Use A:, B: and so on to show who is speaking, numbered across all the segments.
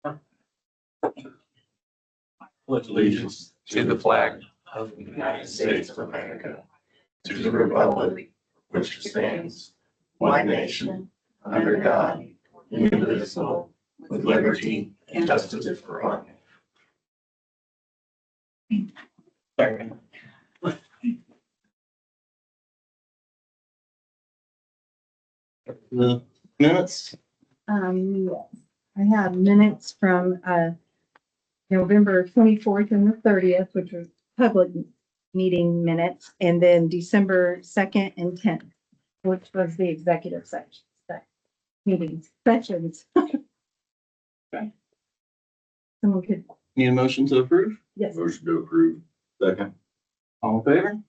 A: Pledge allegiance to the flag of the United States of America, to the republic which stands one nation under God, indivisible, with liberty and justice for all. Second. The minutes.
B: Yes, I have minutes from, November 24th and the 30th, which was public meeting minutes, and then December 2nd and 10th, which was the executive section, meetings, sessions.
A: Okay.
B: Someone could,
A: Need a motion to approve?
B: yes,
C: Motion to approve. Second.
A: All in favor?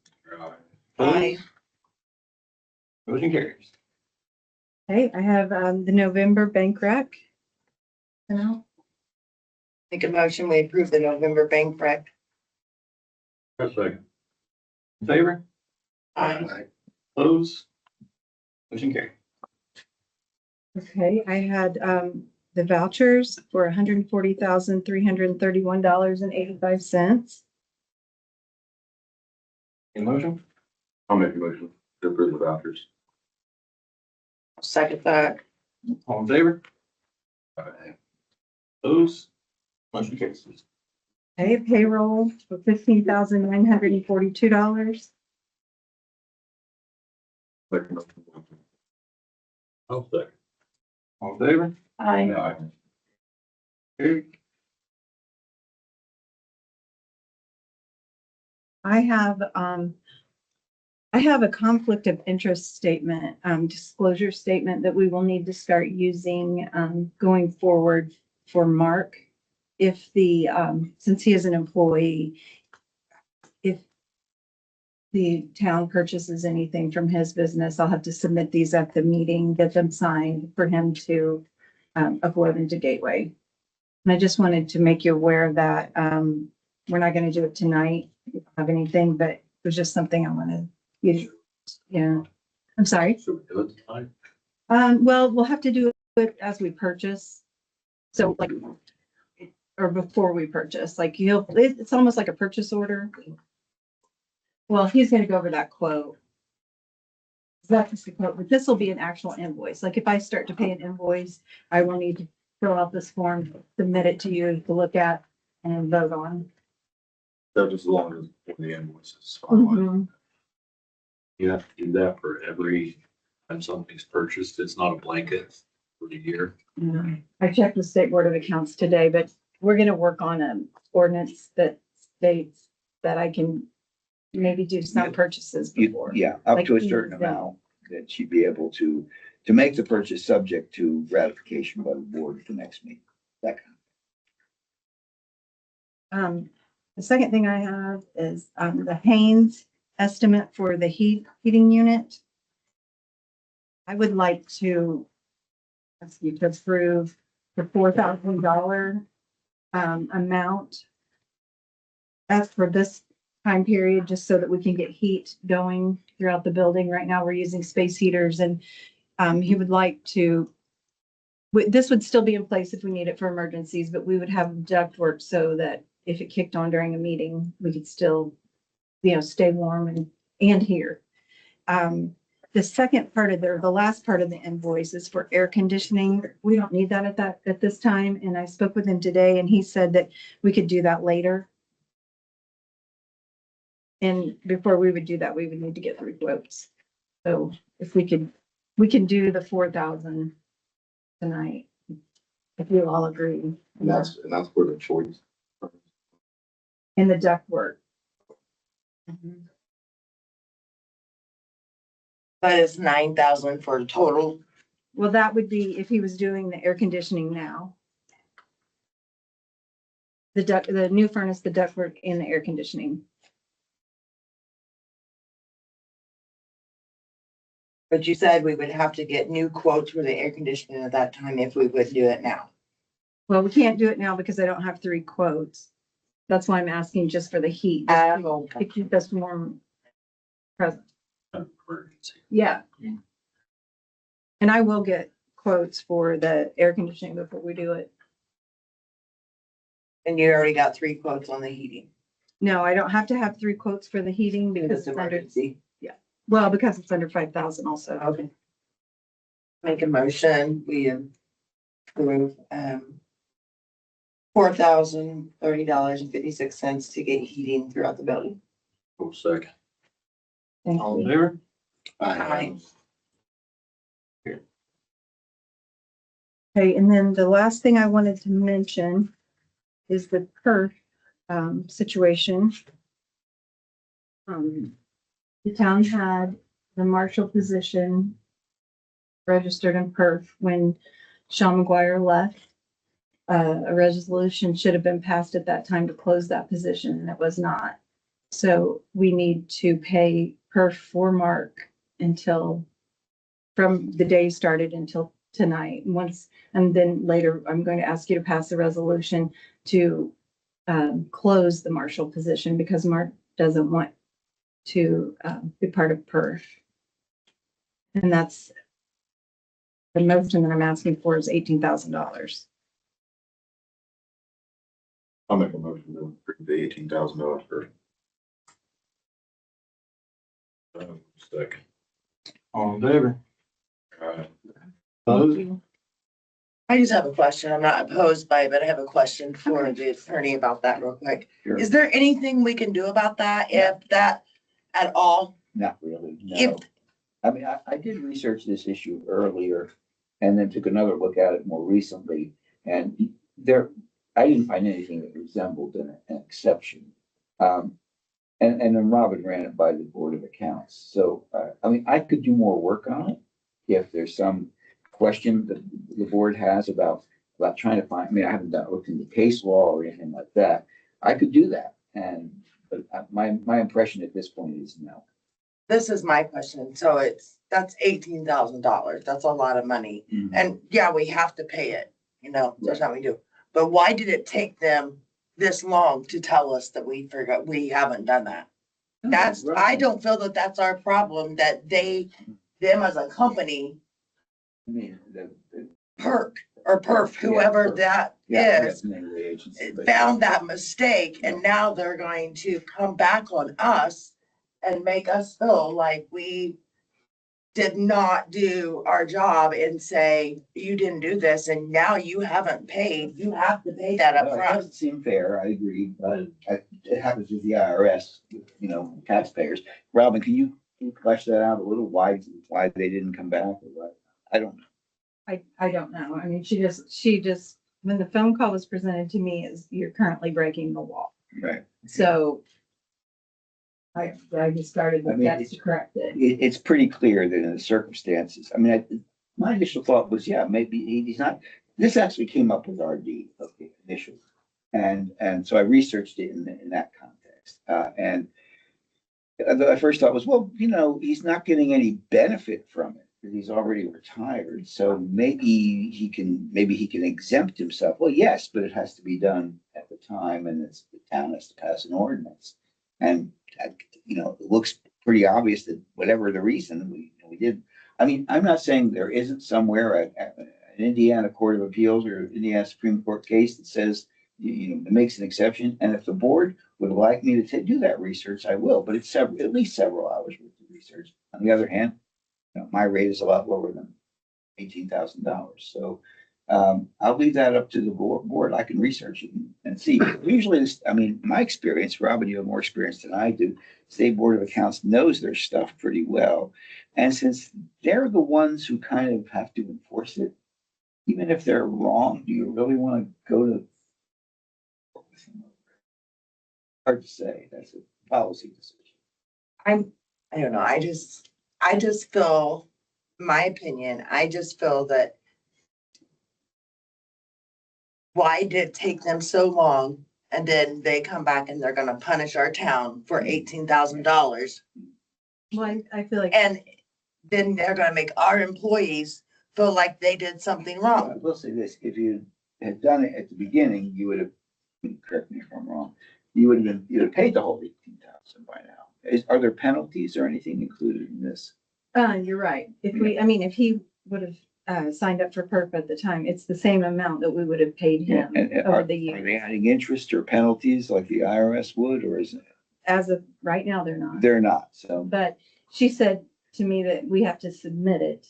B: Aye.
A: Motion carries.
B: okay, I have, the November bank rec. And
D: Make a motion, we approve the November bank rec.
C: Second.
A: In favor?
D: Aye.
A: Opposed? Motion carries.
B: okay, I had, the vouchers for $140,331.85.
A: Any motion?
C: I'll make a motion to approve the vouchers.
D: Second that.
A: All in favor? Opposed? Motion carries.
B: Okay, payroll for $15,942.
C: Second. I'll second.
A: All in favor?
C: Aye.
A: Carried.
B: I have a conflict of interest statement, disclosure statement that we will need to start using, going forward for Mark. If the, since he is an employee, if the town purchases anything from his business, I'll have to submit these at the meeting, get them signed for him to, upload into Gateway. And I just wanted to make you aware of that. We're not gonna do it tonight, if you don't have anything, but it was just something I wanted you, yeah. I'm sorry.
C: Should we do it tonight?
B: Well, we'll have to do it as we purchase. So like, or before we purchase, like it's almost like a purchase order. Well, he's gonna go over that quote. That's just the quote, but this will be an actual invoice. Like if I start to pay an invoice, I will need to fill out this form, submit it to you to look at and vote on.
C: That just as long as when the invoice is finalized.
B: Mhm.
E: You have to do that for every time something's purchased. It's not a blanket for the year.
B: Yeah. I checked with State Board of Accounts today, but we're gonna work on an ordinance that states that I can maybe do some purchases before.
F: Yeah, up
B: Like
F: to a
B: fees,
F: certain
B: yeah.
F: amount that she'd be able to make the purchase subject to ratification by the board at the next meeting. That kind
B: The second thing I have is, the Haynes estimate for the heating unit. I would like to ask you to approve the $4,000 amount as for this time period, just so that we can get heat going throughout the building. Right now, we're using space heaters, and he would like to, this would still be in place if we need it for emergencies, but we would have ductwork so that if it kicked on during a meeting, we could still, stay warm and hear. The second part of the last part of the invoice is for air conditioning. We don't need that at this time. And I spoke with him today and he said that we could do that later. And before we would do that, we would need to get 3 quotes. So if we can do the 4,000 tonight, if you all agree.
C: And that's for the choice.
B: In the ductwork.
D: That is 9,000 for a total.
B: Well, that would be if he was doing the air conditioning now. The new furnace, the ductwork and the air conditioning.
D: But you said we would have to get new quotes for the air conditioning at that time if we would do it now.
B: Well, we can't do it now because I don't have 3 quotes. That's why I'm asking just for the heat. just to keep us warm. Present.
E: Emergency.
B: Yeah. And I will get quotes for the air conditioning before we do it.
D: And you already got 3 quotes on the heating.
B: No, I don't have to have 3 quotes for the heating
D: Because
B: because
D: it's
B: it's under,
D: emergency.
B: well, because it's under 5,000 also.
D: Okay. Make a motion, we approve, $4,030.56 to get heating throughout the building.
E: Oh, second.
B: Thank
E: All in
B: you.
E: favor?
D: Aye.
B: Okay, and then the last thing I wanted to mention is the PERF situation. The town had the marshal position registered in PERF when Sean McGuire left. A resolution should have been passed at that time to close that position, and it was not. So we need to pay PERF for Mark until, from the day started until tonight. And then later, I'm going to ask you to pass a resolution to close the marshal position because Mark doesn't want to be part of PERF. And that's the motion that I'm asking for is $18,000.
C: I'll make a motion to approve the $18,000 for.
E: Second. All in favor?
B: Thank
E: Opposed?
B: you.
D: I just have a question. I'm not opposed by it, but I have a question for the attorney about that real quick.
F: Sure.
D: Is there anything we can do about that, if that at all?
F: Not really,
D: If,
F: no. I mean, I did research this issue earlier and then took another look at it more recently. And I didn't find anything that resembled an exception. And then Robin ran it by the Board of Accounts. So, I mean, I could do more work on it if there's some question that the board has about trying to find, I mean, I haven't looked into case law or anything like that. I could do that. But my impression at this point is no.
D: this is my question. So that's $18,000. That's a lot of money. And yeah, we have to pay it, there's nothing we do. But why did it take them this long to tell us that we forgot, we haven't done that? I don't feel that that's our problem, that them as a company,
F: I mean,
D: PERC or PERF, whoever
F: PERF.
D: that
F: yeah,
D: is,
F: that's the name of the agency, but-
D: found that mistake, and now they're going to come back on us and make us feel like we did not do our job and say, you didn't do this, and now you haven't paid, you have to pay that up
F: Well, it
D: front.
F: doesn't seem fair, I agree, but it happens with the IRS, taxpayers. Robin, can you flesh that out a little? Why they didn't come back or what? I don't know.
B: I don't know. I mean, she just, when the phone call was presented to me is you're currently breaking the law.
F: Right.
B: So I just started
F: I
B: with
F: mean,
B: that's to correct it.
F: It's pretty clear that in the circumstances, I mean, my initial thought was, yeah, maybe he's not, this actually came up with RD, okay, initially. And so I researched it in that context. And the first thought was, well, he's not getting any benefit from it because he's already retired. So maybe he can exempt himself. Well, yes, but it has to be done at the time and the town has to pass an ordinance. And, it looks pretty obvious that whatever the reason we did. I mean, I'm not saying there isn't somewhere an Indiana Court of Appeals or Indiana Supreme Court case that says, it makes an exception. And if the board would like me to do that research, I will, but it's at least several hours worth of research. On the other hand, my rate is a lot lower than $18,000. So I'll leave that up to the board. I can research it and see. Usually, my experience, Robin, you have more experience than I do. State Board of Accounts knows their stuff pretty well. And since they're the ones who kind of have to enforce it, even if they're wrong, do you really want to go to? Hard to say. That's a policy decision.
D: I don't know. I just feel, my opinion, I just feel that why did it take them so long? And then they come back and they're gonna punish our town for $18,000.
B: Well, I feel like,
D: And then they're gonna make our employees feel like they did something
F: I
D: wrong.
F: will say this, if you had done it at the beginning, you would have, correct me if I'm wrong, you'd have paid the whole 18,000 by now. Are there penalties or anything included in this?
B: you're right. If he would have signed up for perf at the time, it's the same amount that we would have paid him
F: And
B: over
F: are
B: the
F: are they
B: year.
F: adding interest or penalties like the IRS would, or is it?
B: As of right now, they're not.
F: They're not, so.
B: But she said to me that we have to submit it,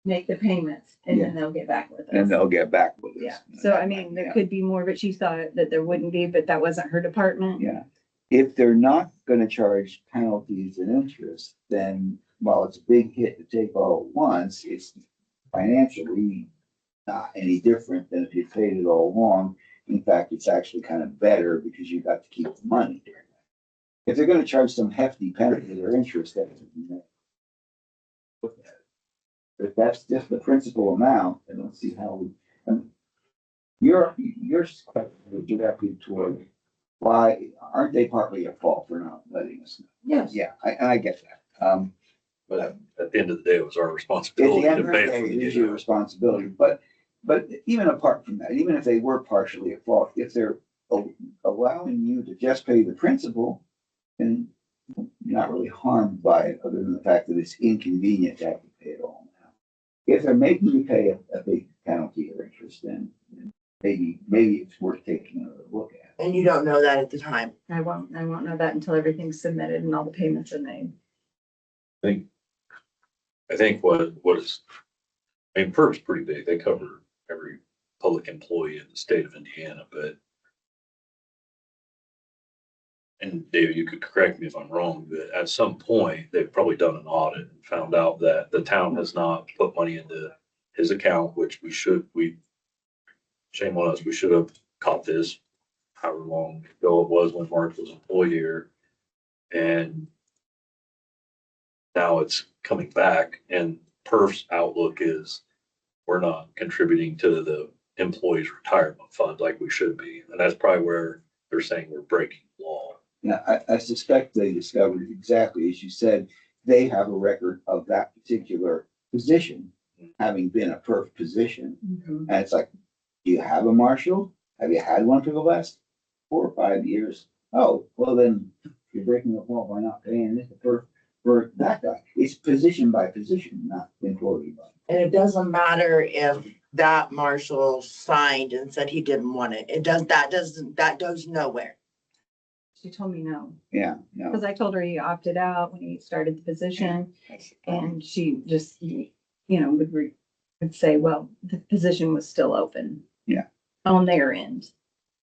B: make the payments, and then they'll get back with
F: And
B: us.
F: they'll get back with us.
B: Yeah, so I mean, there could be more, but she thought that there wouldn't be, but that wasn't her department.
F: Yeah, if they're not gonna charge penalties and interest, then while it's a big hit to take all at once, it's financially not any different than if you paid it all along. In fact, it's actually kind of better because you got to keep the money during that. If they're gonna charge some hefty penalty or interest, that's. If that's just the principal amount, I don't see how we, your question was directed toward why, aren't they partly at fault for not letting us know?
B: Yes.
F: Yeah, I get that.
E: But at the end of the day, it was our
F: At
E: responsibility
F: the end
E: to
F: of the
E: pay
F: day,
E: for
F: it is
E: the
F: your
E: unit.
F: responsibility, but even apart from that, even if they were partially at fault, if they're allowing you to just pay the principal, then you're not really harmed by it, other than the fact that it's inconvenient to have to pay it all now. If they're making you pay a big penalty or interest, then maybe it's worth taking another look at.
D: And you don't know that at the time.
B: I won't know that until everything's submitted and all the payments are made.
E: I think what is, I mean, PERF's pretty big. They cover every public employee in the state of Indiana, but and David, you could correct me if I'm wrong, but at some point, they've probably done an audit and found out that the town has not put money into his account, which shame on us, we should have caught this however long ago it was when Mark was employee here. And now it's coming back, and PERF's outlook is we're not contributing to the employees' retirement fund like we should be. And that's probably where they're saying we're breaking law.
F: Yeah, I suspect they discovered exactly, as you said, they have a record of that particular position, having been a perf position.
B: Mhm.
F: And it's like, do you have a marshal? Have you had one for the last 4 or 5 years? Oh, well then, you're breaking the law by not paying this for that guy. It's position by position, not employee by.
D: And it doesn't matter if that marshal signed and said he didn't want it. That goes nowhere.
B: She told me no,
F: Yeah, no.
B: because I told her he opted out when he started the position, and she just, would say, well, the position was still open.
F: Yeah.
B: On their end.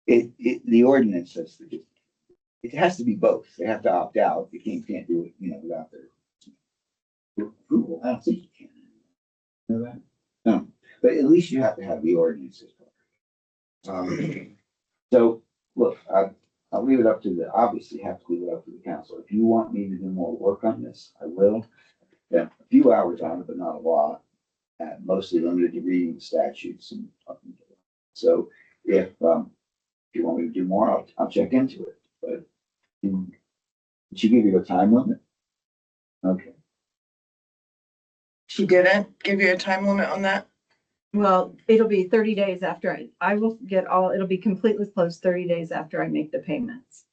F: The ordinance says that it has to be both. They have to opt out. You can't do it, without their approval. I don't think you can. Know that? No, but at least you have to have the ordinances. So, look, I'll leave it up to obviously have to leave it up to the council. If you want me to do more work on this, I will. Yeah, a few hours on it, but not a lot. And mostly limited to reading the statutes and talking to them. So if you want me to do more, I'll check into it. But did she give you a time limit? Okay.
D: She didn't give you a time limit on that?
B: Well, it'll be 30 days after I will get it'll be completely closed 30 days after I make the payments.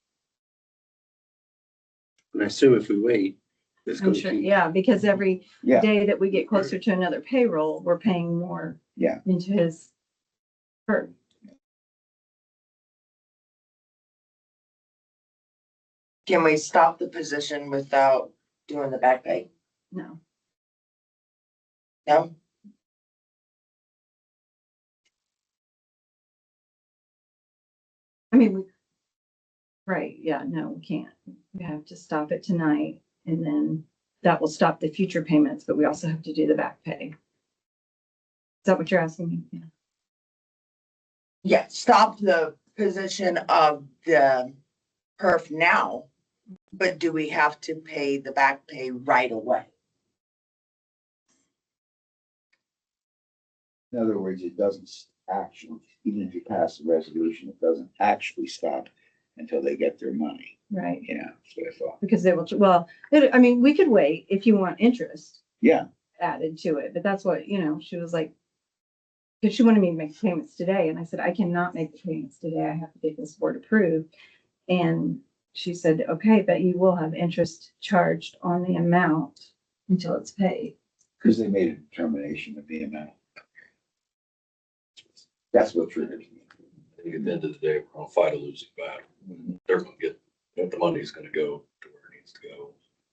A: And I assume if we wait, it's
B: I'm
A: going to
B: sure,
A: keep.
B: yeah, because every
F: Yeah.
B: day that we get closer to another payroll, we're paying more.
F: Yeah.
B: Into his PERF.
D: Can we stop the position without doing the back pay?
B: No,
D: No?
B: I mean, right, yeah, no, we can't. We have to stop it tonight, and then that will stop the future payments, but we also have to do the back pay. Is that what you're asking me? Yeah.
D: Yeah, stop the position of the perf now, but do we have to pay the back pay right away?
F: In other words, it doesn't actually, even if you pass the resolution, it doesn't actually stop until they get their money.
B: Right,
F: Yeah, that's what I thought.
B: because they will, I mean, we could wait if you want interest
F: Yeah,
B: added to it, but that's what, she was like, because she wanted me to make the payments today, and I said, I cannot make the payments today, I have to get this board approved. And she said, okay, but you will have interest charged on the amount until it's paid.
F: Because they made a determination of the amount. That's what triggers me.
E: I think at the end of the day, we're gonna fight a losing battle. They're gonna get, the money's gonna go to where it needs to go.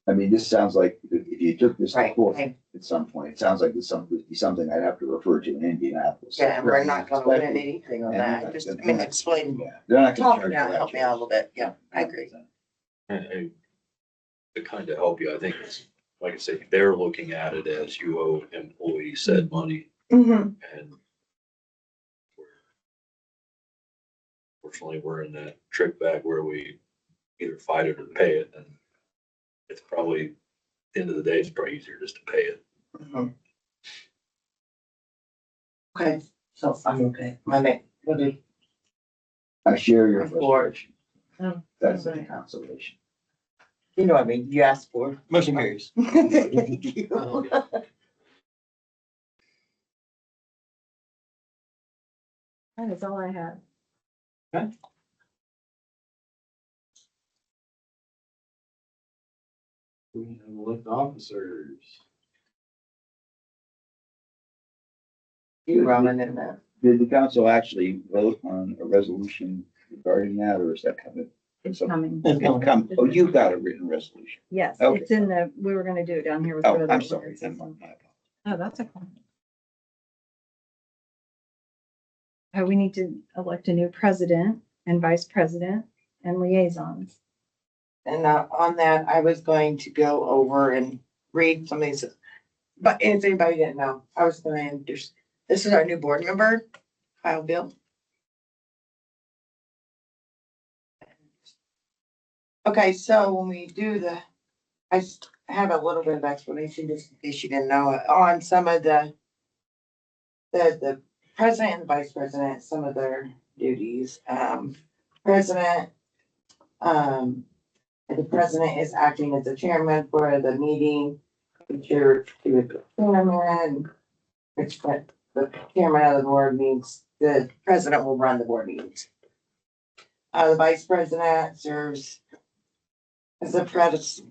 F: I mean, this sounds like if you took this to
D: Right,
F: court
D: right.
F: at some point, it sounds like this would be something I'd have to refer to in Indianapolis.
D: Yeah, and we're not gonna win anything on
F: And
D: that. Just, I mean, explain,
F: Yeah, they're not gonna
D: talk
F: charge
D: me out,
F: you
D: help me out a little bit. Yeah, I agree.
E: And to kind of help you, I think it's, like I say, they're looking at it as you owe employees said money
D: Mhm.
E: and fortunately, we're in that trick bag where we either fight it or pay it, and it's probably, at the end of the day, it's probably easier just to pay it.
D: Mhm. Okay, so I'm okay. My name, what did,
F: I share your
D: Before.
F: frustration.
B: Oh,
F: That's a
B: alright.
F: consolation.
D: you know what I mean? You asked for.
A: Motion carries.
D: Thank you.
B: That is all I have.
A: We have elected officers.
D: You running in that.
F: Did the council actually vote on a resolution regarding that, or is that coming?
B: It's coming.
F: It's come, oh, you've got a written resolution.
B: Yes,
F: Okay.
B: it's in the, we were gonna do it down here with.
F: Oh,
B: the other
F: I'm sorry.
B: ordinances.
F: My apologies.
B: Oh, that's okay. We need to elect a new president and vice president and liaisons.
D: And on that, I was going to go over and read some of these. But if anybody didn't know, I was going to introduce, this is our new board member, Kyle Bill. Okay, so when we do I have a little bit of explanation, just in case you didn't know, on some of the president and vice president, some of their duties. President, the president is acting as the chairman for the meeting. The chairman, which the chairman of the board means the president will run the board meetings. The vice president serves as the president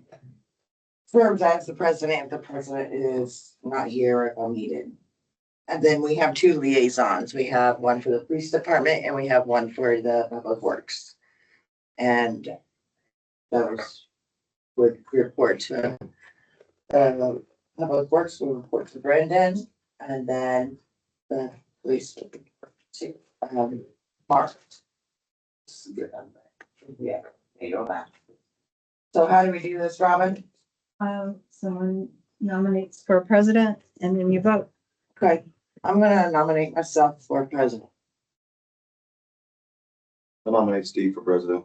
D: if the president is not here or if needed. And then we have two liaisons. We have one for the police department and we have one for the public works. And those would report to public works will report to Brendan and then the police would report to Mark. Yeah, you know that. So how do we do this, Robin?
B: Someone nominates for president and then you vote.
D: Okay, I'm gonna nominate myself for president.
C: I nominate Steve for president.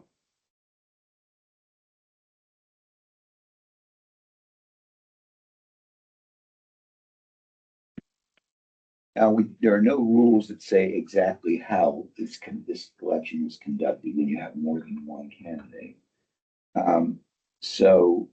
F: Now, there are no rules that say exactly how this election is conducted when you have more than one candidate. So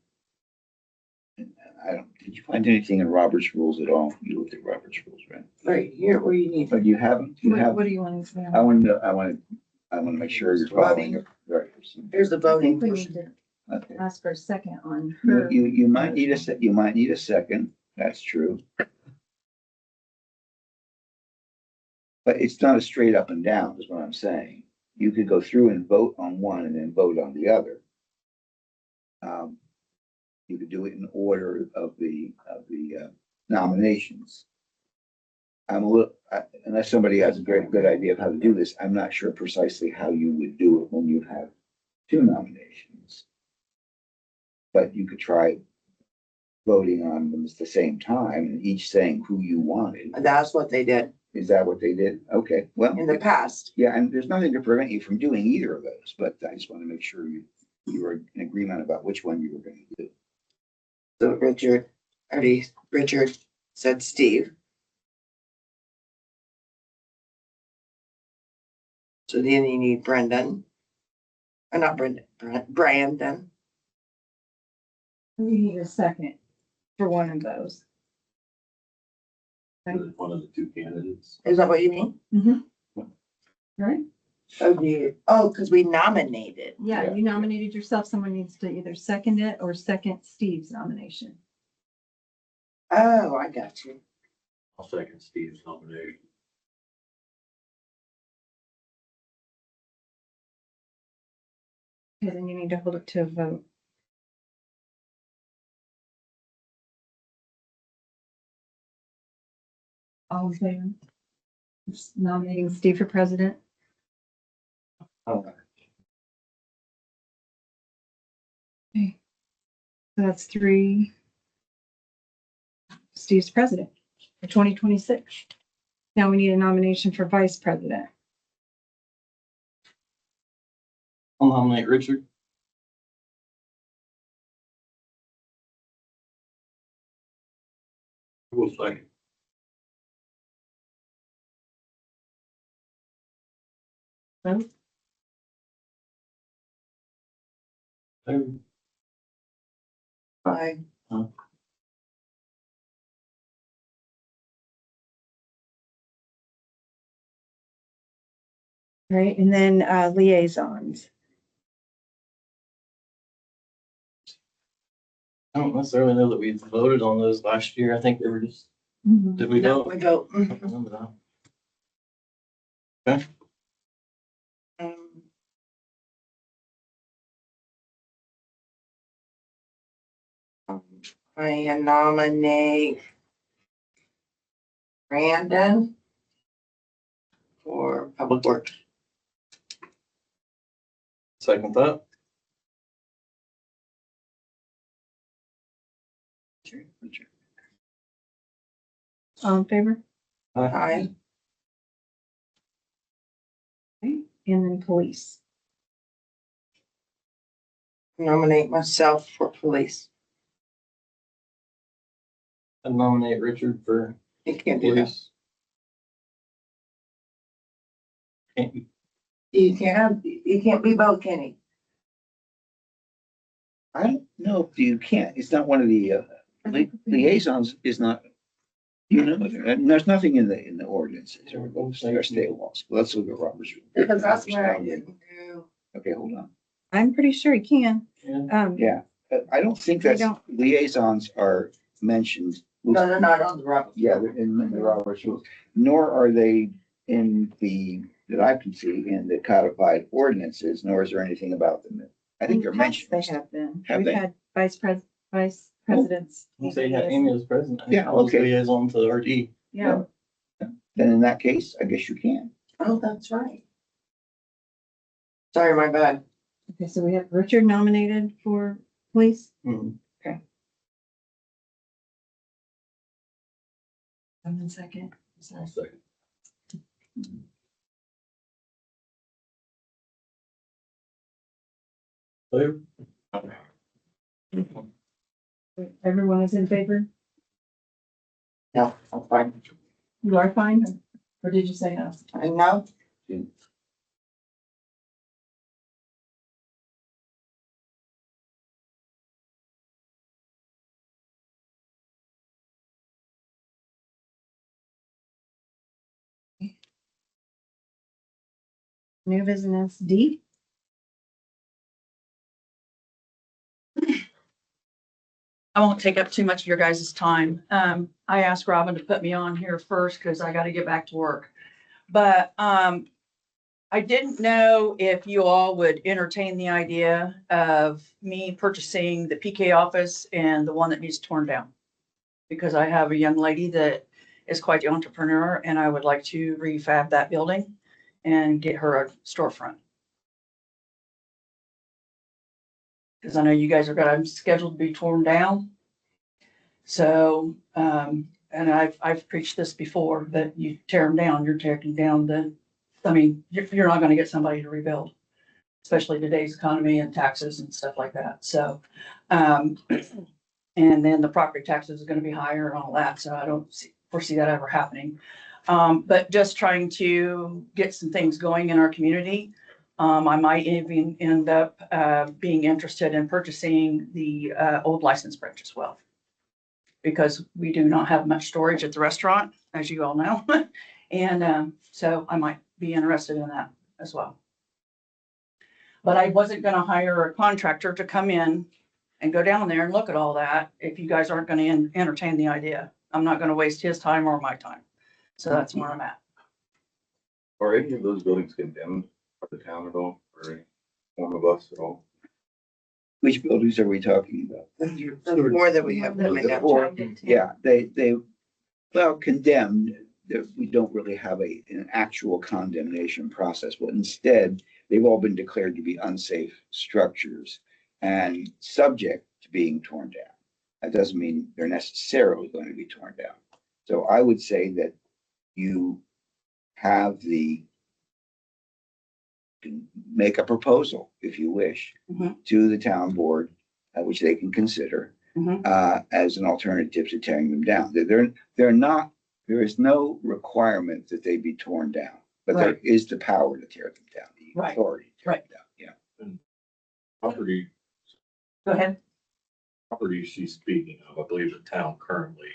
F: did you find anything in Robert's rules at all? You looked at Robert's rules, right?
D: Right here, where you need.
F: But you haven't,
B: What do you want to say?
F: I want to make sure you're following the right procedure.
D: Here's the
B: I
D: voting
B: think we
D: portion.
B: need to
F: Okay.
B: ask for a second on
F: You,
B: her.
F: you might need you might need a second, that's true. But it's not a straight up and down, is what I'm saying. You could go through and vote on one and then vote on the other. You could do it in order of the nominations. I'm a little, unless somebody has a good idea of how to do this, I'm not sure precisely how you would do it when you have two nominations. But you could try voting on them at the same time and each saying who you wanted.
D: That's what they did
F: Is that what they did? Okay, well,
D: in the past.
F: yeah, and there's nothing to prevent you from doing either of those, but I just want to make sure you were in agreement about which one you were going to do.
D: So Richard said Steve. So then you need Brendan. Or not Brendan, Brandon.
B: We need a second for one of those.
E: One of the two candidates.
D: Is that what you mean?
B: Mm-hmm. Right?
D: Because we nominated.
B: Yeah, you nominated yourself. Someone needs to either second it or second Steve's nomination.
D: Oh, I got you.
E: I'll second Steve's nomination.
B: Okay, then you need to hold it to a vote. All in favor? Just nominating Steve for president.
C: Oh.
B: Okay. So that's 3. Steve's president for 2026. Now we need a nomination for vice president.
A: I'll nominate Richard.
E: We'll second.
B: Vote.
D: Bye.
B: Right, and then liaisons.
A: I don't necessarily know that we voted on those last year. I think they were just, did we
D: No,
A: vote?
D: we vote.
A: I don't remember that.
D: I nominate Brandon for Public Works.
A: Second that.
B: All in favor?
D: I
B: Okay, and then police.
D: nominate myself for police.
A: I nominate Richard for
D: You can't do that.
A: police. Can't you?
D: You can't be both, Kenny.
F: I don't know if you can't, it's not one of the, liaisons is not, you know, and there's nothing in the ordinances or state laws. Let's look at Robert's. Rule.
D: Because that's where I didn't do.
F: Okay, hold on.
B: I'm pretty sure he can.
A: Yeah.
F: Yeah, I don't think
B: They
F: that
B: don't-
F: liaisons are mentioned.
D: No, they're not on the Robert.
F: Yeah, they're in the Robert's rules, nor are they in that I can see in the codified ordinances, nor is there anything about them. I think they're
B: In the past,
F: mentioned.
B: They have been.
F: Have
B: We've
F: they?
B: had vice presidents.
A: You say you had Amy as president. I think
F: Yeah,
A: that was
F: okay.
A: Liaison to the RD.
B: Yeah,
F: Then in that case, I guess you can.
D: Oh, that's right. Sorry, my bad.
B: okay, so we have Richard nominated for police.
A: Mhm.
B: One second.
E: I'll second.
A: Favor?
B: Everyone is in favor?
D: No, I'm fine.
B: You are fine? Or did you say no?
D: I know.
B: New business D.
G: I won't take up too much of your guys' time. I asked Robin to put me on here first because I got to get back to work. But I didn't know if you all would entertain the idea of me purchasing the PK office and the one that needs torn down. Because I have a young lady that is quite the entrepreneur and I would like to refab that building and get her a storefront. Because I know you guys are gonna scheduled to be torn down. So, and I've preached this before, that you tear them down, you're tearing down you're not gonna get somebody to rebuild. Especially today's economy and taxes and stuff like that, so. And then the property taxes is gonna be higher and all that, so I don't foresee that ever happening. But just trying to get some things going in our community. I might even end up being interested in purchasing the old license branch as well. Because we do not have much storage at the restaurant, as you all know. And so I might be interested in that as well. But I wasn't gonna hire a contractor to come in and go down there and look at all that if you guys aren't gonna entertain the idea. I'm not gonna waste his time or my time. So that's where I'm at.
C: Are any of those buildings condemned by the town at all, or any form of us at all?
F: Which buildings are we talking about?
D: The more that we have coming up.
F: Or- Yeah, well, condemned, we don't really have an actual condemnation process, but instead, they've all been declared to be unsafe structures and subject to being torn down. That doesn't mean they're necessarily going to be torn down. So I would say that you have can make a proposal, if you wish,
G: Mhm.
F: to the town board, which they can consider
G: Mhm.
F: as an alternative to tearing them down. They're not, there is no requirement that they be torn down, but there
G: Right.
F: is the power to tear them down, the
G: Right.
F: authority to tear
G: Right.
F: them down. Yeah.
E: Property,
G: Go ahead.
E: property she's speaking of, I believe the town currently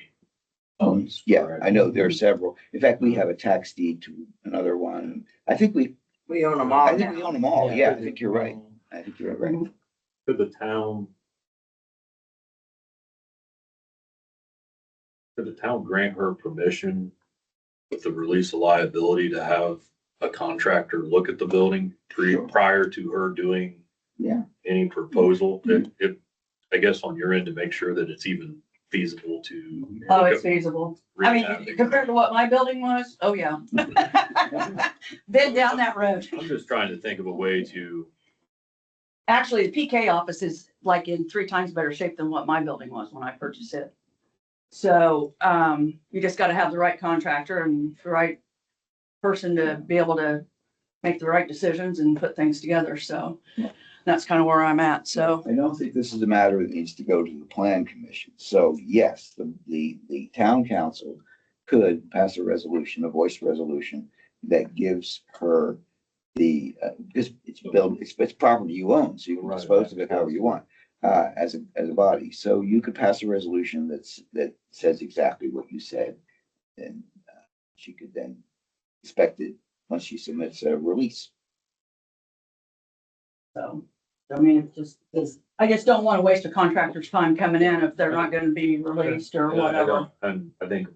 F: Owns, yeah, I know there are several. In fact, we have a tax deed to another one. I think we
D: We own them all
F: I think we
D: now.
F: own them all. Yeah, I think you're right. I think you're right.
E: Could the town grant her permission with the release of liability to have a contractor look at the building
F: Sure.
E: prior to her doing
F: Yeah.
E: any proposal? If, I guess on your end to make sure that it's even feasible to.
G: Oh,
E: look
G: it's
E: at
G: feasible. I mean,
E: rehabbing.
G: compared to what my building was, oh, yeah. Been down that road.
E: I'm just trying to think of a way to,
G: Actually, the PK office is like in 3 times better shape than what my building was when I purchased it. So, you just gotta have the right contractor and the right person to be able to make the right decisions and put things together. So that's kind of where I'm at. So,
F: I don't think this is a matter that needs to go to the plan commission. So yes, the town council could pass a resolution, a voice resolution that gives her because it's property you own, so you can
E: Right.
F: dispose of it however you want, as a body. So you could pass a resolution that says exactly what you said. And she could then inspect it once she submits a release.
G: so, I mean, I just don't want to waste a contractor's time coming in if they're not gonna be released or
E: and I
G: whatever.
E: don't- and I think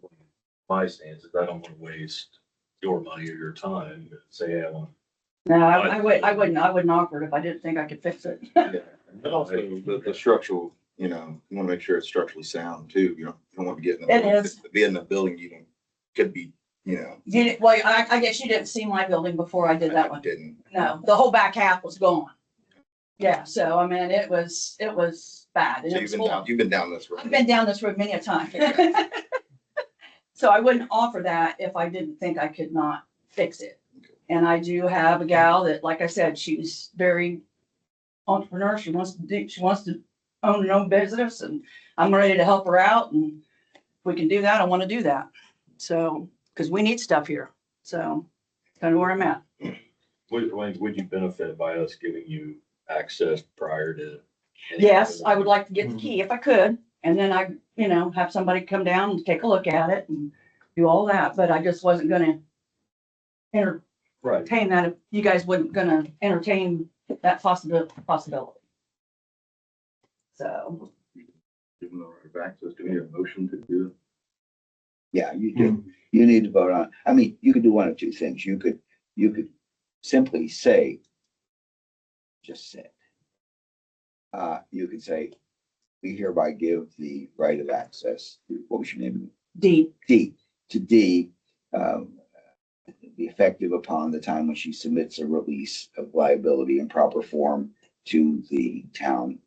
E: my stance is I don't want to waste your money or your time, say, hey, I want.
G: No, I wouldn't offer it if I didn't think I could fix it.
C: And also the structural, you wanna make sure it's structurally sound too. You don't want to get in.
G: It is.
C: Be in the building, could be,
G: Well, I guess you didn't see my building before I did that one.
C: Didn't.
G: No, the whole back half was gone. Yeah, so I mean, it was bad. and
C: So
G: it was full.
C: you've been down this road.
G: I've been down this road many a time. So I wouldn't offer that if I didn't think I could not fix it. And I do have a gal that, like I said, she's very entrepreneur. She wants to own her own business and I'm ready to help her out. And if we can do that, I want to do that. So, because we need stuff here. So kind of where I'm at.
E: Would you benefit by us giving you access prior to?
G: Yes, I would like to get the key if I could, and then I, have somebody come down and take a look at it and do all that, but I just wasn't gonna
E: Right.
G: entertain that if you guys wasn't gonna entertain that possibility. So,
C: Given the right of access, do we have a motion to do it?
F: Yeah, you do. You need to vote on, I mean, you could do one of two things. You could simply say, just say. You could say, we hereby give the right of access, what was your name?
G: D,
F: To D, be effective upon the time when she submits a release of liability in proper form to the town.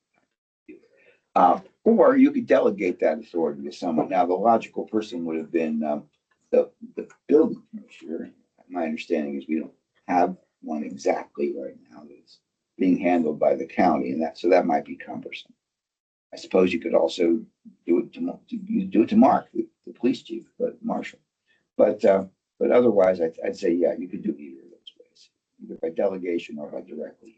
F: Or you could delegate that authority to someone. Now, the logical person would have been the building commissioner. My understanding is we don't have one exactly right now that's being handled by the county, and so that might be cumbersome. I suppose you could also do it to Mark, the police chief, but marshal. But otherwise, I'd say, yeah, you could do either of those ways, either by delegation or by directly.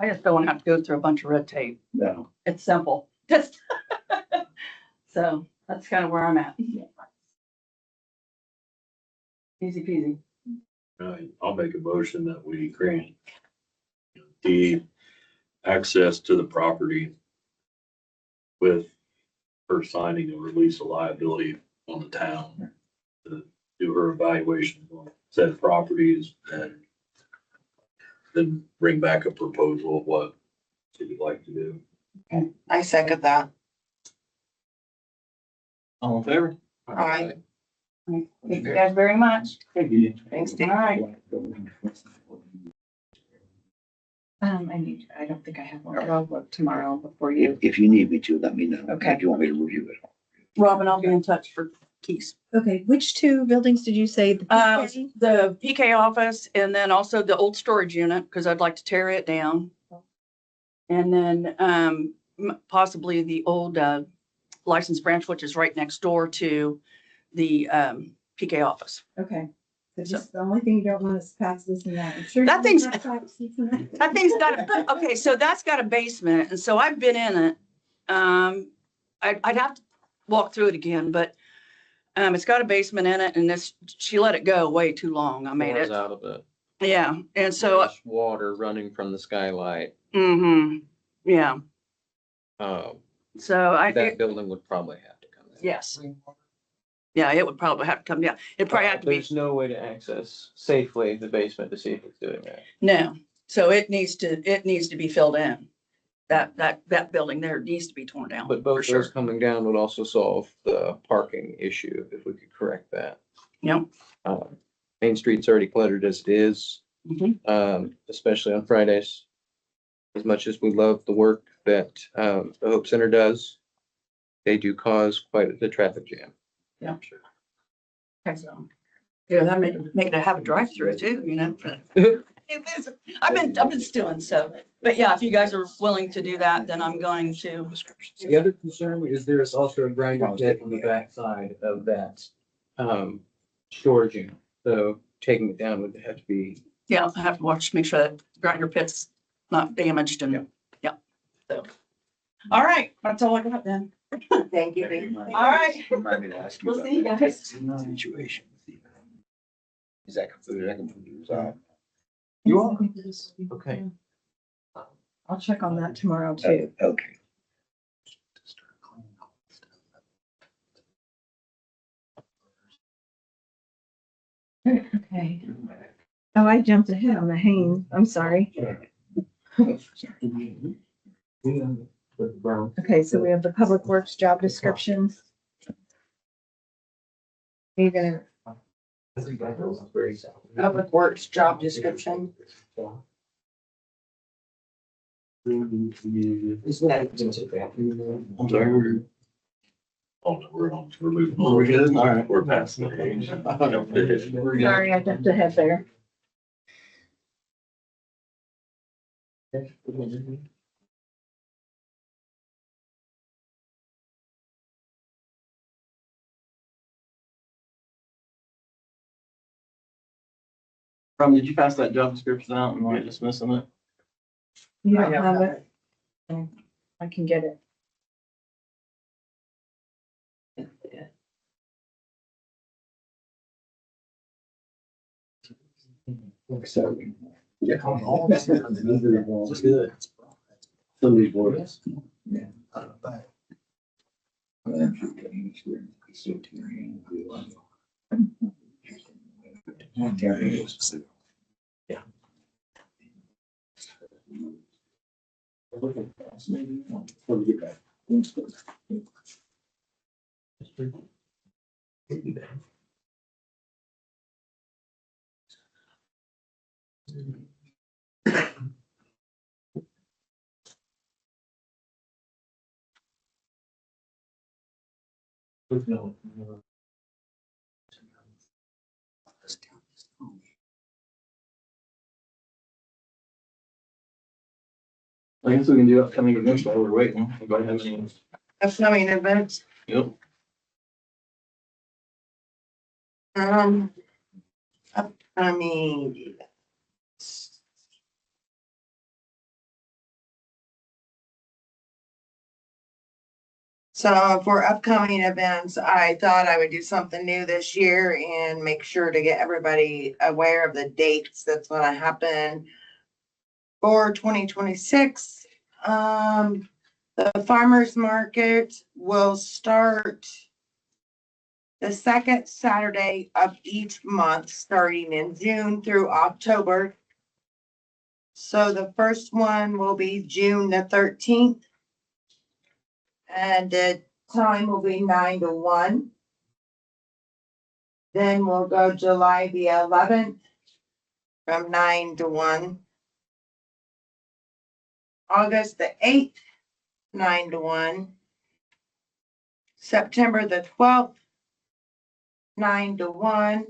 G: I just don't wanna have to go through a bunch of red tape.
F: No.
G: It's simple. Just so that's kind of where I'm at. Easy peasy.
E: I'll make a motion that we grant the access to the property with her signing a release of liability on the town to do her evaluation on said properties and then bring back a proposal of what she would like to do.
D: I second that.
A: All in favor?
D: Aye.
G: Thank you guys very much.
D: Thanks,
G: All
D: Dave.
G: right.
B: I don't think I have one, but I'll look tomorrow before you.
F: If you need me to, let me know.
B: Okay.
F: If you want me to review it.
G: Robin, I'll be in touch for keys.
B: Okay, which two buildings did you say? The PK?
G: The PK office and then also the old storage unit, because I'd like to tear it down. And then possibly the old license branch, which is right next door to the PK office.
B: Okay. So just the only thing you don't want is pass this and that. I'm sure.
G: That
B: you
G: thing's-
B: have taxes and that.
G: That thing's got, okay, so that's got a basement, and so I've been in it. I'd have to walk through it again, but it's got a basement in it, and she let it go way too long. I mean,
H: Pours
G: it,
H: out of it.
G: yeah, and so,
H: There's water running from the skylight.
G: yeah,
H: Uh,
G: so
H: that building would probably have to come in.
G: yes. Yeah, it would probably have to come down. It'd probably have to be,
A: There's no way to access safely the basement to see if it's doing that.
G: no, so it needs to be filled in. That building there needs to be torn down.
A: But
G: for
A: both
G: sure.
A: those coming down would also solve the parking issue if we could correct that.
G: Yep.
A: Main Street's already cluttered as it is,
G: Mhm.
A: especially on Fridays. As much as we love the work that the Hope Center does, they do cause quite the traffic jam.
G: Yeah. Okay, so, yeah, that make it have a drive-through too, you know. I've been stealing, so, but yeah, if you guys are willing to do that, then I'm going to.
A: The other concern is there is also a grinder pit on the backside of that storage unit. So taking it down would have to be.
G: Yeah, I have to watch, make sure that grinder pit's not damaged and, yeah, so. All right, that's all I got then.
D: Thank you, Dave.
G: All right.
F: Remind me to ask you
G: We'll
F: about
G: see you
F: the
G: guys.
F: situation. Is that completely resolved?
A: You are? Okay.
B: I'll check on that tomorrow too.
F: Okay.
B: Okay. Oh, I jumped ahead on the Haynes. I'm sorry. Okay, so we have the Public Works job descriptions. You're gonna,
D: Public Works job description.
E: I'm sorry. Oh, no, we're moving.
A: We're good? All right.
E: We're past the age.
B: sorry, I jumped ahead there.
A: Did you pass that job description out and we're dismissing it?
B: You
D: I
B: don't
D: have
B: have
D: it.
B: it? I can get it.
F: So,
A: Yeah. Just good. Somebody's voice. I guess we can do upcoming events while we're waiting. Anybody have any?
D: Upcoming events.
A: Yep.
D: Upcoming. So for upcoming events, I thought I would do something new this year and make sure to get everybody aware of the dates that's gonna happen for 2026. The farmer's market will start the second Saturday of each month, starting in June through October. So the first one will be June the 13th. And the time will be 9 to 1. Then we'll go July the 11th from 9 to 1. August the 8th, 9 to 1. September the 12th, 9 to 1.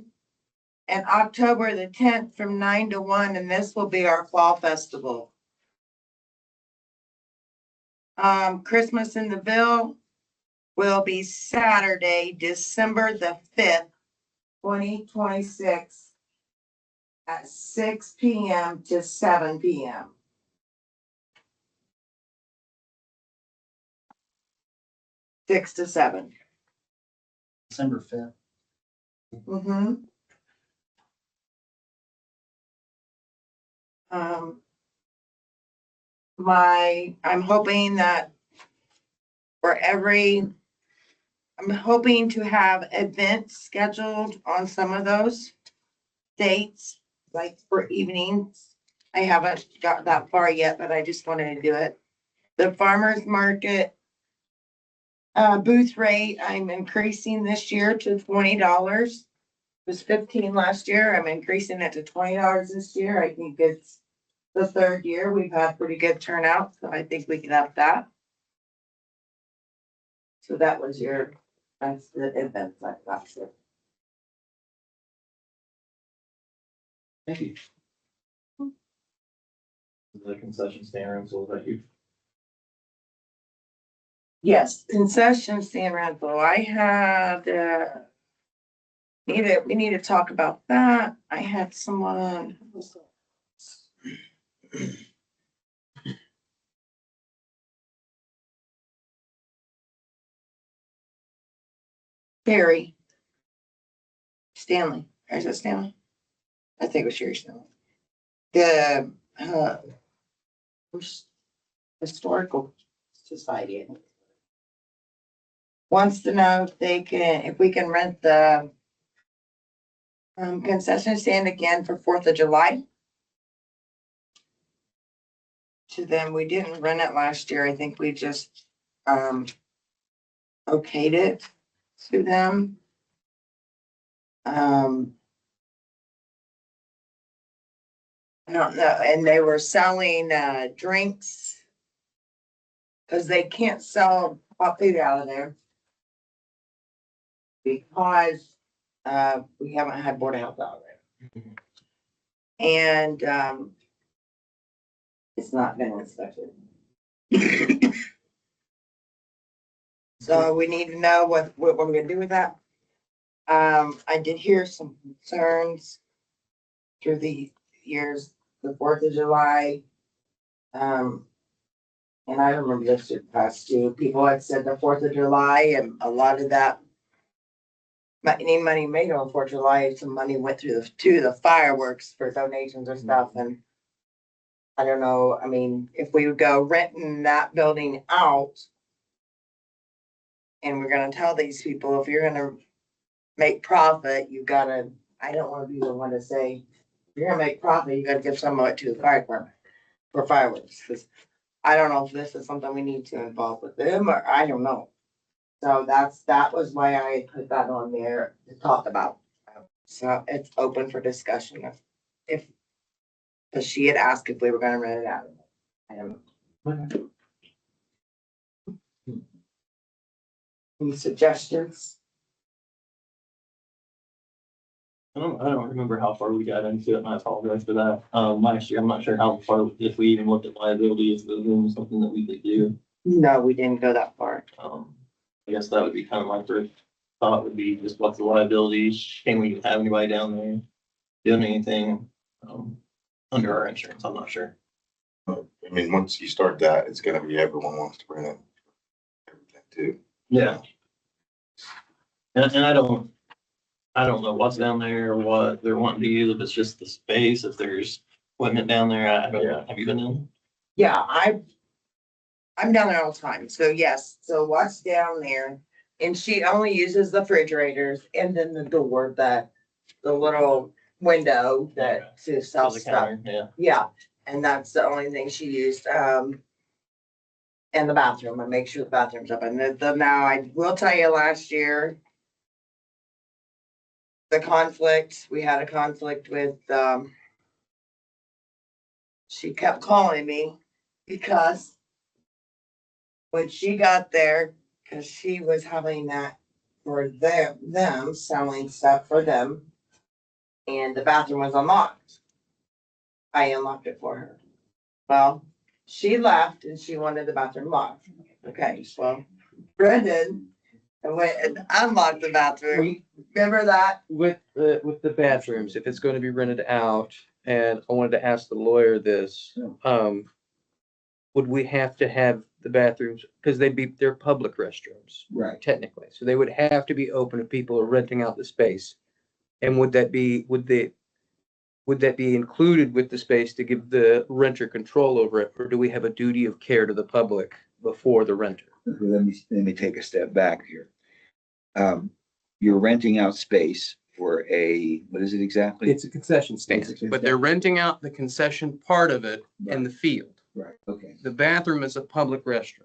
D: And October the 10th from 9 to 1, and this will be our fall festival. Christmas in the Ville will be Saturday, December the 5th, 2026 at 6 p.m. to 7 p.m. Six to seven.
A: December 5th.
D: Mm-hmm. I'm hoping that I'm hoping to have events scheduled on some of those dates, like for evenings. I haven't got that far yet, but I just wanted to do it. The farmer's market booth rate, I'm increasing this year to $20. It was $15 last year. I'm increasing it to $20 this year. I think it's the third year. We've had pretty good turnout, so I think we can have that. So that was that's the events I got.
C: Thank you. The concession stand rental that you.
D: Yes, concession stand rental. I had, we need to talk about that. I had someone. Barry. Stanley, or is it Stanley? I think it was Sherry Stanley. The, Historical Society, I think. Wants to know if we can rent the concession stand again for 4th of July. To them, we didn't rent it last year. I think we just, okayed it to them. I don't know, and they were selling, drinks. Cause they can't sell hot food out of there. Because, we haven't had Board of Health out there. And, it's not been inspected. So we need to know what we're gonna do with that. I did hear some concerns through the years, the 4th of July. And I remember this past too, people had said the 4th of July and a lot of that money made on 4th of July, some money went to the fireworks for donations or stuff, and I don't know, I mean, if we would go renting that building out and we're gonna tell these people, if you're gonna make profit, you gotta, I don't wanna be the one to say, if you're gonna make profit, you gotta give some of it to the fire department for fireworks, because I don't know if this is something we need to involve with them, or I don't know. So that was why I put that on there to talk about. So it's open for discussion if, because she had asked if we were gonna rent it out. I don't know. Any suggestions?
I: I don't remember how far we got into it, and I apologize for that. Last year, I'm not sure how far, if we even looked at liability, is the something that we could do.
D: No, we didn't go that far.
I: I guess that would be kind of my first thought would be just what's the liability? Can we have anybody down there doing anything, under our insurance? I'm not sure.
A: I mean, once you start that, it's gonna be everyone wants to rent it. Everything too.
I: Yeah. And I don't know what's down there or what they're wanting to use, if it's just the space, if there's equipment down there, I don't know. Have you been in?
D: Yeah, I'm down there all the time, so yes, so what's down there? And she only uses the refrigerators and then the door, the little window that to sell
I: There's a
D: stuff.
I: counter, yeah.
D: Yeah, and that's the only thing she used, and the bathroom, I make sure the bathroom's up, and now I will tell you, last year. We had a conflict with, she kept calling me because when she got there, cause she was having that for them selling stuff for them. And the bathroom was unlocked. I unlocked it for her. Well, she left and she wanted the bathroom locked. Okay, well, Brendan went and unlocked the bathroom. Remember that?
H: With the bathrooms, if it's going to be rented out, and I wanted to ask the lawyer this, would we have to have the bathrooms, because they're public restrooms,
F: Right.
H: technically, so they would have to be open if people are renting out the space. And would that be included with the space to give the renter control over it, or do we have a duty of care to the public before the renter?
F: Let me take a step back here. You're renting out space for what is it exactly?
H: It's a concession stand, but they're renting out the concession part of it in the field.
F: Right, okay.
H: The bathroom is a public restroom.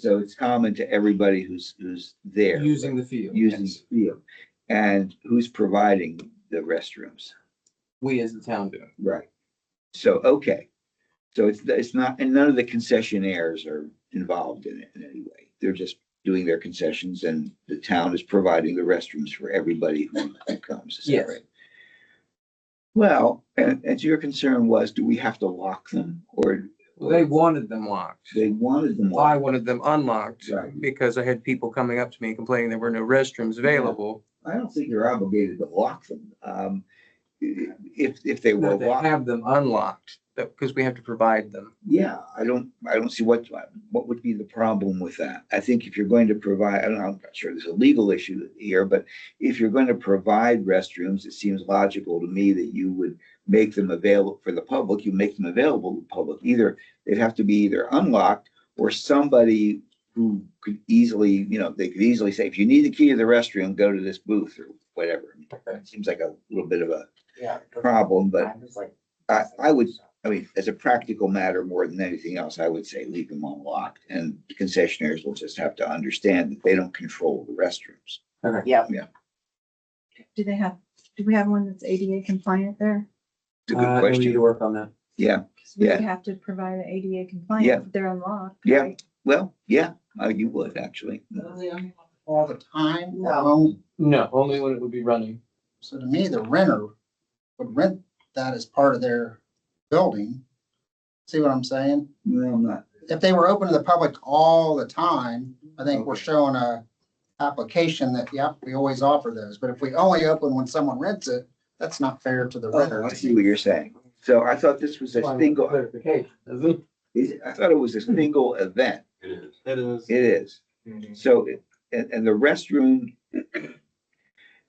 F: So it's common to everybody who's there.
H: Using the field.
F: Using
H: yes.
F: the field. And who's providing the restrooms?
H: We as the town do.
F: Right. So, okay. So it's not, and none of the concessionaires are involved in it in any way. They're just doing their concessions and the town is providing the restrooms for everybody who comes. Is that
H: Yes.
F: right? Well, and as your concern was, do we have to lock them or
H: Well, they wanted them locked.
F: they wanted them
H: I
F: locked?
H: wanted them unlocked
F: Right.
H: because I had people coming up to me complaining there were no restrooms available.
F: I don't think you're obligated to lock them. If they were
H: No, they
F: locked,
H: have them unlocked, because we have to provide them.
F: yeah, I don't see what would be the problem with that. I think if you're going to provide, I don't know, I'm not sure there's a legal issue here, but if you're going to provide restrooms, it seems logical to me that you would make them available for the public. You make them available to the public. Either they'd have to be either unlocked or somebody who could easily, they could easily say, if you need the key to the restroom, go to this booth or whatever. It seems like a little bit of a
D: Yeah.
F: problem, but
D: I was like,
F: I mean, as a practical matter, more than anything else, I would say leave them unlocked and concessionaires will just have to understand that they don't control the restrooms.
D: yeah,
B: Do we have one that's ADA compliant there?
F: It's a good question.
H: work on that.
F: Yeah,
B: 'Cause we
F: Yeah.
B: would have to provide an ADA
F: Yeah.
B: compliant if they're unlocked.
F: Yeah.
B: right?
F: well, yeah, you would actually.
J: All the time.
D: No.
H: No, only when it would be running.
J: So to me, the renter would rent that as part of their building. See what I'm saying?
F: Well, I'm not,
J: If they were open to the public all the time, I think we're showing a application that, yep, we always offer those. But if we only open when someone rents it, that's not fair to the renter.
F: I see what you're saying. So I thought this was a single,
H: Clarification, isn't it?
F: I thought it was a single event.
E: It is.
I: It is.
F: It is. So, and the restroom,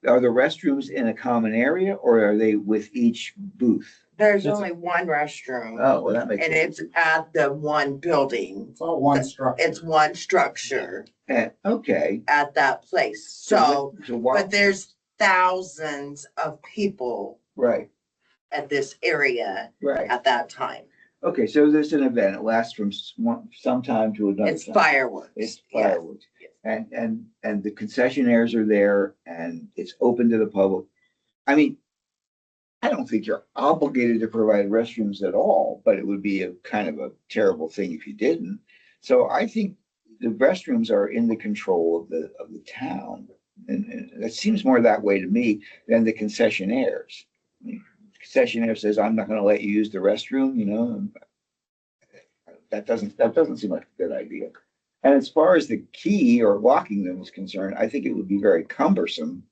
F: are the restrooms in a common area or are they with each booth?
D: there's only one restroom
F: Oh, well, that makes
D: and
F: sense.
D: it's at the one building.
J: It's all one structure.
D: It's one structure
F: Okay.
D: at that place. So,
F: So why,
D: but there's thousands of people
F: right,
D: at this area
F: right.
D: at that time.
F: Okay, so there's an event. It lasts from some time to another
D: It's
F: time.
D: fireworks.
F: It's
D: yes.
F: fireworks. And the concessionaires are there and it's open to the public. I mean, I don't think you're obligated to provide restrooms at all, but it would be a kind of a terrible thing if you didn't. So I think the restrooms are in the control of the town. And it seems more that way to me than the concessionaires. I mean, concessionaire says, I'm not gonna let you use the restroom, and that doesn't seem like a good idea. And as far as the key or locking them is concerned, I think it would be very cumbersome,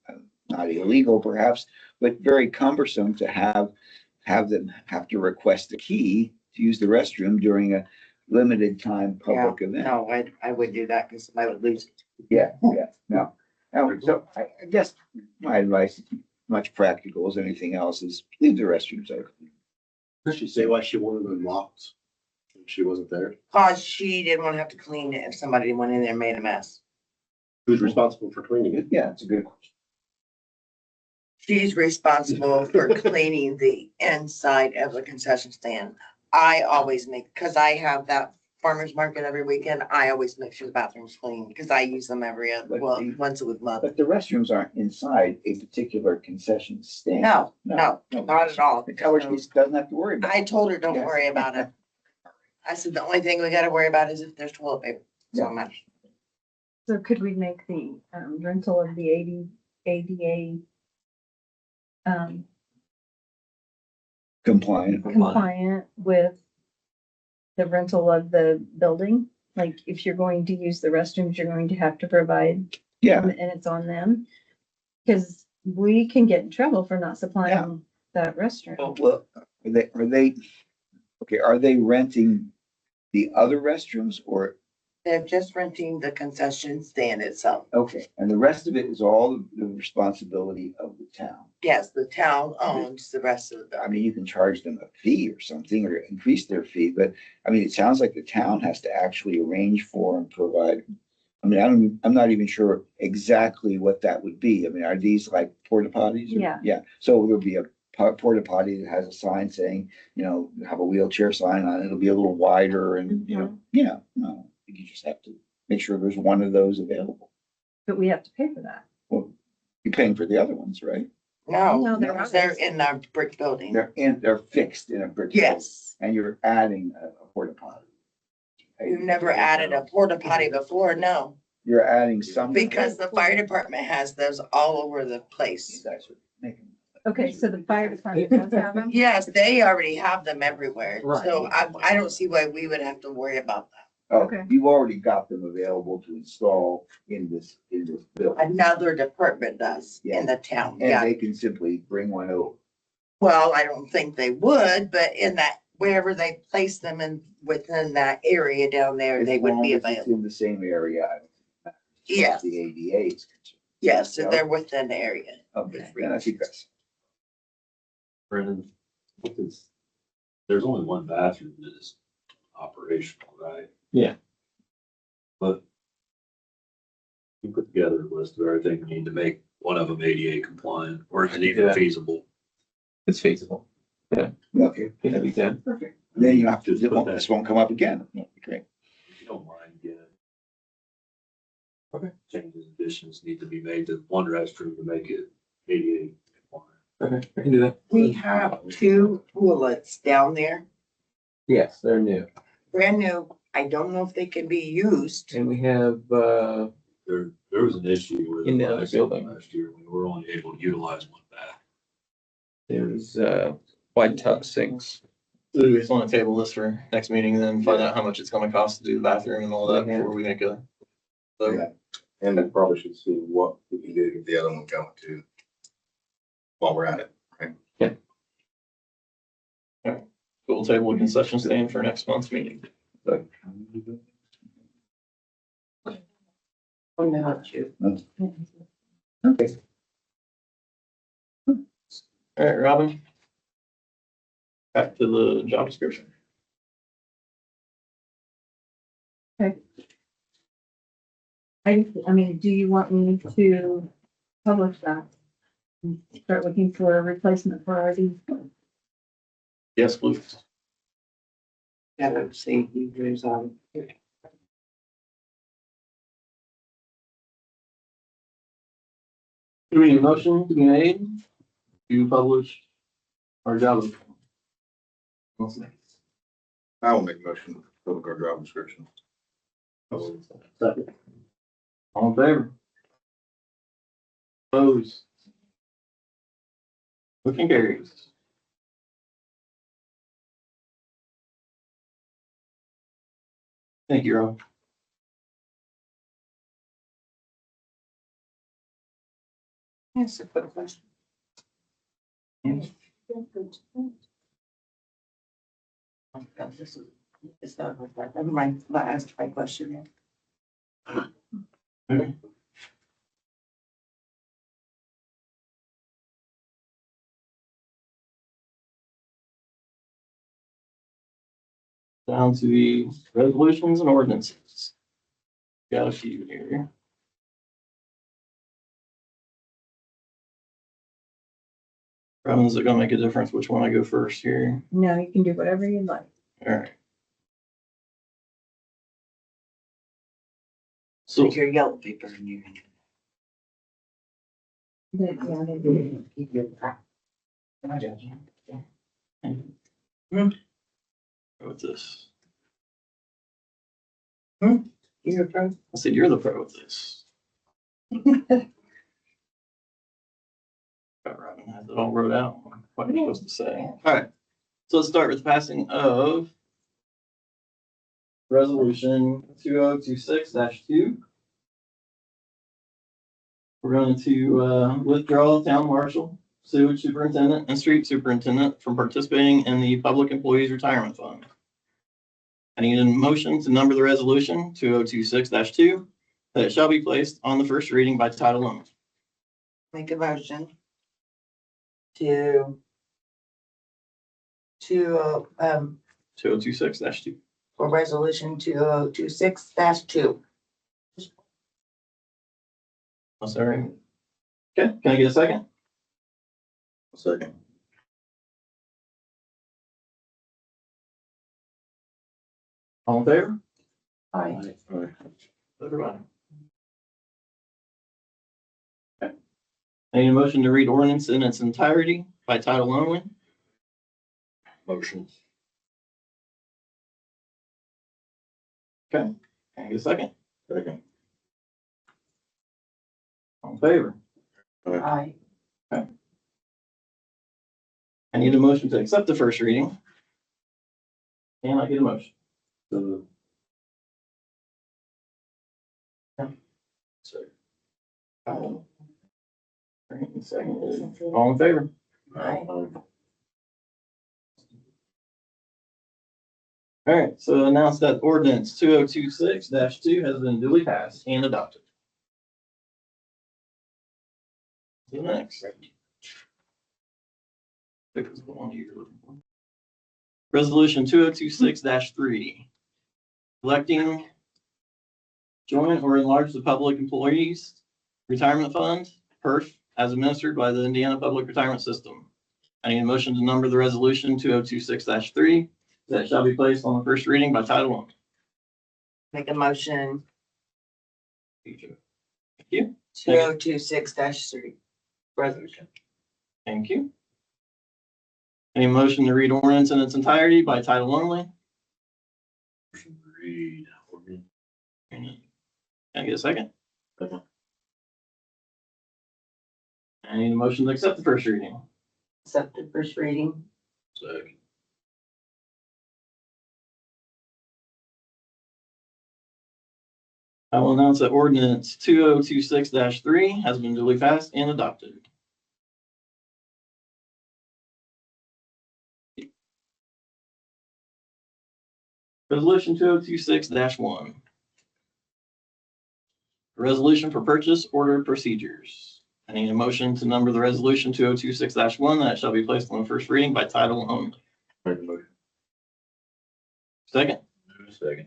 F: not illegal perhaps, but very cumbersome to have them have to request the key to use the restroom during a limited time public event.
D: No, I would do that because somebody would lose it.
F: Yeah, no. So I guess my advice, much practical as anything else, is leave the restrooms open.
A: Did she say why she wanted them locked?
C: she wasn't there?
D: Cause she didn't want to have to clean it if somebody went in there and made a mess.
C: Who's responsible for cleaning it?
F: Yeah, it's a good question.
D: She's responsible for cleaning the inside of the concession stand. I always make, cause I have that farmer's market every weekend, I always make sure the bathroom's clean, cause I use them once a month.
F: But the restrooms aren't inside a particular concession stand.
D: No, not at all.
F: Tell her she doesn't have to worry about it.
D: I told her, don't
F: Yes.
D: worry about it. I said, the only thing we gotta worry about is if there's toilet paper, so
F: Yeah.
D: much.
B: So could we make the rental of the ADA
F: Compliant.
B: compliant with the rental of the building? Like if you're going to use the restrooms, you're going to have to provide,
F: Yeah,
B: and it's on them. Cause we can get in trouble for not
F: Yeah.
B: supplying that restroom.
F: well, are they renting the other restrooms or,
D: They're just renting the concession stand itself.
F: okay, and the rest of it is all the responsibility of the town?
D: Yes, the town owns the rest of the
F: I
D: building.
F: mean, you can charge them a fee or something or increase their fee, but I mean, it sounds like the town has to actually arrange for and provide. I mean, I'm not even sure exactly what that would be. I mean, are these like porta potties? or-
B: Yeah.
F: Yeah, so there'll be a porta potty that has a sign saying, have a wheelchair sign on it. It'll be a little wider and, yeah, no, you just have to make sure there's one of those available.
B: But we have to pay for that.
F: Well, you're paying for the other ones, right?
D: No,
B: No, they're
D: they're
B: ours.
D: in the brick building.
F: They're fixed in a brick. building,
D: Yes,
F: And you're adding a porta potty.
D: we've never added a porta potty before, no,
F: You're adding some.
D: because the fire department has those all over the
F: You
D: place.
F: guys are making.
B: Okay, so the fire department does have them?
D: Yes, they already have them everywhere,
H: Right.
D: so I don't see why we would have to worry about that.
F: Oh,
B: Okay.
F: you've already got them available to install in this building.
D: Another department does in the town,
F: And
D: yeah.
F: they can simply bring one over.
D: Well, I don't think they would, but in that, wherever they place them in, within that area down there, they would be
F: As long as it's
D: available.
F: in the same area. I don't think it matters as far as
D: Yes.
F: The ADA is concerned.
D: Yes, so they're within the area.
F: Okay, then I think that's,
E: Brennan, there's only one bathroom that is operational, right?
I: Yeah.
E: But you put together a list of everything we need to make one of them ADA compliant, or is it even
I: Yeah.
E: feasible?
I: It's feasible.
F: okay,
I: That'd be good.
F: perfect. Then you have to,
E: Just put that-
F: this won't come up again. Okay.
E: If you don't mind, yeah. Okay. Changes, additions need to be made to one restroom to make it ADA compliant.
I: Okay, I can do that.
D: We have two toilets down there,
I: Yes, they're new.
D: brand new. I don't know if they can be used.
I: And we have,
E: There was an issue with.
I: In the other building.
E: Last year, we were only able to utilize one bath.
I: there's, white tub sinks.
A: Do we just want to table this for next meeting and then find out how much it's gonna cost to do the bathroom and all that before we make a. So,
C: Yeah. And then probably should see what we can do to get the other one going too. While we're at it, right?
A: we'll table a concession stand for next month's meeting.
D: Oh, no, shoot.
F: Okay.
A: All right, Robin. Back to the job description.
B: I mean, do you want me to publish that? And start looking for a replacement for RD?
A: Yes, please.
D: Yeah, safety, there's,
A: Do we need a motion to be made to publish our job?
C: I will make a motion for the guard job description.
A: Second. All in favor? Opposed? Motion carries. Thank you, Rob.
D: That's a quick question. Oh, God, this is, it's not, never mind, I asked my question.
I: down to the resolutions and ordinances. Got a few here. Robin, is it gonna make a difference which one I go first here?
B: No, you can do whatever you like.
I: All right. So,
D: Take your yellow paper and you.
B: Yeah, they do.
I: what's this?
D: You're a pro.
I: I said, you're the pro with this. Robin has it all wrote out, what you're supposed to say. All right, so let's start with passing of resolution 2026-2. We're going to withdraw town marshal, sewage superintendent, and street superintendent from participating in the public employees retirement fund. I need a motion to number the resolution 2026-2, that it shall be placed on the first reading by title only.
D: Make a motion to
I: 2026-2.
D: for resolution 2026-2.
I: Oh, sorry. Okay, can I get a second?
C: Second.
I: All in favor?
D: Aye.
I: Everybody. Okay. I need a motion to read ordinance in its entirety by title only.
E: Motion.
I: Okay, can I get a second?
C: Second.
I: All in favor?
D: Aye.
I: I need a motion to accept the first reading. Can I get a motion? Second. All in favor?
D: Aye.
I: All right, so announce that ordinance 2026-2 has been duly passed and adopted. The next. Pick the one you're looking for. Resolution 2026-3. Electing, join or enlarge the public employees retirement fund, PERF, as administered by the Indiana Public Retirement System. I need a motion to number the resolution 2026-3, that shall be placed on the first reading by title only.
D: Make a motion
I: Thank you.
D: 2026-3. Resolution.
I: Thank you. Any motion to read ordinance in its entirety by title only?
E: Read.
I: Can I get a second?
C: Second.
I: I need a motion to accept the first reading.
D: Accept the first reading.
E: Second.
I: I will announce that ordinance 2026-3 has been duly passed and adopted. Resolution 2026-1. Resolution for purchase order procedures. I need a motion to number the resolution 2026-1 that shall be placed on the first reading by title only.
C: Make a motion.
I: Second,
E: Second.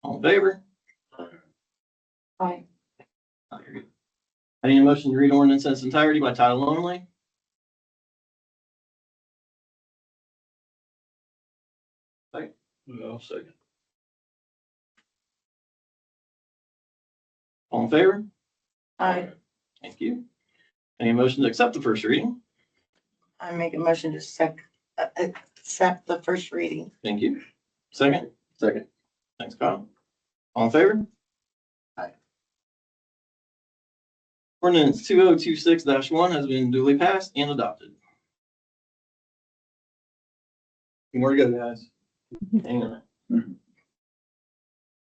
I: all in favor?
D: Aye.
I: I need a motion to read ordinance in its entirety by title only.
E: Well, second.
I: All in favor?
D: Aye.
I: Thank you. Any motion to accept the first reading?
D: I make a motion to accept the first reading.
I: Thank you. Second?
C: Second.
I: Thanks, Kyle. All in favor?
C: Aye.
I: Ordinance 2026-1 has been duly passed and adopted. More to go, guys. Hang on.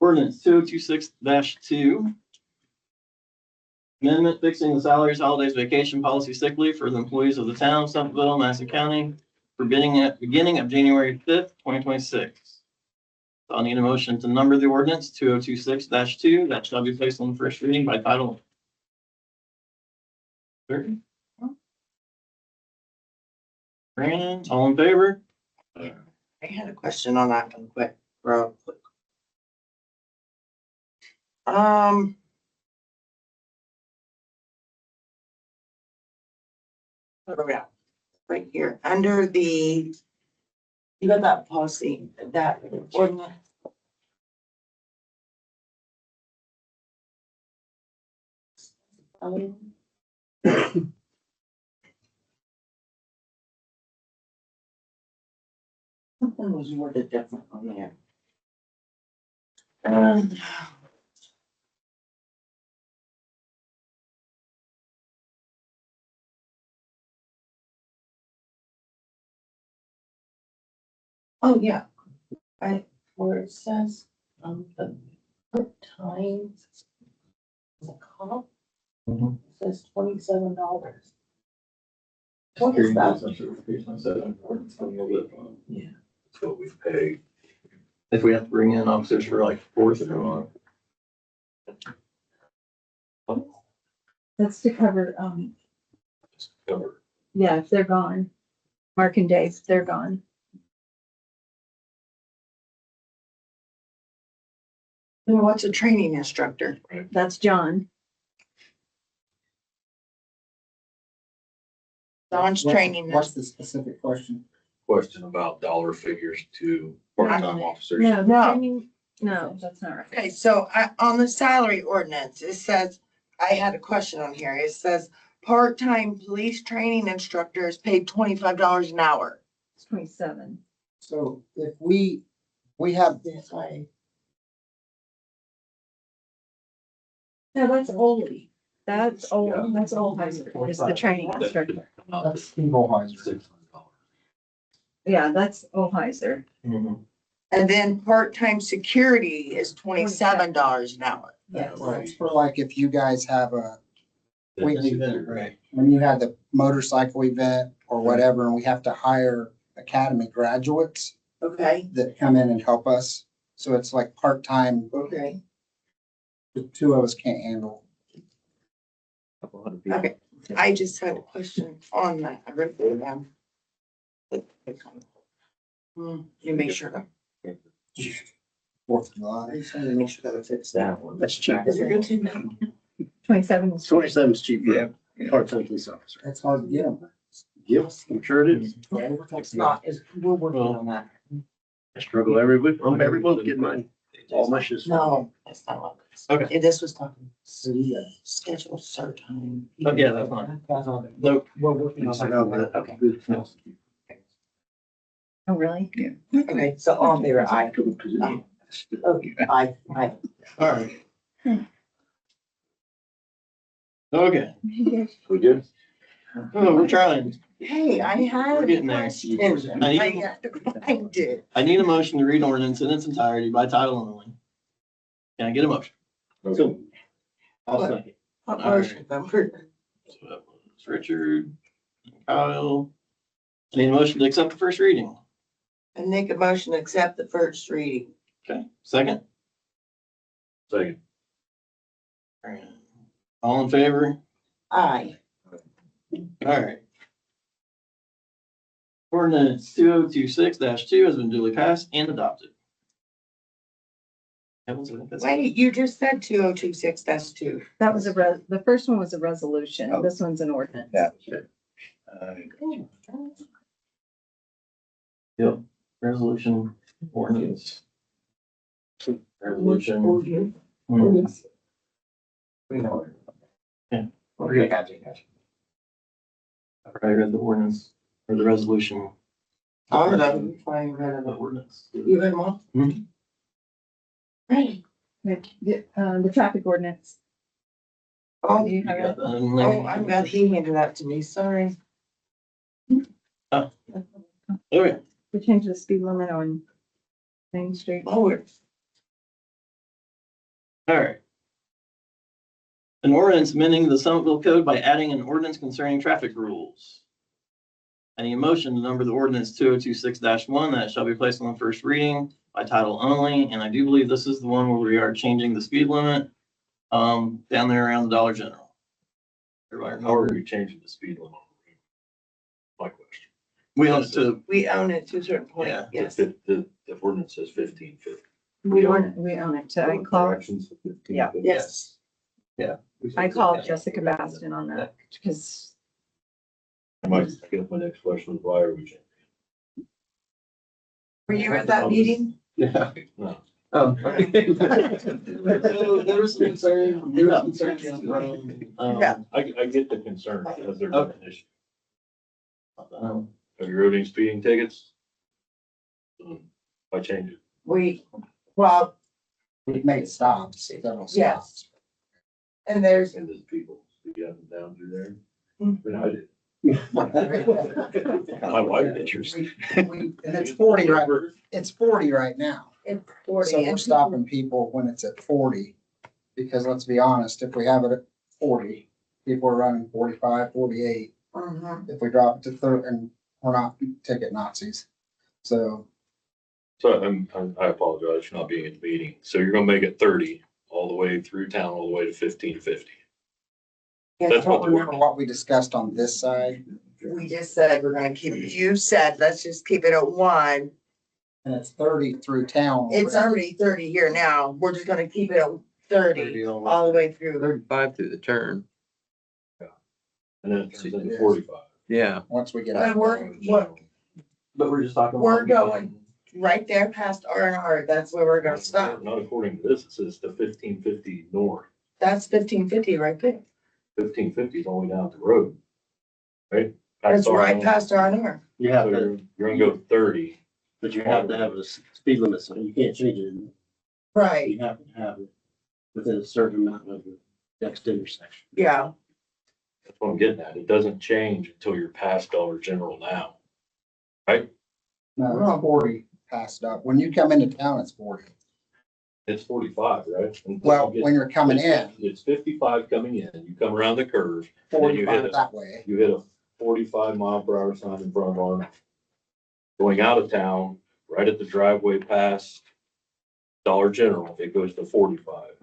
I: Ordinance 2026-2. Amendment fixing the salaries, holidays, vacation policy, sick leave for the employees of the town of Somerville, Madison County, for beginning of January 5th, 2026. So I'll need a motion to number the ordinance 2026-2 that shall be placed on the first reading by title. Third. Brandon, all in favor?
D: I had a question on that one quick, real quick. Where are we at? Right here, under the, you got that policy, that ordinance. Something was worded different on there. Oh, yeah. Where it says, the time. The comp.
E: Mhm.
D: Says $27. What is that?
I: Yeah.
E: That's what we pay.
I: If we have to bring in officers for like fourth or on.
B: That's to cover,
E: Just cover.
B: yeah, if they're gone. Mark and Dave, they're gone.
D: And what's a training instructor?
B: That's John.
D: John's training.
J: What's the specific question?
E: Question about dollar figures to part-time officers.
B: No, the
D: No.
B: training, no, that's not right.
D: Okay, so on the salary ordinance, it says, I had a question on here. It says, part-time police training instructor is paid $25 an hour.
B: It's 27.
J: So if we have,
D: Yes, I.
B: No, that's Ole. That's Ole, that's Olheiser, is the training instructor.
J: that's Steve Olheiser.
E: $600.
B: Yeah, that's Olheiser.
D: And then part-time security is $27 an hour.
B: Yes.
J: That's for like if you guys have a,
I: Right.
J: when you had the motorcycle event or whatever, and we have to hire academy graduates
D: Okay,
J: that come in and help us. So it's like part-time,
D: okay.
J: the two of us can't handle.
D: Okay, I just had a question on that. I wrote it down. You make sure that,
J: Fourth of July.
D: I just wanted to make sure that it fits that one. That's cheap. You're good to know.
B: 27 is.
A: 27 is cheap, yeah, part-time police officer.
J: It's hard to get them.
A: Yes, I'm sure it is.
D: It's not, we're working on that.
A: I struggle every week, every month getting mine, all my shifts.
D: No, that's not what this.
I: Okay.
D: This was talking, schedule start time.
I: Oh, yeah, that's fine. Nope.
D: We're working on that. Okay.
B: Oh, really?
D: Okay, so on there, I. Okay, I.
I: All right. Okay,
E: We good?
I: oh, we're trying.
D: Hey, I had
I: We're
D: a
I: getting there.
D: question.
I: I need-
D: I got to find it.
I: I need a motion to read ordinance in its entirety by title only. Can I get a motion?
A: So,
I: I'll second.
D: What motion number?
I: So that was Richard, Kyle. I need a motion to accept the first reading.
D: And make a motion to accept the first reading.
I: Okay, second.
E: Second.
I: All right. All in favor?
D: Aye.
I: All right. Ordinance 2026-2 has been duly passed and adopted.
D: Wait, you just said 2026-2.
B: That was the first one was a resolution. This one's an ordinance.
F: Yeah.
I: Yep, resolution, ordinance. Resolution. Yeah. I read the ordinance or the resolution.
D: All of them. Fine,
I: The
D: right.
I: ordinance.
D: You had one?
I: Mhm.
D: Right.
B: The traffic ordinance.
D: Oh,
B: Do you have it?
D: oh, I'm glad he handed that to me, sorry.
I: Okay,
B: We changed the speed limit on Main Street.
D: Oh, it's
I: all right. An ordinance amending the Somerville Code by adding an ordinance concerning traffic rules. I need a motion to number the ordinance 2026-1 that shall be placed on the first reading by title only, and I do believe this is the one where we are changing the speed limit down there around the Dollar General. Everybody
E: How are
I: remember?
E: we changing the speed limit? My question.
I: We own it to,
D: We own it to a certain point,
I: Yeah.
D: yes.
E: The ordinance says 1550.
B: We own it to, I called, Yeah.
D: Yes.
B: I called Jessica Baston on that because
E: I guess my next question is why are we changing?
D: Were you at that meeting?
I: yeah.
E: No.
I: Oh. So there was some concern, there was concerns around,
D: Yeah.
E: I get the concern because there's
I: Okay.
E: an issue.
I: um,
E: Have you wrote any speeding tickets? Why change it?
D: Well,
J: We've made stops, several stops.
D: Yes. and there's,
E: And there's people speed up and down through there.
D: Mm.
E: But I did. My wife pictures.
J: And it's 40 right, it's 40 right now.
D: it's 40.
J: So we're
D: and
J: stopping people when it's at 40. Because let's be honest, if we have it at 40, people are running 45, 48.
D: Mhm.
J: If we drop it to 30, and we're not ticket Nazis. So
E: So I apologize for not being at the meeting. So you're gonna make it 30 all the way through town, all the way to 1550.
D: Yes,
E: That's
J: I
E: what
J: don't remember what we discussed on this side.
D: we just said we're gonna keep, you said, let's just keep it at 1.
J: And it's 30 through town.
D: It's already 30 here now. We're just gonna keep it at 30 all the way through.
H: 35 through the turn.
E: And then it turns into 45.
H: Yeah.
J: Once we get
D: But
J: out.
I: but we're just talking.
D: We're
I: about-
D: going right there past R&R. That's where we're gonna stop.
E: Not according to this, it says the 1550 north.
D: That's 1550 right there.
E: 1550 is only down the road. Right?
D: It's right
E: R&R.
D: past R&R.
A: You
E: So
A: have to,
E: you're gonna go 30.
A: but you have to have a speed limit, so you can't change it.
D: Right,
A: You have to have it within a certain amount of the next intersection.
D: yeah.
E: That's what I'm getting at. It doesn't change until you're past Dollar General now. Right?
J: No, it's 40 passed up. When you come into town, it's 40.
E: It's 45, right? Until
J: Well,
E: you get-
J: when you're coming in,
E: It's 55 coming in. You come around the curve, then you hit
J: 45
E: it.
J: that way.
E: You hit a 45 mph sign in front of our, going out of town, right at the driveway past Dollar General, it goes to 45.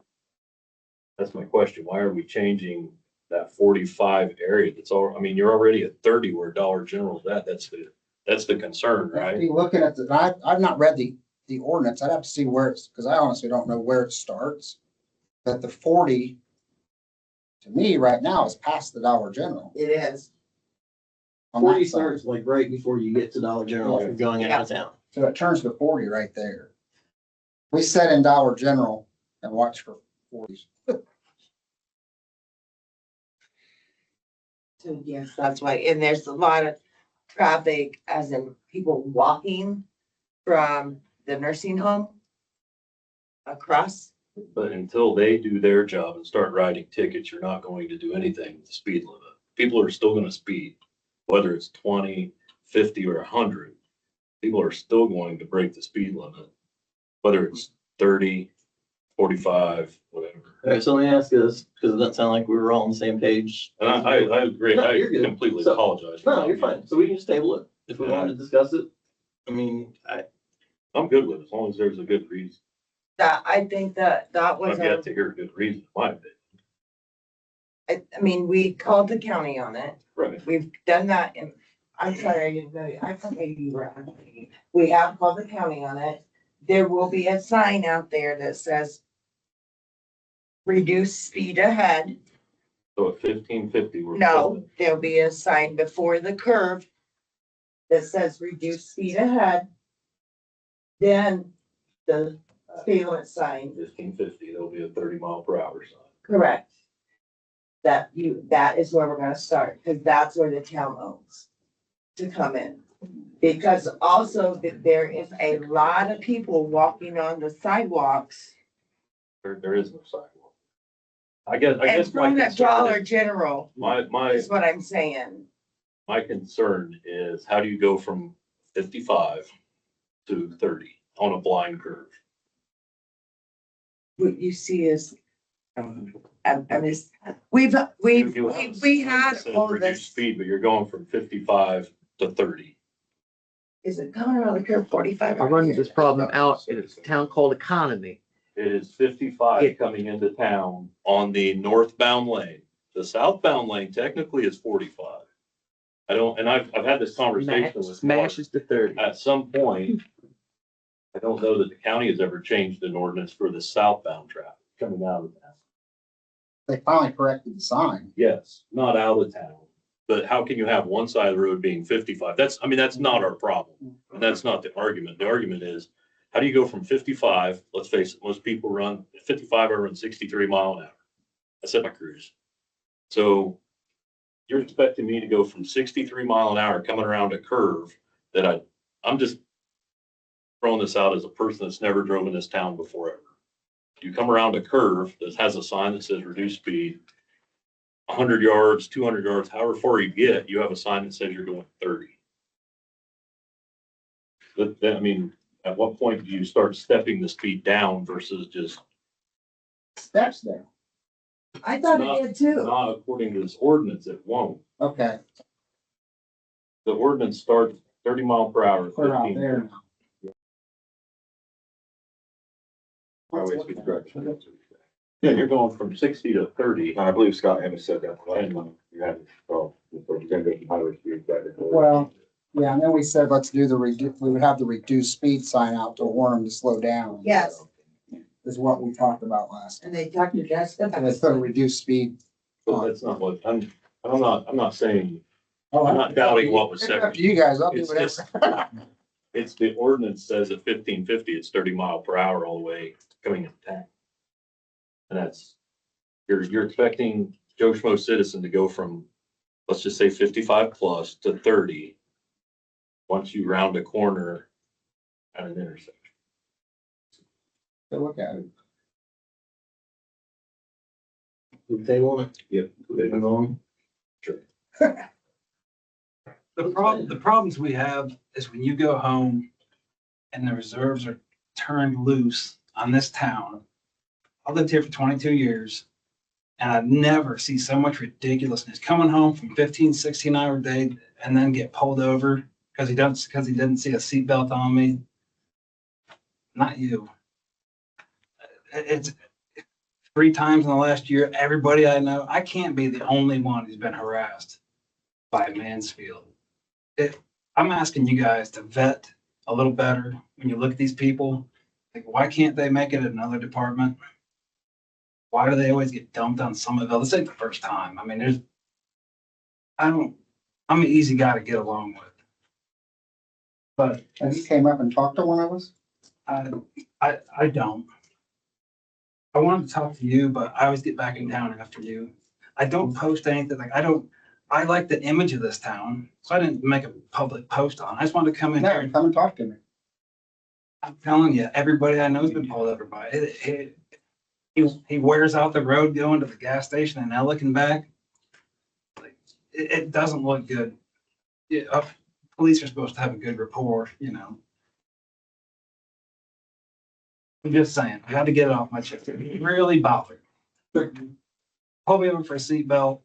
E: That's my question. Why are we changing that 45 area? That's all, I mean, you're already at 30 where Dollar General's at. That's the concern,
J: I'd
E: right?
J: be looking at the, I've not read the ordinance. I'd have to see where it's, because I honestly don't know where it starts. But the 40, to me, right now is past the Dollar General.
D: It is.
J: on that
I: 40
J: side.
I: starts like right before you get to Dollar General if you're going out of town.
J: So it turns to 40 right there. We sat in Dollar General and watched for 40s.
D: So yes, that's why, and there's a lot of traffic, as in people walking from the nursing home across.
E: But until they do their job and start writing tickets, you're not going to do anything with the speed limit. People are still gonna speed, whether it's 20, 50, or 100. People are still going to break the speed limit, whether it's 30, 45, whatever.
I: Okay, so let me ask you this, because it doesn't sound like we were all on the same page.
E: And I agree.
I: No,
E: I
I: you're good.
E: completely
I: So-
E: apologize. for
I: No,
E: not
I: you're
E: being-
I: fine. So we can just table it if we wanted to discuss it. I mean,
E: I'm good with it, as long as there's a good reason.
D: That, I think that was,
E: I've yet to hear a good reason, in my opinion.
D: I mean, we called the county on it.
E: Right.
D: We've done that and I'm sorry, I didn't know, I thought maybe you were on the meeting. We have called the county on it. There will be a sign out there that says reduce speed ahead.
E: So at 1550, we're.
D: No, there'll be a sign before the curve that says reduce speed ahead. Then the speed limit sign,
E: 1550, there'll be a 30 mph sign.
D: correct. That is where we're gonna start, because that's where the town owns to come in. Because also there is a lot of people walking on the sidewalks
E: There is no sidewalk. I guess
D: and
E: my
D: from that Dollar
E: concern,
D: General
E: my
D: is what I'm saying.
E: concern is how do you go from 55 to 30 on a blind curve?
D: What you see is, I mean, we had
E: Says
D: all
E: reduce
D: this,
E: speed, but you're going from 55 to 30.
D: is it coming around the curve 45?
H: I run this problem out in a town called Economy.
E: It is 55 coming into town on the northbound lane. The southbound lane technically is 45. I don't, and I've had this conversation with Mark.
H: Smashes to 30.
E: At some point, I don't know that the county has ever changed an ordinance for the southbound traffic coming out of town.
J: They finally corrected the sign.
E: Yes, not out of town, but how can you have one side of the road being 55? That's, I mean, that's not our problem. And that's not the argument. The argument is, how do you go from 55, let's face it, most people run 55, I run 63 mile an hour. That's at my cruise. So you're expecting me to go from 63 mile an hour coming around a curve that I'm just throwing this out as a person that's never driven this town before ever. You come around a curve that has a sign that says reduce speed, 100 yards, 200 yards, however far you get, you have a sign that says you're going 30. But then, I mean, at what point do you start stepping the speed down versus just
J: Steps there.
B: I thought
E: Not-
B: it did too.
E: not according to this ordinance, it won't.
J: Okay,
E: The ordinance starts 30 mile per hour.
J: we're out
E: 15.
J: there now.
C: Highway speed correction.
E: Yeah, you're going from 60 to 30.
C: I believe Scott Hammond said that last time you had, so we're gonna go from highway speed back.
J: Well, yeah, and then we said, let's do we would have the reduced speed sign out to warn them to slow down.
D: Yes.
J: Is what we talked about last time.
D: And they talked to Jessica.
J: And they put a reduced speed.
E: But that's not what, I'm not saying,
J: Oh,
E: I'm not doubting what was
J: It's
E: said.
J: up to you guys, I'll do
E: It's
J: whatever.
E: It's the ordinance says at 1550, it's 30 mile per hour all the way coming into town. And that's, you're expecting Joe Schmo citizen to go from, let's just say 55 plus to 30. Once you round a corner at an intersection.
J: Go look at it.
C: They want it? Yep. They been on? Sure.
K: The problems we have is when you go home and the reserves are turned loose on this town. I lived here for 22 years and I never see so much ridiculousness coming home from 15, 16-hour day and then get pulled over because he didn't see a seatbelt on me. Not you. It's 3 times in the last year. Everybody I know, I can't be the only one who's been harassed by Mansfield. I'm asking you guys to vet a little better when you look at these people. Like, why can't they make it another department? Why do they always get dumped on Somerville? This ain't the first time. I mean, I'm an easy guy to get along with. But
J: And you came up and talked to one of us?
K: I don't. I wanted to talk to you, but I always get back in town after you. I don't post anything, I like the image of this town, so I didn't make a public post on it. I just wanted to come in here
J: No,
K: and
J: come and talk to me.
K: I'm telling you, everybody I know has been pulled over by it. He wears out the road going to the gas station in Ellick and back. Like, it doesn't look good. Yeah, police are supposed to have a good rapport, you know. I'm just saying, I had to get it off my chest. It really bothered. Pull me over for a seatbelt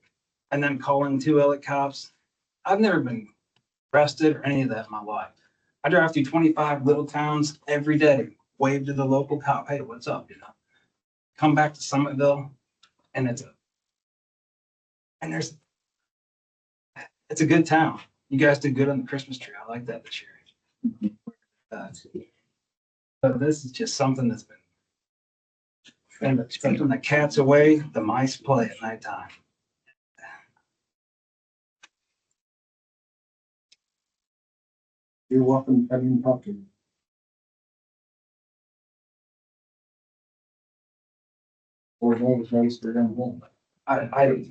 K: and then calling 2 Ellick cops. I've never been arrested or any of that in my life. I drive through 25 little towns every day, wave to the local cop, hey, what's up, you know? Come back to Summitville and it's a good town. You guys did good on the Christmas tree. I like that this year. But this is just something that's been, and it's something that cats away, the mice play at nighttime.
J: You're welcome to come in and talk to me. Or those days we're gonna hold.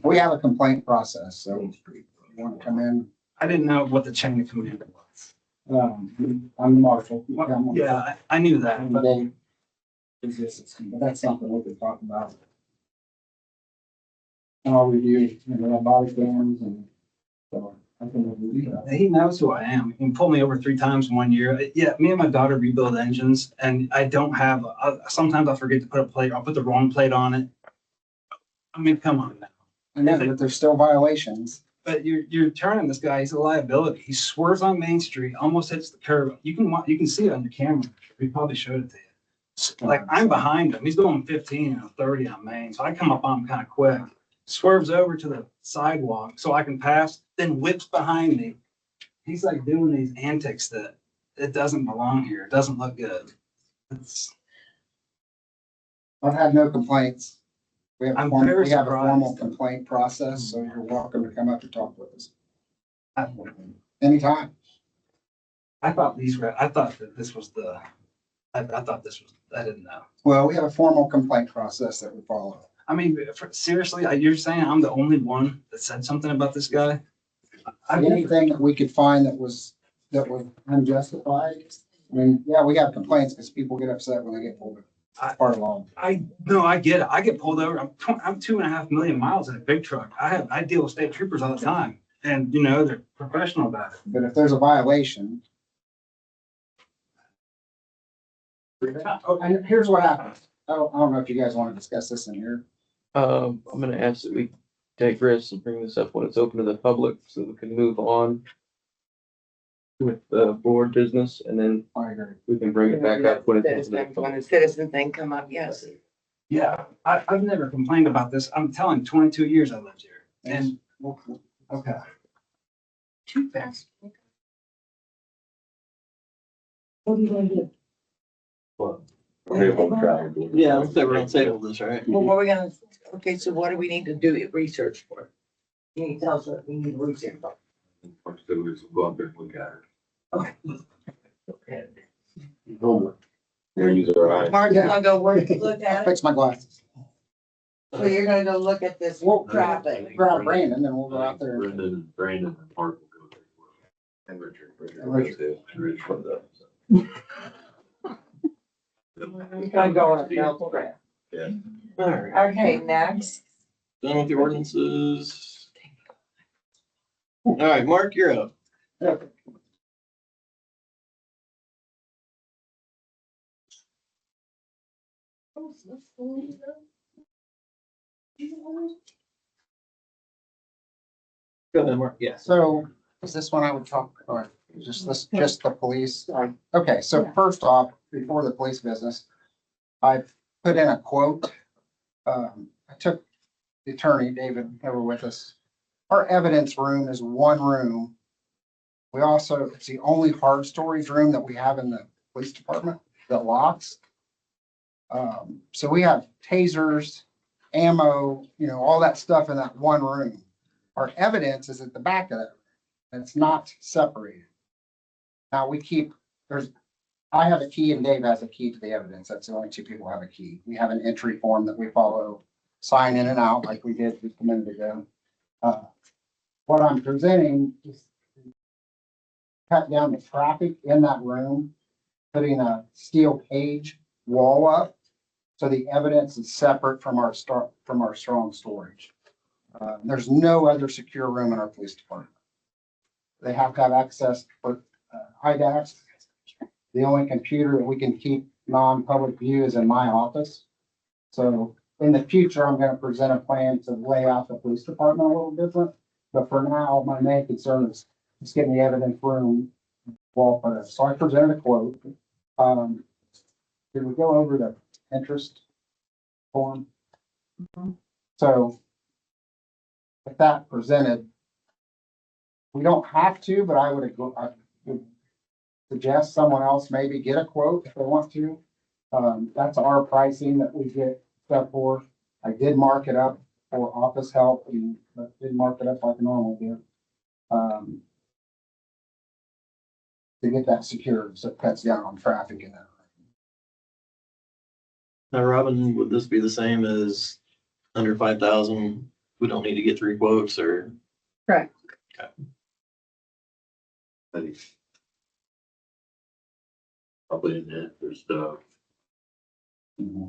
J: We have a complaint process, so if you want to come in,
K: I didn't know what the chain of command was.
J: I'm the marshal. You come on
K: Yeah, I knew that,
J: any
K: but
J: day. But that's something we could talk about. And I'll review, you know, our body cams and so I can review that.
K: he knows who I am. He pulled me over 3 times in 1 year. Yeah, me and my daughter rebuild engines and I don't have, sometimes I forget to put a plate, I'll put the wrong plate on it. I mean, come on now.
J: I know, but there's still violations.
K: But you're turning this guy, he's a liability. He swerves on Main Street, almost hits the curb. You can see it on your camera. We probably showed it to you. Like, I'm behind him. He's going 15 and 30 on Main, so I come up on him kind of quick. swerves over to the sidewalk so I can pass, then whips behind me. He's like doing these antics that it doesn't belong here. It doesn't look good. It's,
J: I've had no complaints. We have
K: I'm very
J: we have a formal
K: surprised.
J: complaint process, so you're welcome to come up and talk with us. Anytime.
K: I thought I thought that this was I thought this was, I didn't know.
J: Well, we have a formal complaint process that we follow.
K: I mean, seriously, you're saying I'm the only one that said something about this guy?
J: Anything that we could find that was unjustified. I mean, yeah, we have complaints because people get upset when they get pulled far along.
K: No, I get it. I get pulled over. I'm 2.5 million miles in a big truck. I deal with state troopers all the time, and you know, they're professional about it.
J: But if there's a violation. And here's what happens. I don't know if you guys want to discuss this in here.
H: I'm gonna ask that we digress and bring this up when it's open to the public so we can move on with the board business, and then
J: I agree.
H: we can bring it back up when it's open to the
D: When
H: public.
D: the citizen thing come up, yes.
K: Yeah, I've never complained about this. I'm telling you, 22 years I lived here, and okay.
D: Too fast.
E: We're able to travel.
I: Yeah, looks like we're gonna table this, right?
D: Well, what are we gonna, okay, so what do we need to do research for? You need to tell us what we need to research for.
E: First, we just go up there and look at
D: Okay.
E: it. We're using our eyes.
D: Mark's gonna go work, look
J: I'll
D: at it,
J: fix my glasses.
D: so you're gonna go look at this
J: Well,
D: traffic.
J: Grab Brandon and we'll go out there.
E: Brandon and Mark will go there.
C: And Richard.
J: And Richard.
E: And Rich from the.
D: You're gonna go on a council grant.
E: Yeah.
D: All right. Okay, next.
I: Done with the ordinances. All right, Mark, you're up. Go ahead, Mark. Yes.
J: So is this one I would talk, or just this, just the police? Okay, so first off, before the police business, I've put in a quote. I took the attorney, David, over with us. Our evidence room is one room. We also, it's the only hard storage room that we have in the police department that locks. So we have tasers, ammo, you know, all that stuff in that one room. Our evidence is at the back of it. And it's not separated. Now we keep, I have a key and Dave has a key to the evidence. That's the only two people who have a key. We have an entry form that we follow, sign in and out like we did just a minute ago. What I'm presenting is cut down the traffic in that room, putting a steel cage wall up. So the evidence is separate from our strong storage. There's no other secure room in our police department. They have to have access for IDAX. The only computer that we can keep non-public view is in my office. So in the future, I'm going to present a plan to lay out the police department a little different. But for now, my main concern is just getting the evidence room wall put up. So I presented a quote. Did we go over the interest form? So if that presented, we don't have to, but I would suggest someone else maybe get a quote if they want to. That's our pricing that we get stuff for. I did mark it up for office help and didn't mark it up like I normally do. To get that secured, so it cuts down on traffic in that.
I: Now, Robin, would this be the same as under 5,000? We don't need to get 3 quotes or?
B: Correct.
E: Probably in the interest of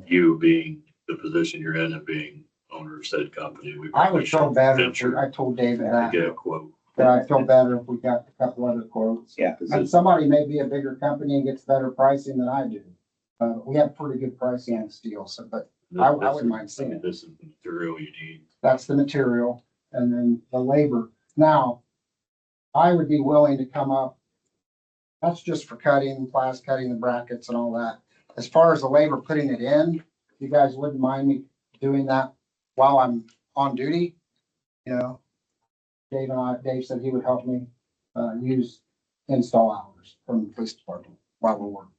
E: you being the position you're in and being owner of said company. We
J: I would feel better if
E: venture
J: I told David
E: to
J: that,
E: get a quote.
J: but I feel better if we got a couple other quotes.
F: Yeah.
J: And somebody may be a bigger company and gets better pricing than I do. We have pretty good pricing on steel, so, but I wouldn't mind seeing it.
E: This is the material you need.
J: That's the material and then the labor. Now, I would be willing to come up. That's just for cutting, blast cutting the brackets and all that. As far as the labor putting it in, you guys wouldn't mind me doing that while I'm on duty, you know, Dave said he would help me, use install hours from the police department while we're working.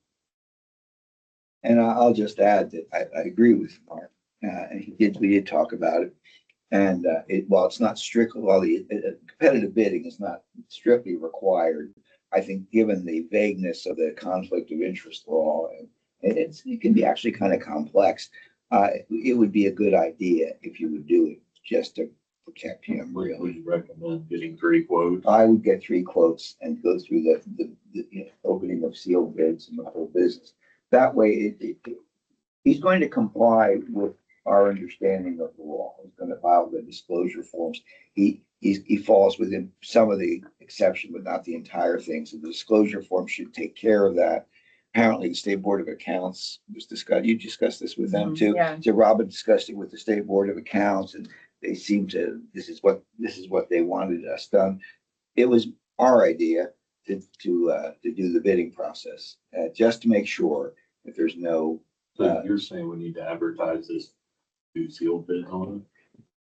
F: And I'll just add that I agree with Mark. And we did talk about it. And while it's not strictly, while the competitive bidding is not strictly required, I think given the vagueness of the conflict of interest law, and it can be actually kind of complex, it would be a good idea if you would do it just to protect him,
E: Would
F: really.
E: you recommend getting 3 quotes?
F: I would get 3 quotes and go through the opening of sealed bids and the whole business. That way, he's going to comply with our understanding of the law. He's going to file the disclosure forms. He falls within some of the exception, but not the entire thing. So the disclosure form should take care of that. Apparently, the State Board of Accounts was discussed. You discussed this with them too.
B: Yeah.
F: So Robin discussed it with the State Board of Accounts, and they seem to. This is what they wanted us done. It was our idea to do the bidding process, just to make sure that there's no.
E: So you're saying we need to advertise this, do sealed bids on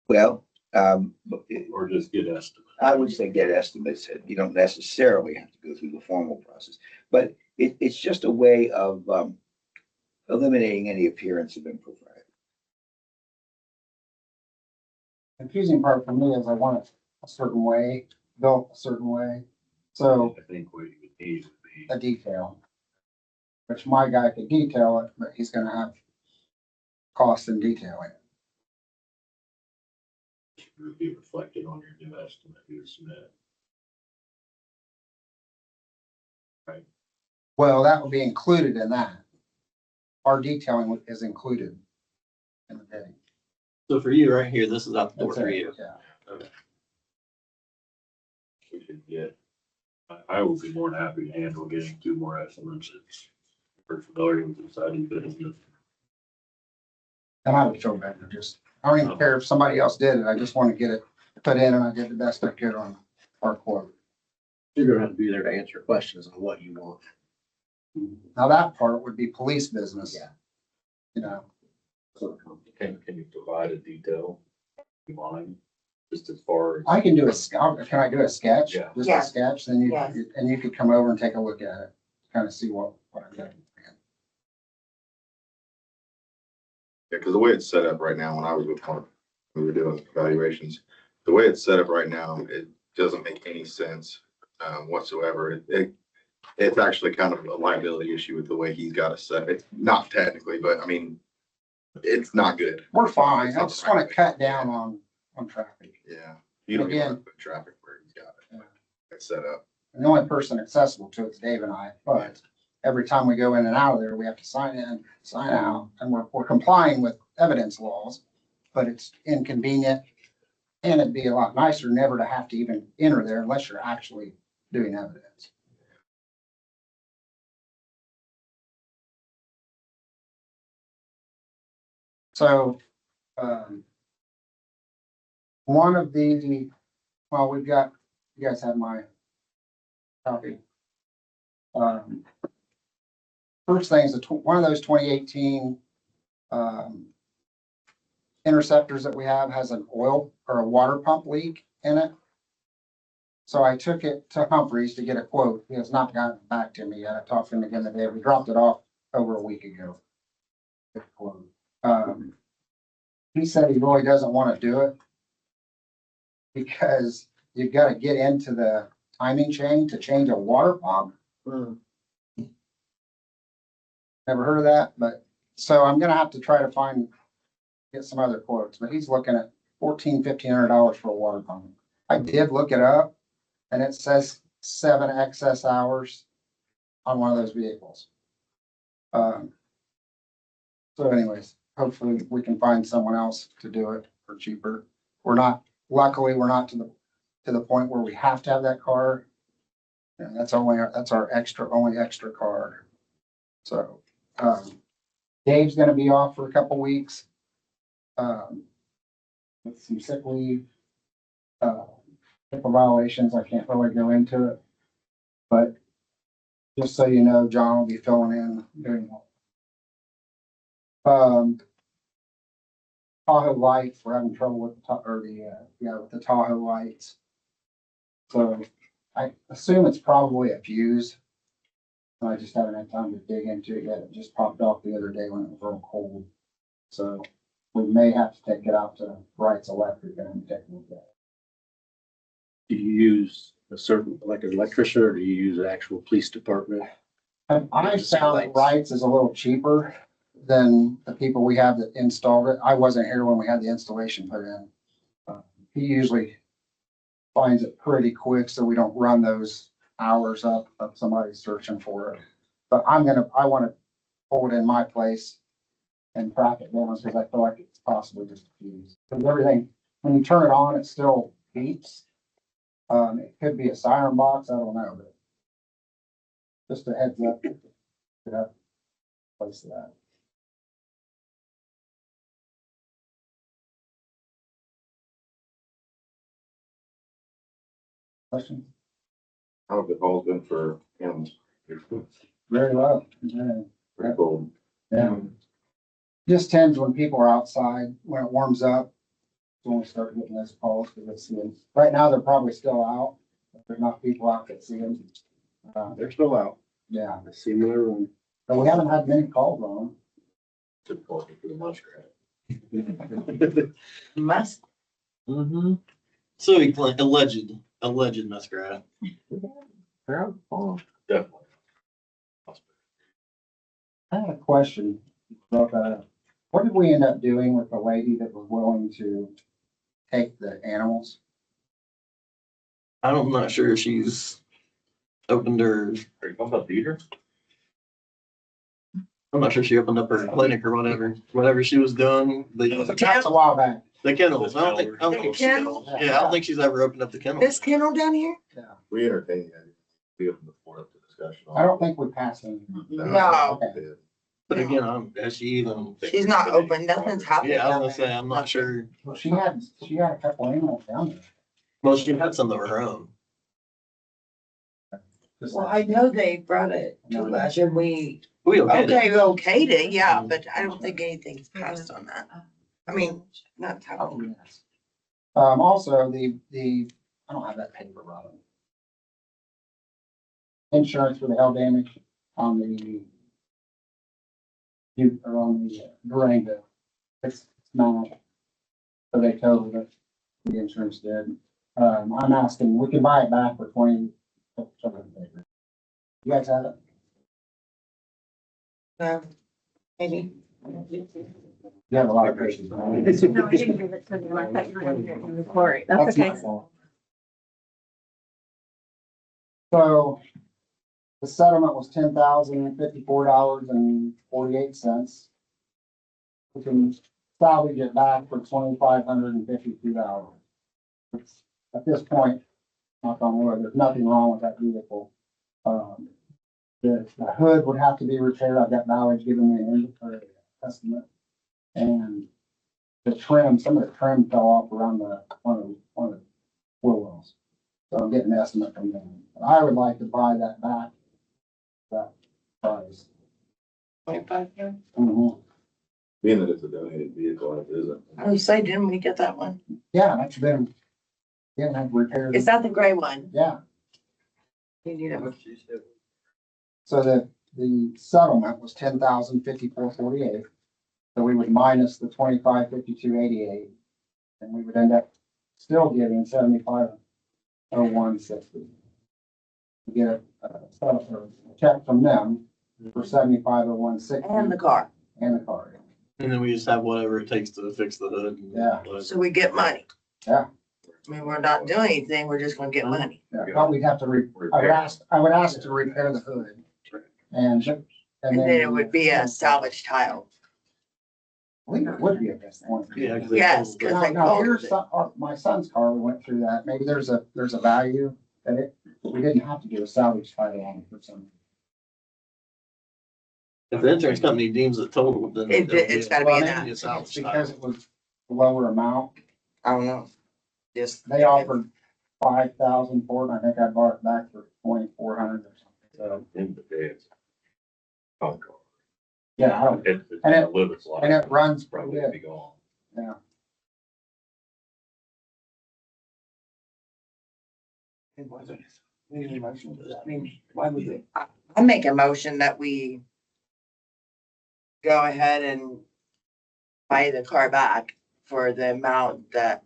F: Well,
E: it, or just get estimates?
F: I would say get estimates. You don't necessarily have to go through the formal process, but it's just a way of eliminating any appearance of impropriety.
J: Confusing part for me is I want it a certain way, built a certain way. So
E: I think what you would need would be,
J: a detail, which my guy could detail it, but he's gonna have costs in detailing it.
E: would be reflected on your new estimate you submit.
J: Well, that would be included in that. Our detailing is included in the bidding.
I: So for you right here, this is out the door
J: That's
I: for
J: it,
I: you.
J: yeah.
E: We should get, I would be more than happy to handle getting 2 more estimates. We're familiar with the side of the business.
J: And I would feel better, I don't even care if somebody else did it, I just want to get it put in and I did the best I could on our quote.
A: You're gonna have to be there to answer questions on what you want.
J: Now that part would be police business.
A: Yeah.
J: You know,
E: Can you provide a detail in mind, just as far as?
J: I can do can I do a sketch?
E: Yeah.
J: Just a
D: Yes.
J: sketch, then
D: Yes.
J: and you could come over and take a look at it, kind of see what I'm doing.
C: Yeah, because the way it's set up right now, when I was with Mark, we were doing evaluations, the way it's set up right now, it doesn't make any sense whatsoever. It's actually kind of a liability issue with the way he's got it set. It's not technically, but I mean, it's not good.
J: We're fine,
C: It's
J: I
C: not
J: just
C: the right
J: want
C: way.
J: to cut down on traffic.
C: Yeah, you don't even
J: Again-
C: want to put traffic where he's got it. It's set up.
J: And the only person accessible to it is Dave and I, but every time we go in and out of there, we have to sign in, sign out, and we're complying with evidence laws. But it's inconvenient, and it'd be a lot nicer never to have to even enter there unless you're actually doing evidence. So, one of the, well, we've got, you guys have my copy. First thing is one of those 2018 interceptors that we have has an oil or a water pump leak in it. So I took it to Humphreys to get a quote. He has not gotten back to me yet. I talked to him again today. We dropped it off over a week ago. He said he really doesn't want to do it because you've got to get into the timing chain to change a water pump. Never heard of that, but so I'm gonna have to try to get some other quotes, but he's looking at $1,500 for a water pump. I did look it up and it says 7 excess hours on one of those vehicles. So anyways, hopefully we can find someone else to do it for cheaper. Luckily, we're not to the point where we have to have that car. And that's our only extra car. So, Dave's gonna be off for a couple weeks. With some sick leave. HIPAA violations, I can't really go into it. But just so you know, John will be filling in doing that. Tahoe lights, we're having trouble with with the Tahoe lights. So I assume it's probably a fuse. I just haven't had time to dig into it yet. It just popped off the other day when it was real cold. So we may have to take it out to Wright's Electric and take a look at it.
L: Do you use a certain, like an electrician, or do you use an actual police department?
J: And I found that Wright's is a little cheaper than the people we have that installed it. I wasn't here when we had the installation put in. He usually finds it pretty quick, so we don't run those hours up of somebody searching for it. But I want to hold it in my place and track it down because I feel like it's possibly just a fuse. Because everything, when you turn it on, it still beeps. It could be a siren box, I don't know, but just a heads up. Yeah, place that. Questions?
C: How have the calls been for animals?
J: Very well. Yeah.
C: Pretty cool.
J: Yeah. Just tends when people are outside, when it warms up, it's when we start getting those calls, because it's, right now, they're probably still out. But there's not people out that see them.
L: They're still out.
J: Yeah,
L: I see them in their room.
J: but we haven't had many calls on
E: Typical for the muskrat.
D: Must,
I: Mm-hmm. So he alleged muskrat.
L: They're out. Oh,
E: Definitely.
J: I had a question about that. What did we end up doing with the lady that was willing to take the animals?
I: I'm not sure if she's opened her,
E: Are you talking about Dieter?
I: I'm not sure she opened up her clinic or whatever she was doing.
J: That's a while back.
I: The kennels. I don't think,
D: The kennels?
I: yeah, I don't think she's ever opened up the kennels.
D: this kennel down here?
C: We entertained that. We opened the floor up to discussion.
J: I don't think we passed any.
D: No,
I: But again, has she even,
D: she's not open, nothing's happening.
I: yeah, I was
D: down
I: gonna say,
D: there.
I: I'm not sure.
J: Well, she had a couple animals down there.
I: Well, she had some of her own.
J: Just
D: Well,
J: like-
D: I know they brought it to us and we,
I: We okayed it.
D: okayed it, yeah, but I don't think anything's passed on that. I mean, not
J: Oh,
D: happening.
J: yes. Also, I don't have that paper, Robin. Insurance for the hail damage on the Durango. It's not. So they totaled it, the insurance did. I'm asking, we can buy it back for 20. You guys have it?
D: Maybe.
J: You have a lot of patience.
B: No, I didn't give it to them. I thought you were going to get the report. That's
J: my
B: okay.
J: fault. So the settlement was $10,054.48. We can salvage it back for $2,552. At this point, knock on wood, there's nothing wrong with that vehicle. The hood would have to be repaired. I've got Ballard giving me an estimate. And the trim, some of the trim fell off around one of the wheel wells. So I'm getting an estimate from them. I would like to buy that back, that price.
D: 25.
J: Mhm.
C: Being that it's a donated vehicle, it isn't.
D: I was saying, didn't we get that one?
J: Yeah, that's been, yeah, I've repaired.
D: Is that the gray one?
J: Yeah,
D: You need it.
J: so the settlement was $10,054.48. So we would minus the $25,52.88, and we would end up still getting $75,0160. We get a check from them for $75,0160
D: And the car.
J: and the card.
I: And then we just have whatever it takes to fix the hood.
J: Yeah.
D: So we get money.
J: Yeah.
D: I mean, we're not doing anything, we're just gonna get money.
J: Yeah, but we'd have to I would ask to repair the hood. And
D: And then it would be a salvage tile.
J: I think it would be a best one.
I: Yeah. 'cause they
D: Yes,
I: told-
D: 'cause
J: Now,
D: they
J: now, here's
D: told
J: my son's car, we went through that, maybe there's a value that we didn't have to do a salvage title on it for some.
I: If the insurance company deems it total, then.
D: It's gotta be
J: Well,
D: in
J: maybe
D: that.
J: it's because it was a lower amount,
D: I don't know. Just.
J: they offered 5,000 for it, and I think I bought it back for 2,400 or something, so,
E: In the day, it's. Concord.
J: yeah, I don't,
E: It's
J: And it-
E: live its life.
J: and it runs
E: Probably
J: pretty good.
E: be gone.
J: Yeah.
D: I make a motion that we go ahead and buy the car back for the amount that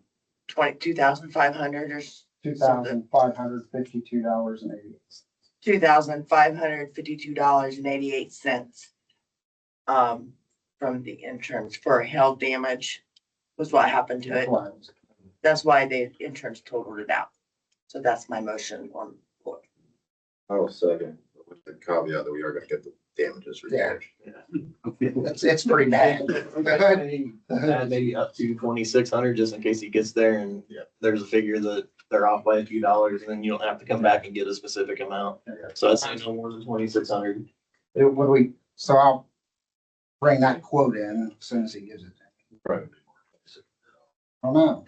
D: 22,500 or
J: $2,552.88.
D: $2,552.88. From the insurance for hail damage was what happened to it. That's why the insurance totaled it out. So that's my motion on.
C: I will second, with the caveat that we are gonna get the damages repaired.
J: It's pretty bad.
I: Maybe up to 2,600, just in case he gets there and there's a figure that they're off by a few dollars, and then you don't have to come back and get a specific amount. So I'd say no more than 2,600.
J: So I'll bring that quote in as soon as he gives it to me.
E: Right.
J: I don't know.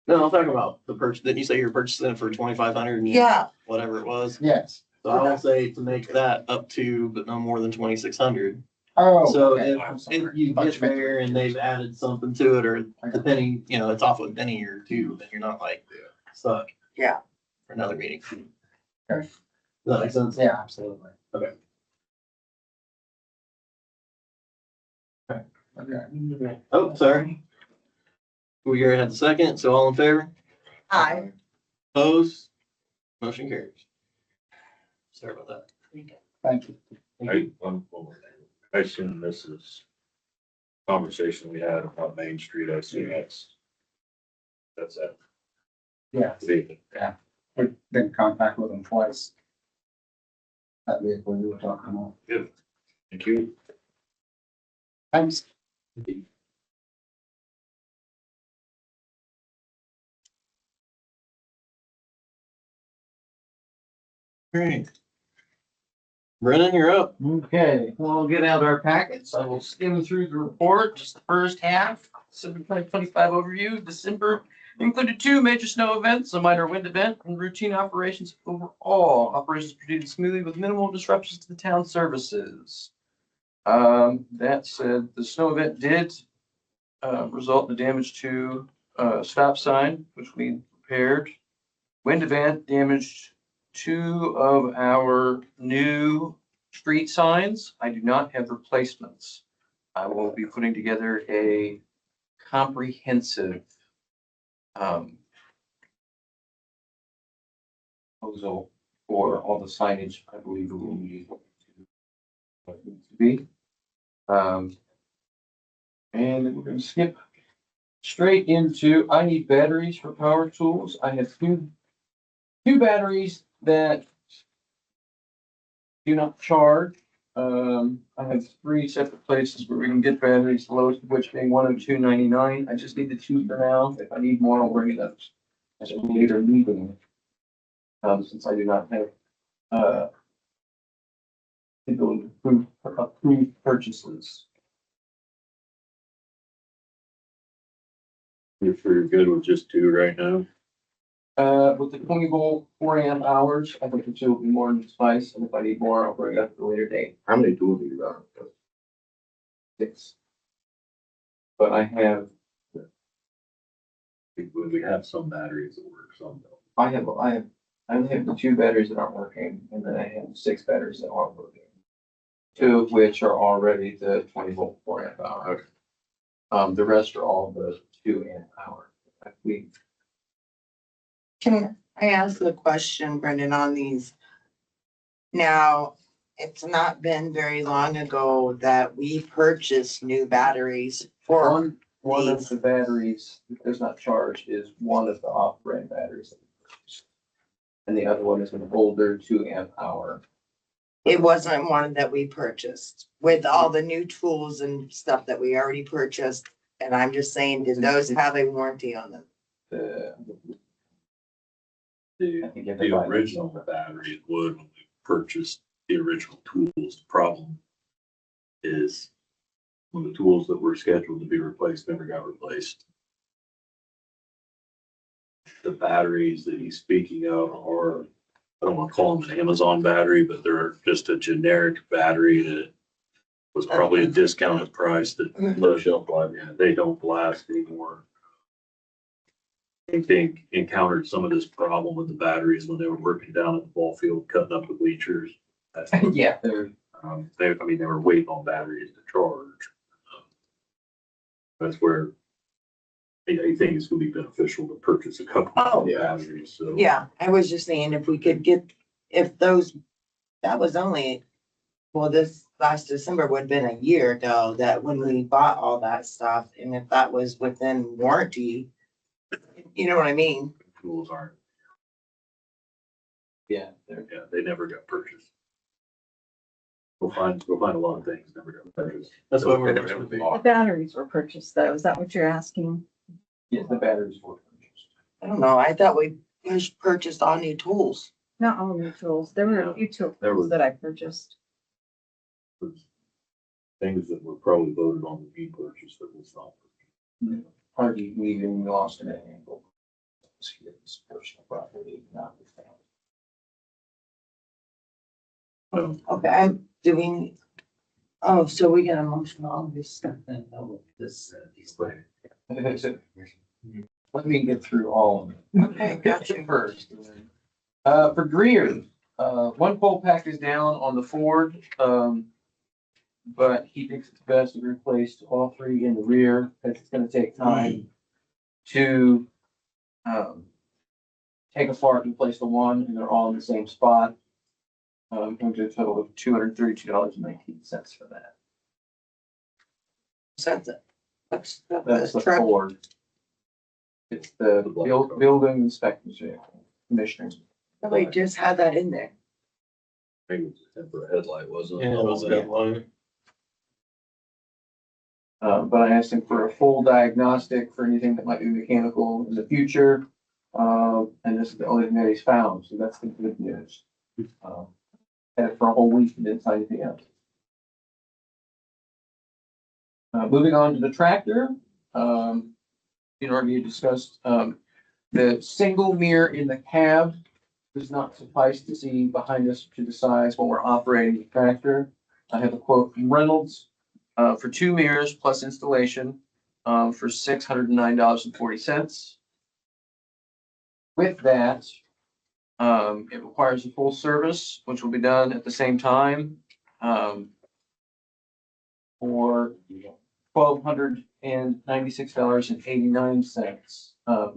I: No, I'm talking about the purchase. Didn't you say you were purchasing it for 2,500 and
D: Yeah,
I: whatever it was?
J: Yes.
I: So I would say to make that up to, but no more than 2,600.
J: Oh.
I: So
J: okay. I'm sorry.
I: if you
J: Thought
I: get
J: you meant
I: there and they've added something to it, or depending, it's off a penny or two, then you're not like stuck.
D: Yeah.
I: For another meeting.
J: Okay.
I: Does that make sense?
J: Yeah, absolutely.
I: Okay.
J: Okay.
I: Oh, sorry. We already had the second, so all in favor?
D: I,
I: Opposed? Motion carries. Sorry about that.
J: Thank you.
E: I assume this is conversation we had about Main Street, I assume that's it.
J: Yeah, we've been in contact with them twice. That vehicle you were talking about.
E: Good. Thank you.
J: Thanks.
I: Great. Brennan, you're up.
H: Okay, we'll get out our packets. I will skim through the report, just the first half. December 2025 overview. December included 2 major snow events, a minor wind event, and routine operations overall. Operations proceeded smoothly with minimal disruptions to the town services. That said, the snow event did result in the damage to stop sign, which we repaired. Wind event damaged 2 of our new street signs. I do not have replacements. I will be putting together a comprehensive proposal for all the signage I believe it will need to be. And then we're going to skip straight into, I need batteries for power tools. I have two batteries that do not charge. I have 3 separate places where we can get batteries, the lowest of which being $102.99. I just need the 2 for now. If I need more, I'll bring it up as a later meeting. Since I do not have the ability to approve purchases.
E: You're sure you're good with just 2 right now?
H: With the 20-volt 4 amp hours, I think the 2 will be more than suffice, and if I need more, I'll bring it up at a later date.
C: How many tools do you got?
H: 6. But I have,
E: We have some batteries that work, some don't.
H: I only have the 2 batteries that aren't working, and then I have 6 batteries that are working. 2 of which are already the 20-volt 4 amp hour.
C: Okay.
H: The rest are all the 2 amp hour.
D: can I ask a question, Brendan, on these? Now, it's not been very long ago that we purchased new batteries for,
H: One of the batteries that does not charge is one of the off-brand batteries. And the other one is an older 2 amp hour.
D: it wasn't one that we purchased with all the new tools and stuff that we already purchased. And I'm just saying, did those have a warranty on them?
E: The original batteries would, when we purchased the original tools, the problem is when the tools that were scheduled to be replaced never got replaced. The batteries that he's speaking of are, I don't want to call them an Amazon battery, but they're just a generic battery that was probably a discounted price that
I: Mhm.
E: shelf life, yeah, they don't last anymore. I think encountered some of this problem with the batteries when they were working down at the ball field, cutting up the bleachers. That's what-
H: Yeah, they're.
E: they were waiting on batteries to charge. That's where I think it's gonna be beneficial to purchase a couple
D: Oh,
E: of
C: yeah.
E: batteries, so.
D: Yeah, I was just saying if we could get, if those, that was only, well, this last December would have been a year ago that when we bought all that stuff, and if that was within warranty, you know what I mean?
E: Tools aren't,
H: Yeah, they're.
E: yeah, they never got purchased. We'll find a lot of things never got purchased.
I: That's what
E: They
I: we're.
E: never got
B: The
E: bought.
B: batteries were purchased though. Is that what you're asking?
H: Yes, the batteries were purchased.
D: I don't know, I thought we just purchased all new tools.
B: Not all new tools. There were a few
E: There was-
B: tools that I purchased.
E: Things that were probably voted on to be purchased that was not.
H: Hardly even lost in a handle. It's personal property, not the family.
D: Okay, I'm doing, oh, so we got a motion on this stuff.
H: Let me get through all of it.
D: Okay, gotcha.
H: First, for Greer, one pole pack is down on the Ford, but he thinks it's best to replace all three in the rear, because it's gonna take time to, take apart and replace the one, and they're all in the same spot. Going to a total of $232.19 for that.
D: That's it. That's
H: That's
D: the
H: the
D: truck.
H: Ford. It's the building inspector commissioners.
D: We just had that in there.
E: Maybe it was a temporary headlight, wasn't it?
I: Yeah, it was a headline.
H: But I asked him for a full diagnostic for anything that might be mechanical in the future. And this is the only thing that he's found, so that's the good news. Had it for a whole week and didn't find anything else. Moving on to the tractor, already discussed, the single mirror in the cab does not suffice to see behind us to the sides while we're operating the tractor. I have a quote from Reynolds, for 2 mirrors plus installation, for $609.40. With that, it requires a full service, which will be done at the same time, for $1,296.89.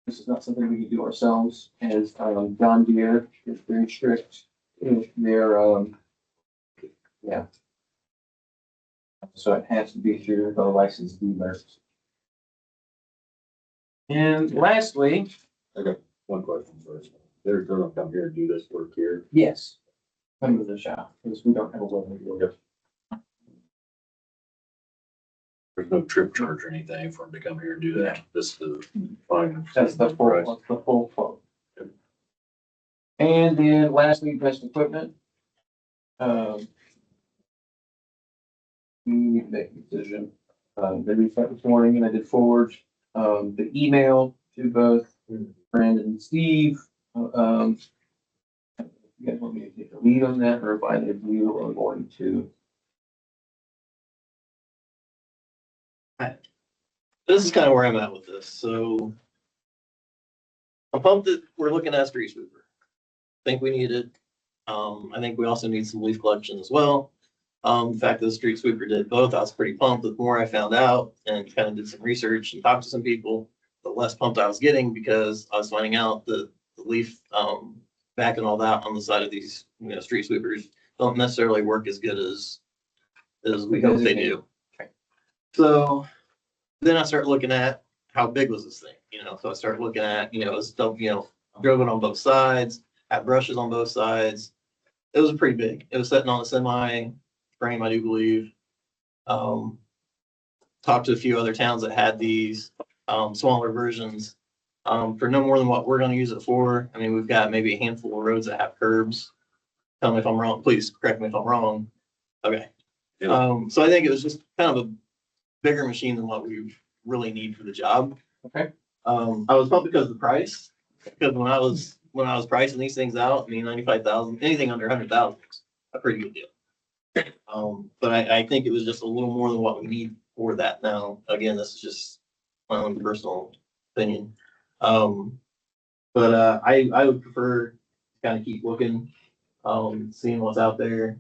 H: This is not something we can do ourselves, as John Deere is very strict with their, yeah. So it has to be through the licensed dealer. And lastly,
E: One question first. They're gonna come here and do this work here.
H: yes, come to the shop, because we don't have a welding door.
E: There's no trip charge or anything for them to come here and do that. This is the fine.
H: That's the full quote. And then lastly, best equipment. We need to make a decision. They reached out this morning and I did forward, the email to both Brandon and Steve. You guys want me to take the lead on that, or if either of you are going to?
I: This is kind of where I'm at with this, so. I'm pumped that we're looking at a street sweeper. Think we need it. I think we also need some leaf collection as well. The fact that the street sweeper did both, I was pretty pumped. The more I found out and kind of did some research and talked to some people, the less pumped I was getting, because I was finding out that the leaf, back and all that on the side of these, street sweepers don't necessarily work as good as we hope they do. So then I start looking at how big was this thing, so I started looking at, stuff, drove it on both sides, had brushes on both sides. It was pretty big. It was sitting on a semi frame, I do believe. Talked to a few other towns that had these, smaller versions, for no more than what we're gonna use it for. I mean, we've got maybe a handful of roads that have curbs. Tell me if I'm wrong, please correct me if I'm wrong. Okay. So I think it was just kind of a bigger machine than what we really need for the job.
H: Okay.
I: I was pumped because of the price, because when I was pricing these things out, I mean, 95,000, anything under 100,000 is a pretty good deal. But I think it was just a little more than what we need for that now. Again, this is just my own personal opinion. But I would prefer to kind of keep looking, seeing what's out there.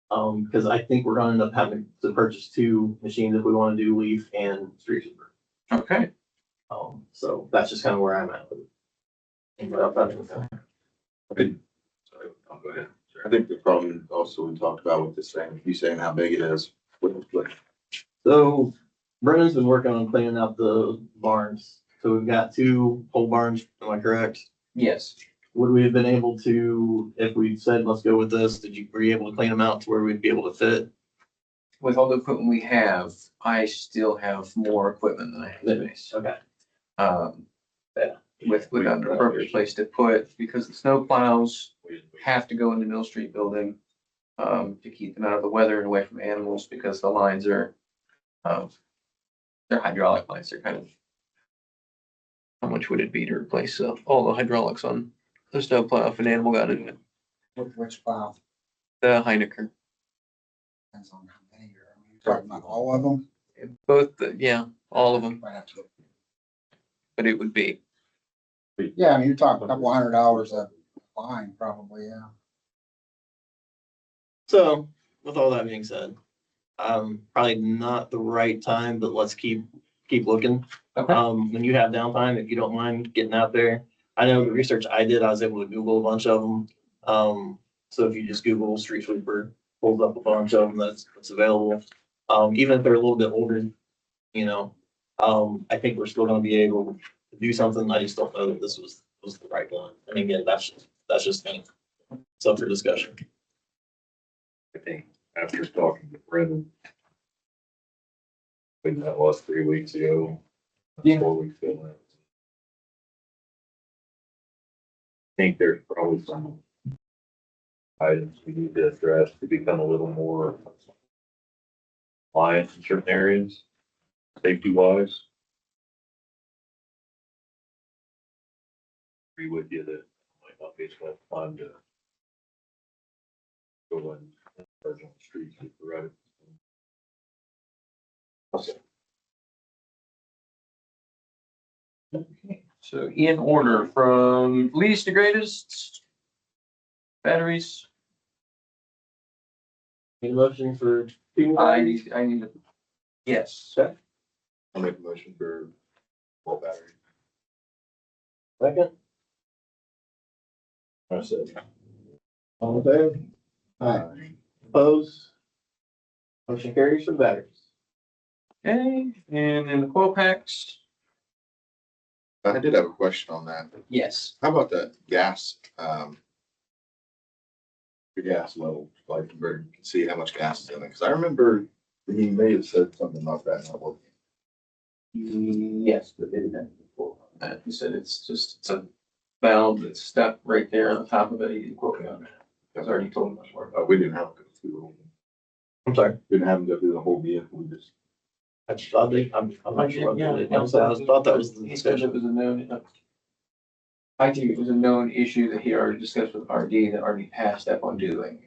I: Because I think we're gonna end up having to purchase two machines if we want to do leaf and street sweeper.
H: Okay.
I: So that's just kind of where I'm at with it.
C: Sorry, I'll go ahead. I think the problem also we talked about with this thing, you saying how big it is.
I: So Brendan's been working on cleaning out the barns. So we've got two pole barns, am I correct?
H: Yes.
I: Would we have been able to, if we said, let's go with this, were you able to clean them out to where we'd be able to fit?
H: With all the equipment we have, I still have more equipment than I have space.
I: Okay.
H: Yeah, without an appropriate place to put, because the snow plows have to go in the Mill Street building to keep them out of the weather and away from animals, because the lines are, they're hydraulic lines. They're kind of, how much would it be to replace all the hydraulics on the snow plow if an animal got in it?
J: Which plow?
H: The Heinecker.
J: Depends on how many you're talking about all of them.
H: Both, yeah, all of them,
J: Might have to-
H: but it would be.
J: Yeah, I mean, you're talking a couple $100 a line, probably, yeah.
I: So with all that being said, probably not the right time, but let's keep looking.
H: Okay.
I: When you have downtime, if you don't mind getting out there. I know the research I did, I was able to Google a bunch of them. So if you just Google street sweeper, pulls up a bunch of them that's available. Even if they're a little bit older, you know, I think we're still gonna be able to do something. I just don't know that this was the right one. And again, that's just kind of, it's up for discussion.
E: I think after talking to Brendan, when that was 3 weeks ago,
H: Yeah.
E: 4 weeks ago. I think there's probably some items we need to address to become a little more compliant in certain areas, safety wise. Agree with you that it might not be as much fun to go and charge on the streets with the right.
H: Okay, so in order from least to greatest. Batteries,
I: Any motion for two?
H: I need to. Yes.
C: I'll make a motion for wall battery.
I: Second?
E: I said,
I: All in favor?
J: Aye.
I: Opposed? Motion carries for the batteries.
H: Okay, and then the coil packs.
C: I did have a question on that.
H: Yes.
C: How about that gas, the gas level, like, where you can see how much gas is in it? Cause I remember he may have said something about that. in our book.
H: Yes, but they didn't have before. He said it's a valve that's stuck right there on the top of it. He didn't quote me on that. I was already told him much more.
C: We didn't have to go through the whole,
I: I'm sorry.
C: we didn't have to go through the whole vehicle, we just.
I: I just thought I'm not sure. What it was. I thought that was the
H: He said it
I: discussion.
H: was a known. I think it was a known issue that he already discussed with RD that already passed up on doing.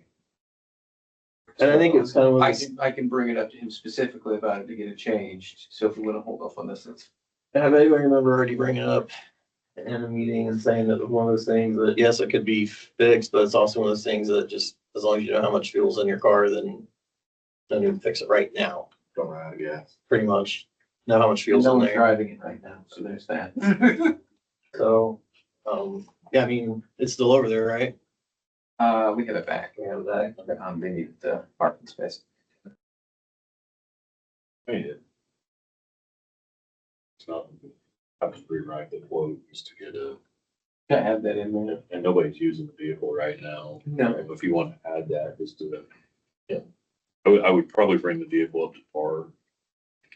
I: And I think it's kind of one of those-
H: I can bring it up to him specifically about it to get it changed. So if we want to hold off on this, let's.
I: And I vaguely remember already bringing it up in a meeting and saying that it was one of those things that, yes, it could be fixed, but it's also one of those things that just, as long as you know how much fuel's in your car, then you can fix it right now,
C: Don't run out of gas.
I: pretty much. Know how much fuel's
H: No
I: in
H: one's
I: there.
H: driving it right now, so there's that.
I: So, yeah, I mean, it's still over there, right?
H: We have it back. We have that. They need the parking space.
E: I mean, it's not, I was rewrite the quote just to get a,
H: Gotta have that in there.
E: and nobody's using the vehicle right now.
H: No.
E: If you want to add that, just do it. Yeah. I would probably bring the vehicle up to par in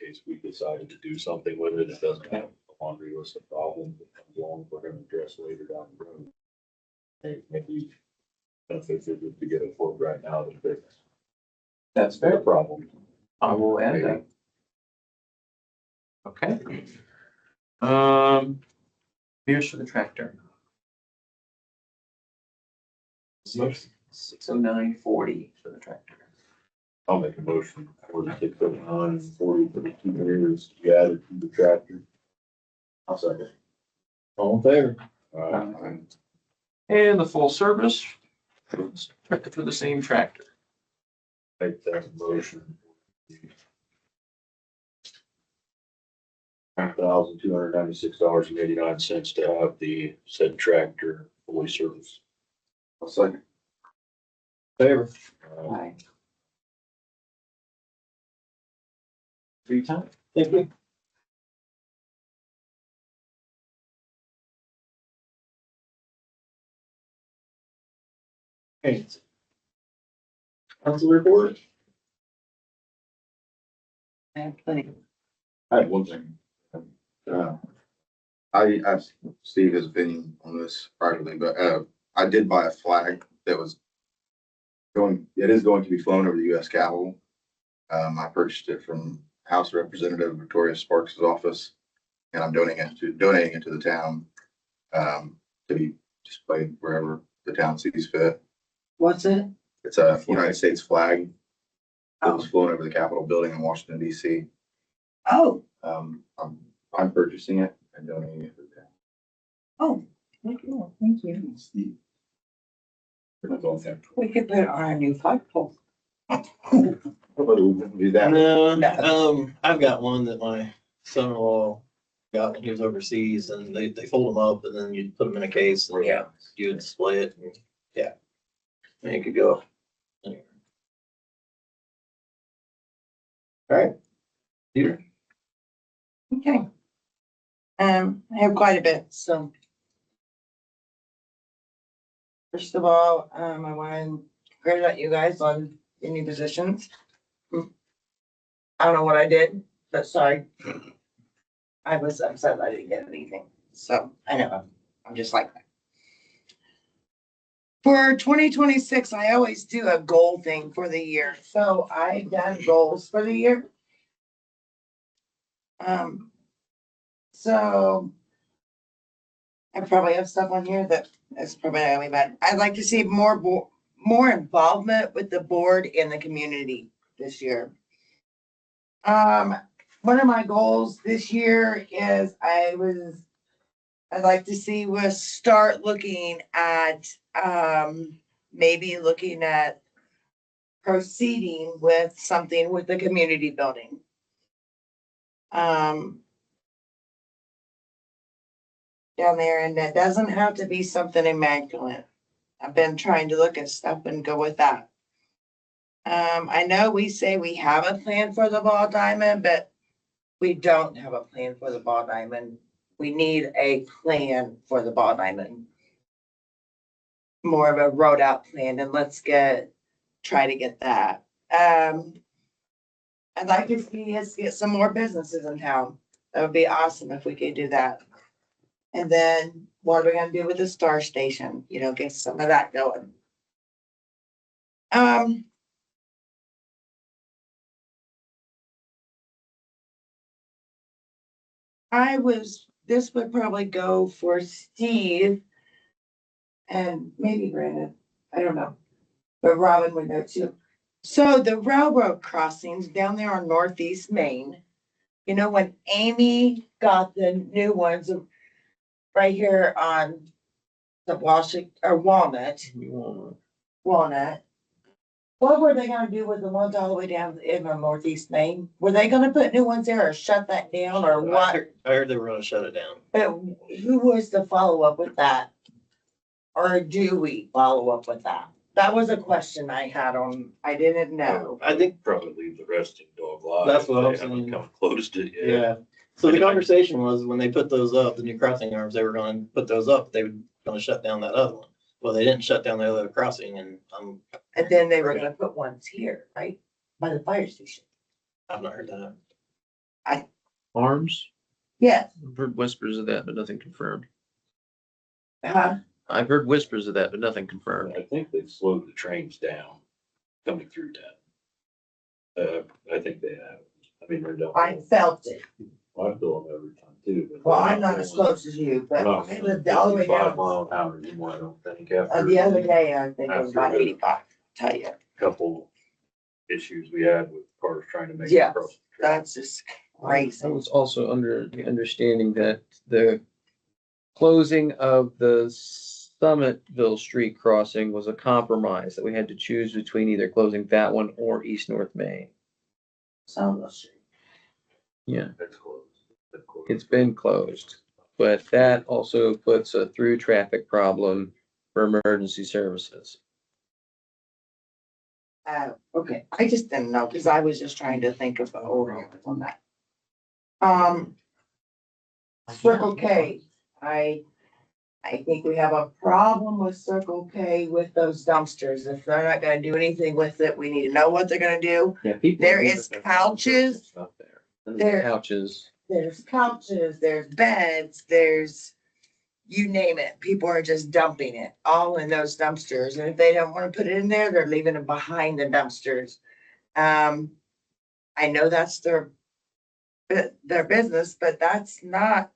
E: case we decided to do something with it. It doesn't have a laundry list of problems that comes along, we're gonna address later down the road. Maybe beneficial to get a quote right now to fix
H: That's
E: their
H: fair.
E: problem.
H: I will add that. Okay. Here's for the tractor. 609.40 for the tractor.
E: I'll make a motion for the 609 and 40 for the 2 years to be added to the tractor.
L: I'll second.
I: All in favor?
A: And the full service for the same tractor.
E: Make that motion. $1,296.89 to have the said tractor fully serviced.
C: I'll second.
I: Favor?
A: Aye. 3 times.
I: Thank you. Great. Council report?
D: I have plenty.
C: I have one thing. I asked Steve his opinion on this privately, but, I did buy a flag that was it is going to be flown over the US Capitol. I purchased it from House Representative Victoria Sparks' office, and I'm donating it to the town, to be displayed wherever the town sees fit.
D: What's it?
C: It's a United States flag that was flown over the Capitol building in Washington DC.
D: Oh,
C: I'm purchasing it and donating it to the town.
D: oh,
B: Thank you.
D: we could put it on our new flagpole.
C: Nobody would do that.
I: No, I've got one that my son-in-law got when he was overseas, and they fold them up and then you put them in a case and
D: Yeah.
I: you would display it, and yeah. And you could go anywhere. All right. Peter?
D: Okay. I have quite a bit, so. First of all, I want to congratulate you guys on your new positions. I don't know what I did, but sorry. I was upset I didn't get anything, so I know, I'm just like that. For 2026, I always do a goal thing for the year, so I've done goals for the year. So I probably have stuff on here that is probably not gonna be bad. I'd like to see more involvement with the board and the community this year. One of my goals this year is I'd like to see us start looking at, maybe looking at proceeding with something with the community building. Down there, and that doesn't have to be something immaculate. I've been trying to look at stuff and go with that. I know we say we have a plan for the ball diamond, but we don't have a plan for the ball diamond. We need a plan for the ball diamond. More of a road out plan, and try to get that. I'd like to see us get some more businesses in town. That would be awesome if we could do that. And then what are we gonna do with the Star Station? You know, get some of that going. This would probably go for Steve and maybe Brandon, I don't know, but Robin would know too. So the railroad crossings down there on Northeast Main, you know, when Amy got the new ones right here on the Walnut. What were they gonna do with the ones all the way down in the Northeast Main? Were they gonna put new ones there or shut that down or what?
I: I heard they were gonna shut it down.
D: But who was the follow-up with that? Or do we follow up with that? That was a question I had I didn't know.
I: I think,
E: Probably leave the resting dog live.
I: That's what I'm
E: They haven't
I: saying.
E: Come closed it yet.
I: yeah. So the conversation was when they put those up, the new crossing arms, they were gonna put those up, they were gonna shut down that other one. Well, they didn't shut down the other crossing, and
D: And then they were gonna put ones here, right? By the fire station.
I: I've not heard that.
H: Arms?
D: Yes.
H: I've heard whispers of that, but nothing confirmed.
D: Huh?
H: I've heard whispers of that, but nothing confirmed.
E: I think they've slowed the trains down coming through town. I think they have. I mean, they're done.
D: I felt it.
E: I feel them every time too. but
D: Well,
E: they're
D: I'm not as close as you, but
E: Not
D: I lived all the way
E: 55
D: down.
E: mile an hour anymore, I don't think. After
D: The other day, I think it was
E: after
D: about
E: the-
D: 85, tell you.
E: Couple issues we had with cars trying to make. it
D: Yeah.
E: across the track.
D: That's just crazy.
H: I was also under the understanding that the closing of the Summitville Street crossing was a compromise, that we had to choose between either closing that one or East North Main. Yeah,
E: It's closed. It's closed.
H: it's been closed, but that also puts a through traffic problem for emergency services.
D: Okay, I just didn't know, because I was just trying to think of the overall on that. Circle K, I think we have a problem with Circle K with those dumpsters. If they're not gonna do anything with it, we need to know what they're gonna do.
H: Yeah, people.
D: There is couches.
H: Up there.
D: There-
H: Couches.
D: There's couches, there's beds, there's, you name it. People are just dumping it all in those dumpsters. And if they don't want to put it in there, they're leaving it behind the dumpsters. I know that's their business, but that's not,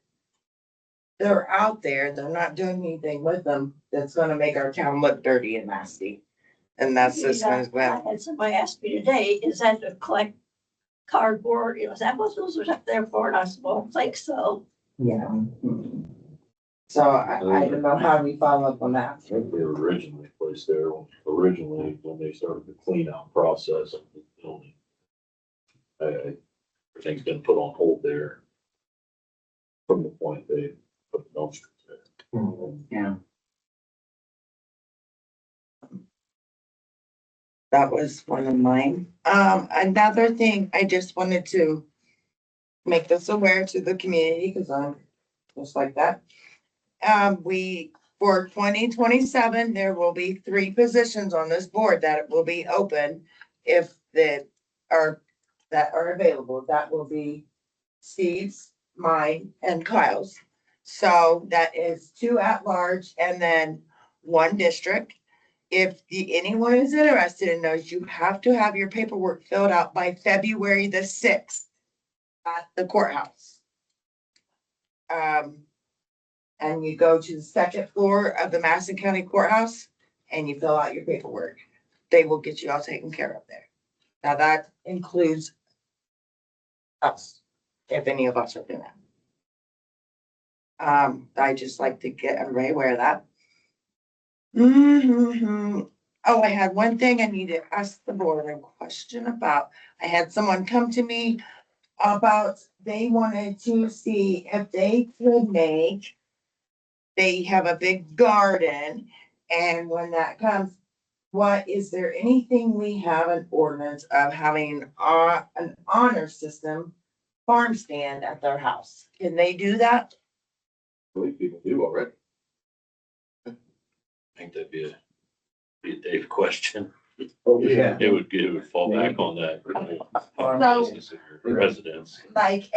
D: they're out there. They're not doing anything with them that's gonna make our town look dirty and nasty. And that's just as
M: I
D: well.
M: had somebody ask me today, is that to collect cardboard? Is that what those are up there for? And I said, well, I think so.
D: Yeah. So I don't know how we follow up on that.
E: I think they were originally placed there, originally when they started the clean out process of the building. Everything's been put on hold there from the point they put the dumpsters there.
D: Yeah. That was one of mine. Another thing, I just wanted to make this aware to the community, because I'm just like that. For 2027, there will be 3 positions on this board that will be open if that are available. That will be Steve's, mine, and Kyle's. So that is 2 at large and then 1 district. If anyone is interested in those, you have to have your paperwork filled out by February the 6th at the courthouse. And you go to the 2nd floor of the Madison County Courthouse and you fill out your paperwork. They will get you all taken care of there. Now that includes us, if any of us are doing that. I just like to get everybody aware of that. Oh, I had one thing I need to ask the board a question about. I had someone come to me about, they wanted to see if they could make, they have a big garden, and when that comes, is there anything we have an ordinance of having an honor system farm stand at their house? Can they do that?
C: I believe people do already.
E: I think that'd be a Dave question.
F: Oh, yeah.
E: It would fall back on that. Residents.
D: Like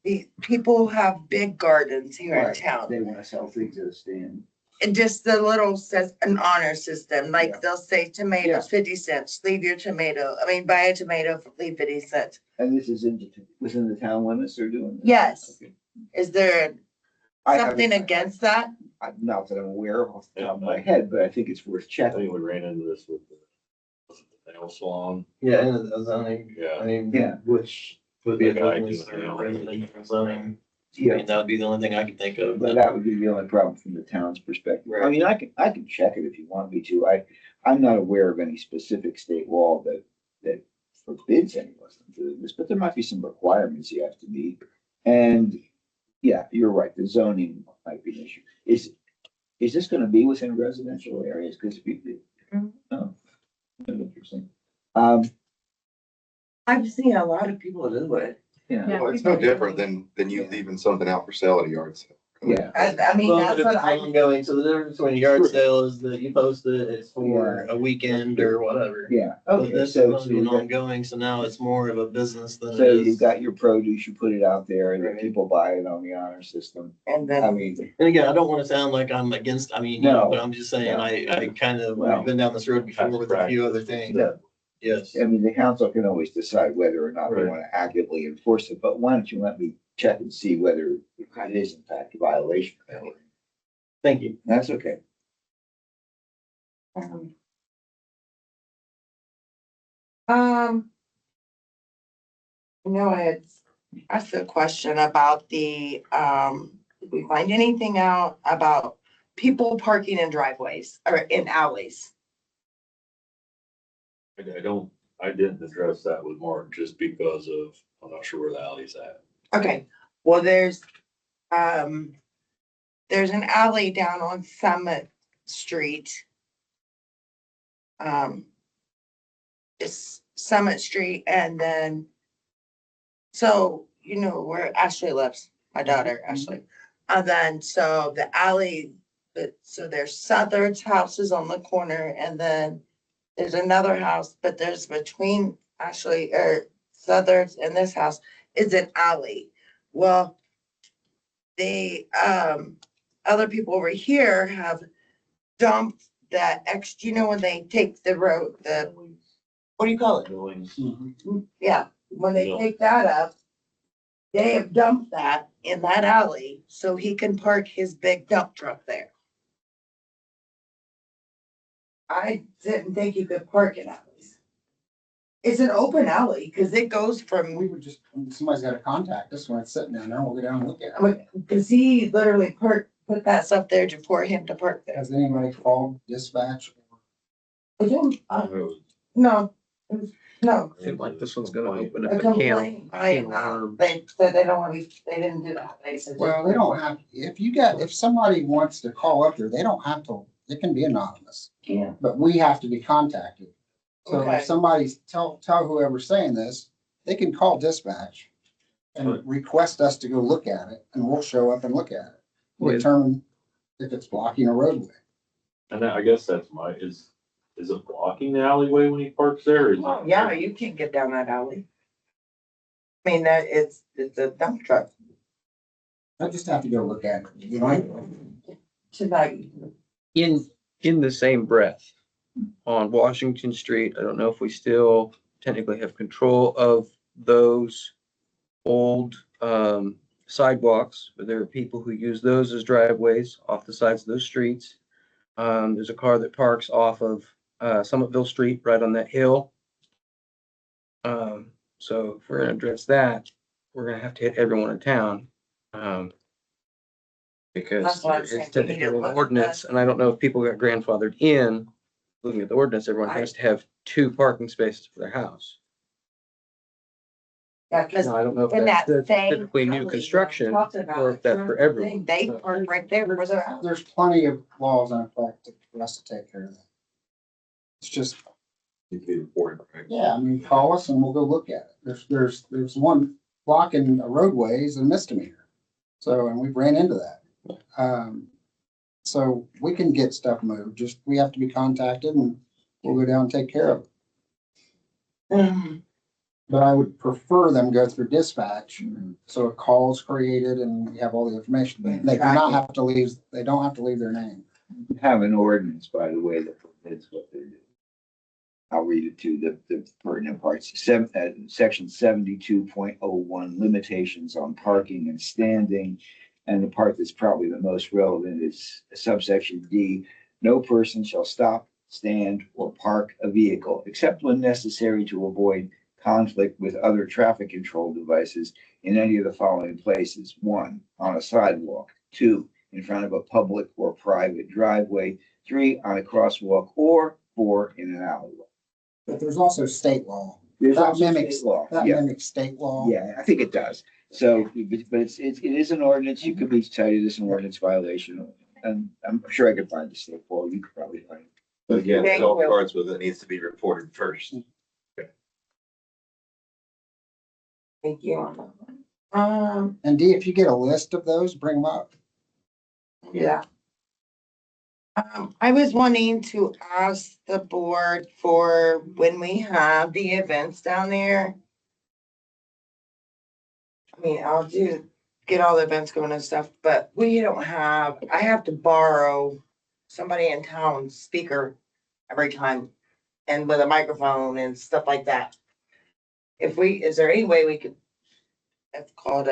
D: the people have big gardens here in
F: Right.
D: town.
F: They want to sell things at a stand.
D: And just the little says an honor system, like
F: Yeah.
D: they'll say tomatoes 50 cents, leave your tomato, buy a tomato, leave 50 cents.
F: And this is within the town limits they're doing this?
D: Yes.
F: Okay.
D: Is there
F: I haven't-
D: something against that?
F: Not that I'm aware of off the top of my head, but I think it's worth
E: I
F: checking.
E: think we ran into this with the nail salon.
I: Yeah, and the zoning,
E: Yeah.
I: I mean,
F: Yeah.
I: which would be a
E: The guy
I: business
E: doing
I: or
E: it.
I: residential zoning. I
F: Yeah,
I: mean, that would be the only thing I can think of.
F: but that would be the only problem from the town's perspective. I
I: Right.
F: mean, I can check it if you want me to. I'm not aware of any specific state law that forbids anyone from doing this, but there might be some requirements you have to meet. And yeah, you're right, the zoning might be an issue. Is this gonna be within residential areas? Because if you, oh, interesting.
D: I've seen a lot of people do it.
F: Yeah,
B: Yeah.
C: Well, it's no different than you leaving something out for sale at a yard sale.
F: yeah.
D: I mean,
I: Well,
D: that's
I: but if
D: what
I: it's
D: I,
I: ongoing, so the difference between a yard
F: True.
I: sale is that you post it, it's for a weekend or whatever.
F: Yeah,
I: But
F: okay,
I: this is
F: so,
I: gonna be an
F: so
I: ongoing, so now it's more of a business than
F: so
I: it
F: you've
I: is.
F: got your produce, you put it out there, and then
I: Right.
F: people buy it on the honor system.
D: and
F: I
D: then,
F: mean,
I: And again, I don't wanna sound like I'm against, I mean, you know,
F: No.
I: but I'm just saying,
F: No.
I: I kind of,
F: Well,
I: we've been down this road before with a few other things.
F: Yeah.
I: Yes.
F: I mean, the council can always decide whether or not they
E: Right.
F: want to actively enforce it, but why don't you let me check and see whether it is in fact a violation?
I: Thank you.
F: That's okay.
D: um, I had asked a question about did we find anything out about people parking in driveways or in alleys?
E: I didn't address that with Mark just because I'm not sure where the alley's at.
D: Okay, well, there's an alley down on Summit Street. It's Summit Street and then, so, you know, where Ashley lives, my daughter, Ashley. And then, so the alley, so there's Southard's houses on the corner and then there's another house, but there's between Ashley or Southard's and this house is an alley. Well, the, other people over here have dumped that you know, when they take the road, what do you call it?
E: Billings.
D: Yeah, when they
E: Yeah.
D: take that up, they have dumped that in that alley so he can park his big dump truck there. I didn't think you could park in alleys. It's an open alley because it goes from,
J: We would just, somebody's gotta contact us when it's sitting down there, we'll go down and look at
D: I
J: it.
D: mean, because he literally put that stuff there for him to park there.
J: Has anybody called dispatch?
D: I didn't, no, no.
H: I feel like this one's gonna open up
D: A
H: a can
D: complaint,
H: can of worms.
D: they said they don't want to, they didn't do that. They said.
J: Well, they don't have, if somebody wants to call up there, they don't have to, it can be anonymous,
D: Yeah.
J: but we have to be contacted. So
D: Okay.
J: if somebody's, tell whoever's saying this, they can call dispatch and request us to go look at it, and we'll show up and look at it.
H: With-
J: Determine if it's blocking a roadway.
E: And I guess that's is it blocking the alleyway when he parks there? Or is
D: Oh,
E: it-
D: yeah, you can't get down that alley. I mean, it's a dump truck
J: I just have to go look at it, you know?
D: tonight.
H: In the same breath, on Washington Street, I don't know if we still technically have control of those old sidewalks, but there are people who use those as driveways off the sides of those streets. There's a car that parks off of Summitville Street, right on that hill. So if we're gonna address that, we're gonna have to hit everyone in town. Because
D: That's what I'm
H: it's
D: saying, we need
H: technically
D: to
H: an
D: look at
H: ordinance, and I don't know if people got grandfathered in. Looking at the ordinance, everyone has to have 2 parking spaces for their house.
D: Yeah, because
H: Now, I don't know if
D: in
H: that's
D: that same.
H: typically new
D: alley that
H: construction
D: I'm talking about,
H: or if that's for everyone.
D: They park right there for their house.
J: There's plenty of laws in effect for us to take care of that. It's just,
C: Need to be reported, right?
J: yeah, I mean, call us and we'll go look at it. There's one blocking a roadway is a misdemeanor. So, and we've ran into that. So we can get stuff moved, just, we have to be contacted and we'll go down and take care of it.
D: Mhm.
J: But I would prefer them go through dispatch, so a call is created and we have all the information. They do not have to leave, they don't have to leave their name.
F: Have an ordinance, by the way, that forbids what they do. I'll read it to the pertinent parts. Section 72.01, limitations on parking and standing. And the part that's probably the most relevant is subsection D. No person shall stop, stand, or park a vehicle except when necessary to avoid conflict with other traffic control devices in any of the following places. 1, on a sidewalk. 2, in front of a public or private driveway. 3, on a crosswalk, or 4, in an alleyway.
J: But there's also state law.
F: There's
J: That
F: also
J: mimics-
F: state law.
J: That
F: Yeah,
J: mimics state law.
F: yeah, I think it does. So, but it is an ordinance. You could be cited as an ordinance violation. And I'm sure I could find the state law. You could probably find it.
C: But again,
D: Thank
C: it all
D: you.
C: starts with it needs to be reported first.
D: Thank you.
J: And D, if you get a list of those, bring them up.
D: Yeah. I was wanting to ask the board for when we have the events down there. I mean, get all the events going and stuff, but I have to borrow somebody in town's speaker every time and with a microphone and stuff like that. Is there any way we could, it's called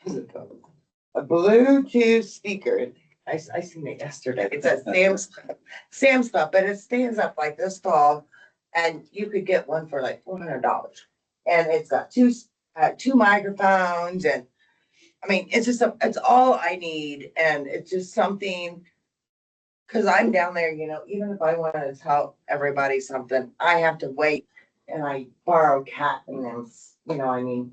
D: what's it called? A Bluetooth speaker. I seen it yesterday. It's a Sam's Club, but it stands up like this tall And you could get one for like $400. And it's got two microphones and, I mean, it's just, it's all I need and it's just something. Cause I'm down there, you know, even if I wanted to tell everybody something, I have to wait and I borrow cat and then, you know, I mean.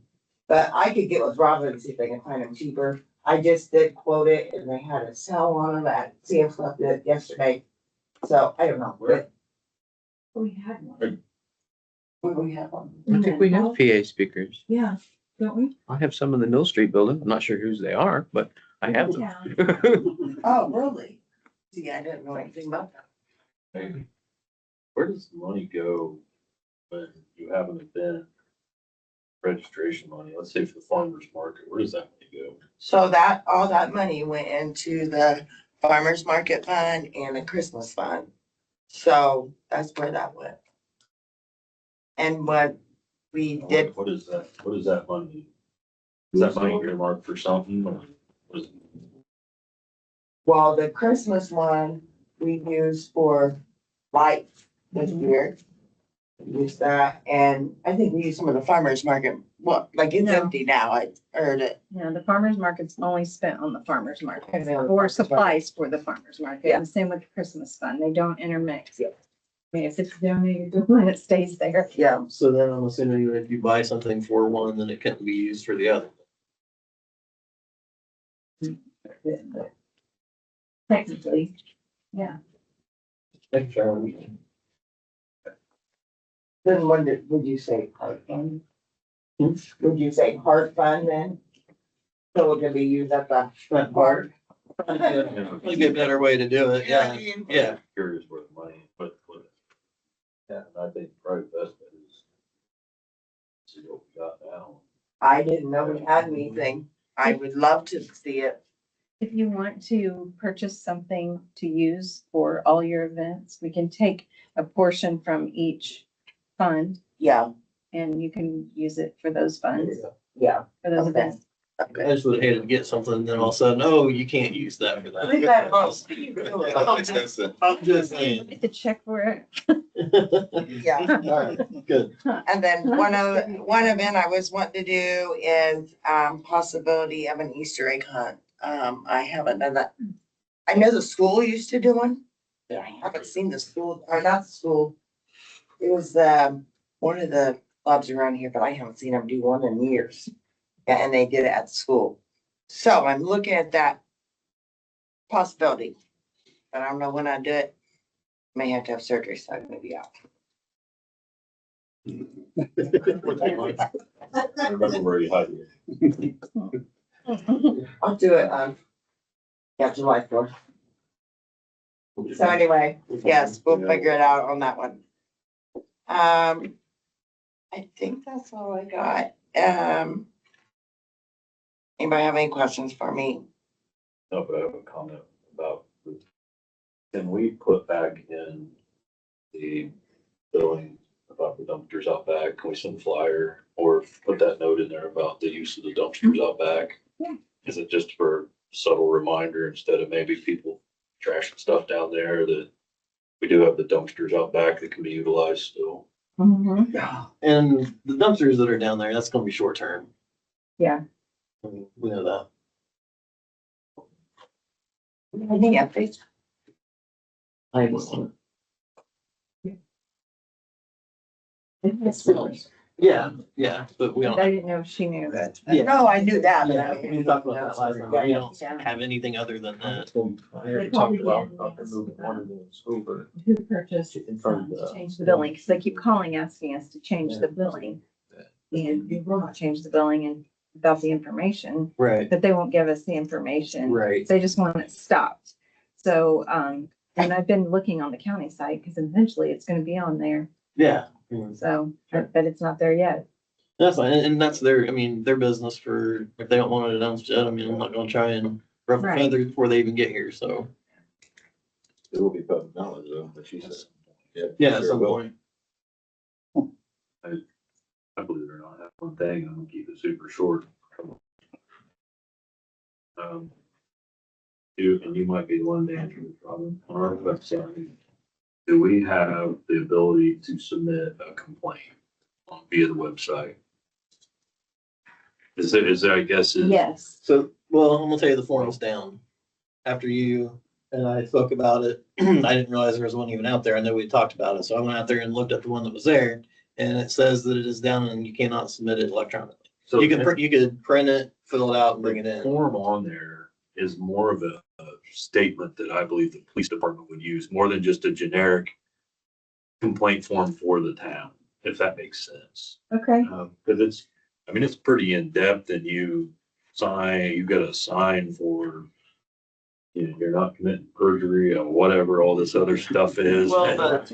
D: But I could get with Robin and see if they can find them cheaper. I just did quote it and they had a sale on them at CF left it yesterday. So I don't know, but. We had one. We have one.
H: I think we have PA speakers.
B: Yeah, don't we?
H: I have some in the Mill Street building. I'm not sure whose they are, but I have them.
D: Oh, really? See, I didn't know anything about that.
E: Maybe. Where does the money go when you have an event? Registration money, let's say for the farmer's market, where does that money go?
D: So that, all that money went into the farmer's market fund and the Christmas fund. So that's where that went. And what we did,
E: What is that money? Is that money earmarked for something or was?
D: well, the Christmas one, we used for lights this year. Use that, and I think we used some of the farmer's market, well, like it's
B: No.
D: empty now, I heard it.
B: Yeah, the farmer's market's only spent on the farmer's market
D: Okay, the
B: or
D: farmer's
B: supplies for the farmer's market.
D: Yeah.
B: And same with the Christmas fund. They don't intermix. I mean, if it's donated, it stays there.
D: Yeah.
I: So then I'm assuming if you buy something for one, then it can't be used for the other.
B: Technically, yeah.
D: Then would you say heart fund? Would you say heart fund then? So it can be used at the park?
I: That'd be a better way to do it, yeah, yeah.
E: Curious where the money, but. Yeah, and I think probably best bet is. See what we got now.
D: I didn't know we had anything. I would love to see it.
B: If you want to purchase something to use for all your events, we can take a portion from each fund
D: Yeah,
B: and you can use it for those funds,
D: yeah.
B: for those
D: Okay.
B: events.
I: I
D: Okay.
I: just would hate to get something, and then all of a sudden, oh, you can't use that for
D: Leave that
I: that.
D: home.
I: I'm just saying.
B: Get the check for it.
D: Yeah.
I: All right, good.
D: And then one event I was wanting to do is, possibility of an Easter egg hunt. I haven't done that. I know the school used to do one, but I haven't seen the school, or not the school. It was, one of the clubs around here, but I haven't seen them do one in years. Yeah, and they did it at the school. So I'm looking at that possibility. But I don't know when I do it. May have to have surgery, so I'm gonna be out.
E: Remember where you hide it.
D: I'll do it, yeah, July 4th. So anyway, yes, we'll figure it out on that one. I think that's all I got. Anybody have any questions for me?
E: No, but I have a comment about, can we put back in the billing about the dumpsters out back? Can we send a flyer or put that note in there about the use of the dumpsters out back?
B: Yeah.
E: Is it just for subtle reminder instead of maybe people trashing stuff down there that we do have the dumpsters out back that can be utilized still?
B: Mhm.
I: And the dumpsters that are down there, that's gonna be short term.
B: Yeah.
I: I mean, we know that.
D: Any updates?
I: I will. Yeah, but we
B: I
I: don't.
B: didn't know if she knew that.
I: Yeah.
D: No, I knew that. but
I: Yeah,
D: I
I: we talked about that last time. We don't
B: Yeah.
I: have anything other than that.
B: They probably Who purchased,
L: In front of
B: to
L: the-
B: change the billing, because they keep calling, asking us to change the billing. And we will not change the billing and without the information,
I: Right,
B: but they won't give us the information.
I: right.
B: They just want it stopped. So, and I've been looking on the county site, because eventually it's gonna be on there,
I: Yeah.
B: so, but it's not there yet.
I: That's fine. And that's their, I mean, their business for, if they don't want it announced yet, I mean, I'm not gonna try and ruffle
B: Right.
I: feathers before they even get here, so.
C: It will be public knowledge though, but she said.
I: Yeah, at
C: sure
I: some
C: will.
I: point.
E: I believe it or not, that's one thing, I'm gonna keep it super short. You might be the one to answer this problem on our website. do we have the ability to submit a complaint via the website? Is it, I guess, is.
B: Yes.
I: So, well, I'm gonna tell you the form is down. After you and I spoke about it, I didn't realize there was one even out there. I know we talked about it, so I went out there and looked at the one that was there. And it says that it is down and you cannot submit it electronically.
E: So
I: You can, you could print it, fill it out and bring it
E: the
I: in.
E: form on there is more of a statement that I believe the police department would use, more than just a generic complaint form for the town, if that makes sense.
B: Okay.
E: Cause it's, I mean, it's pretty in-depth and you gotta sign for, you know, you're not committing perjury or whatever all this other stuff is.
I: Well,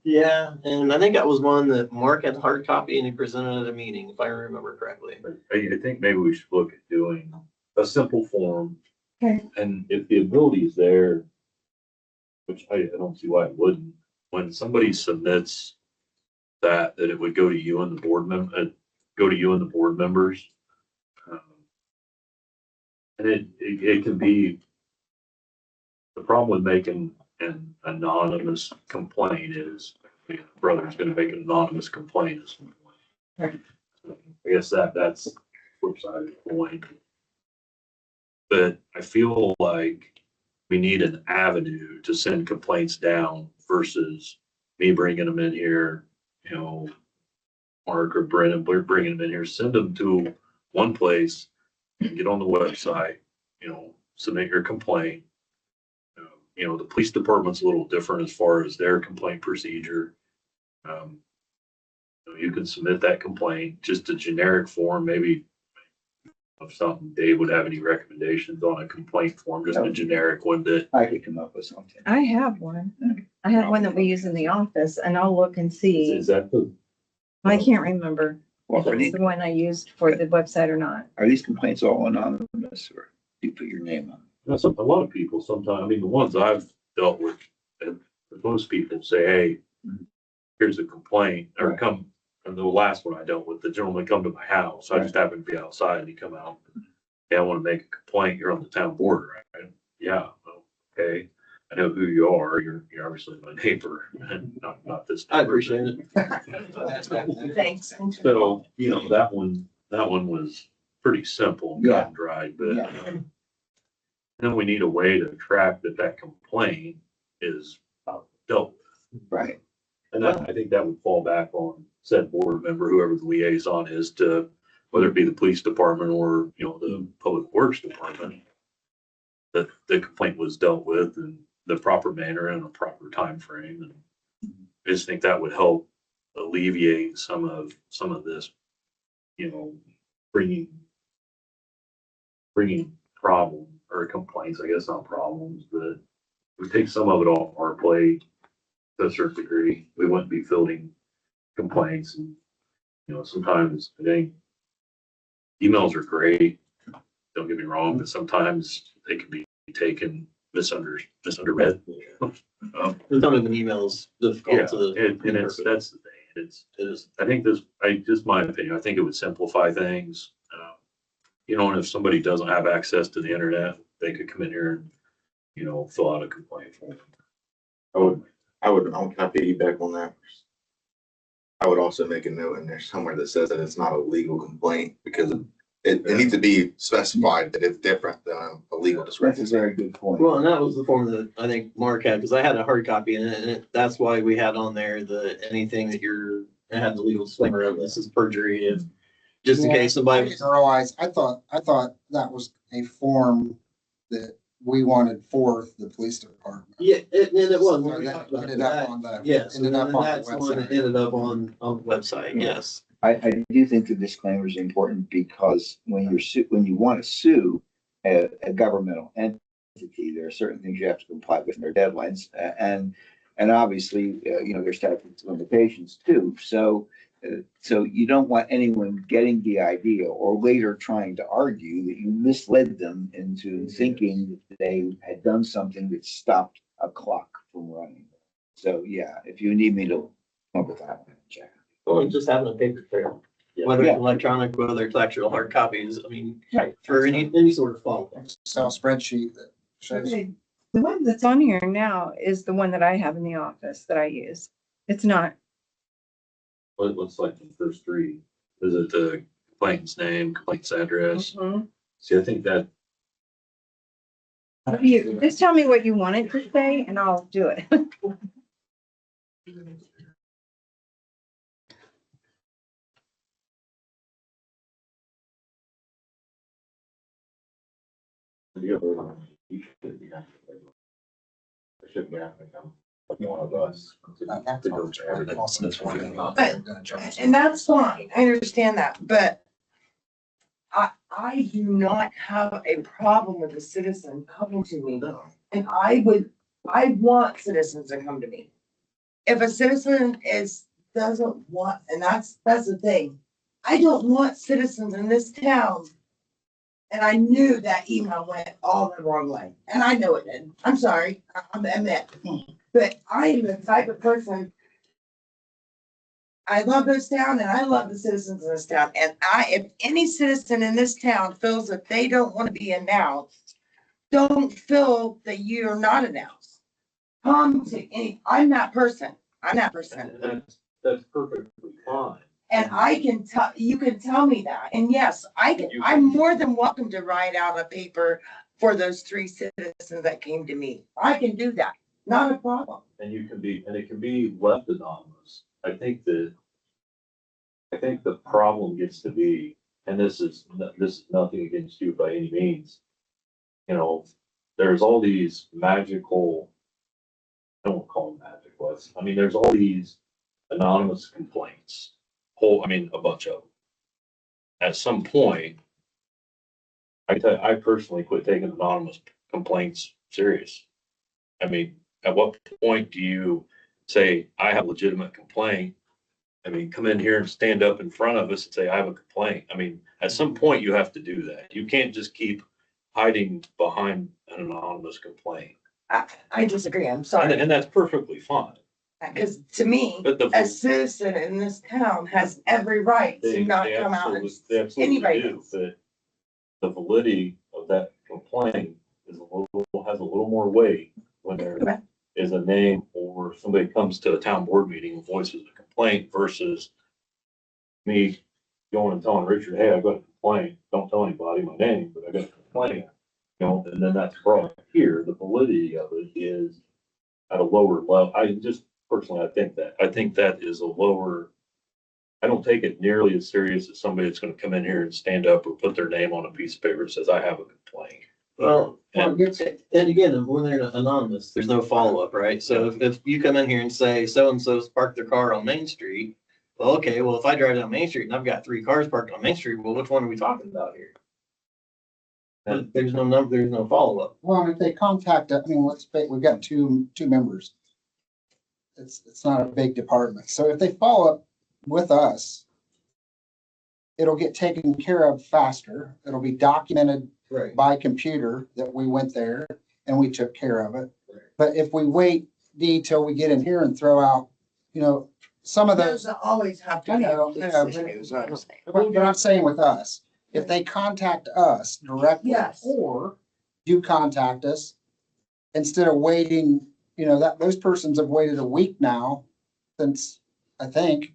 I: yeah, and I think that was one that Mark had hard copy and he presented at a meeting, if I remember correctly.
E: I think maybe we should look at doing a simple form.
B: Okay.
E: And if the ability is there, which I don't see why it wouldn't, when somebody submits that it would go to you and the board members. And it can be, the problem with making an anonymous complaint is, the brother's gonna make an anonymous complaint at some point. I guess that's the flip side of the coin. But I feel like we need an avenue to send complaints down versus me bringing them in here, you know, Mark or Brennan, we're bringing them in here, send them to one place and get on the website, you know, submit your complaint. You know, the police department's a little different as far as their complaint procedure. You can submit that complaint, just a generic form, maybe of something. Dave would have any recommendations on a complaint form, just a generic one that.
F: I could come up with something.
B: I have one. I have one that we use in the office and I'll look and see.
E: Is that the?
B: I can't remember
F: Well,
B: if it's the one I used for the website or not.
F: are these complaints all anonymous or do you put your name on?
E: You know, a lot of people sometimes, I mean, the ones I've dealt with, most people say, hey, here's a complaint, or come, and the last one I dealt with, the gentleman come to my house. I just happened to be outside and he come out. Yeah, I want to make a complaint. You're on the town board, right? Yeah, okay. I know who you are. You're obviously my neighbor and not this.
I: I appreciate it.
B: Thanks.
E: So, you know, that one was pretty simple and cut and dried, but then we need a way to track that complaint is dealt with.
F: Right.
E: And I think that would fall back on said board member, whoever the liaison is, to whether it be the police department or, you know, the public works department, that the complaint was dealt with in the proper manner and a proper time frame. And I just think that would help alleviate some of this, you know, bringing problem or complaints, I guess, not problems, but we take some of it off our plate to a certain degree. We wouldn't be fielding complaints, and, you know, sometimes I think emails are great. Don't get me wrong, but sometimes they can be taken misread.
I: Some of the emails difficult
E: Yeah,
I: to.
E: and that's the thing. I think just my opinion, I think it would simplify things. You know, and if somebody doesn't have access to the internet, they could come in here and, you know, fill out a complaint form.
C: I would kind of piggyback on that. I would also make a note in there somewhere that says that it's not a legal complaint, because it needs to be specified that it's different than a legal
F: That's a
C: discrepancy.
F: very good point.
I: Well, and that was the form that I think Mark had, because I had a hard copy in it, and that's why we had on there anything that it had the legal disclaimer of this is perjury, if, just in case
J: I
I: somebody.
J: didn't realize, I thought that was a form that we wanted for the police department.
I: Yeah, and it was.
J: So
I: when we
J: that
I: talked about
J: ended
I: that.
J: up on the-
I: Yes, and
J: ended up on the
I: that's the one that
J: website.
I: ended up on the website, yes.
F: I do think the disclaimer is important because when you want to sue a governmental entity, there are certain things you have to comply with in their deadlines. And obviously, you know, there's statute of limitations too. So you don't want anyone getting the idea or later trying to argue that you misled them into thinking that they had done something that stopped a clock from running. So yeah, if you need me to come up with that, check.
I: Or just having a paper trail, whether it's electronic, whether it's actual hard copies, I mean,
F: Right.
I: for any sort of fault.
J: Excel spreadsheet that shows.
B: Okay. The one that's on here now is the one that I have in the office that I use. It's not,
E: What's like the first three? Is it the complainant's name, complaint's address?
B: Mhm.
E: See, I think that,
B: You just tell me what you want it to say and I'll do it.
C: It should be happening. One of us.
J: That's what we're also talking about. They're gonna charge
D: And that's fine, I understand that, but I do not have a problem with a citizen coming to me. And I want citizens to come to me. If a citizen doesn't want, and that's the thing, I don't want citizens in this town. And I knew that email went all the wrong way, and I know it did, I'm sorry, I'm admit. But I am the type of person. I love this town and I love the citizens in this town, and if any citizen in this town feels that they don't want to be announced, don't feel that you're not announced. Come to any, I'm that person.
E: that's perfectly fine.
D: And I can tell, you can tell me that. And yes, I'm more than welcome to write out a paper for those 3 citizens that came to me. I can do that. Not a problem.
E: And it can be left anonymous. I think the problem gets to be, and this is nothing against you by any means. You know, there's all these magical, I don't call them magical, I mean, there's all these anonymous complaints. A bunch of them. At some point, I personally quit taking anonymous complaints serious. I mean, at what point do you say, I have a legitimate complaint? I mean, come in here and stand up in front of us and say, I have a complaint. I mean, at some point you have to do that. You can't just keep hiding behind an anonymous complaint.
D: I disagree. I'm sorry.
E: And that's perfectly fine.
D: Because to me,
E: But
D: a citizen in this town has every right to not come out and
E: they absolutely
D: anybody
E: do,
D: does.
E: but the validity of that complaint has a little more weight when there
D: Correct.
E: is a name or somebody comes to a town board meeting and voices a complaint versus me going and telling Richard, hey, I got a complaint. Don't tell anybody my name, but I got a complaint. You know, and then that's brought here. The validity of it is at a lower level. Personally, I think that is a lower, I don't take it nearly as serious as somebody that's gonna come in here and stand up or put their name on a piece of paper that says, I have a complaint.
I: Well,
E: And
I: and again, when they're anonymous, there's no follow-up, right? So if you come in here and say so-and-so's parked their car on Main Street, well, okay, well, if I drive down Main Street and I've got 3 cars parked on Main Street, well, which one are we talking about here? But there's no number, there's no follow-up.
J: Well, if they contact, we've got two members. It's not a big department. So if they follow up with us, it'll get taken care of faster. It'll be documented
I: Right.
J: by computer that we went there and we took care of it.
I: Right.
J: But if we wait till we get in here and throw out, some of those,
D: Doesn't always have to
J: I
D: be.
J: know,
D: a police
J: but-
D: issue is what I'm saying.
J: but I'm saying with us, if they contact us directly,
D: Yes.
J: or you contact us, instead of waiting, those persons have waited a week now since, I think,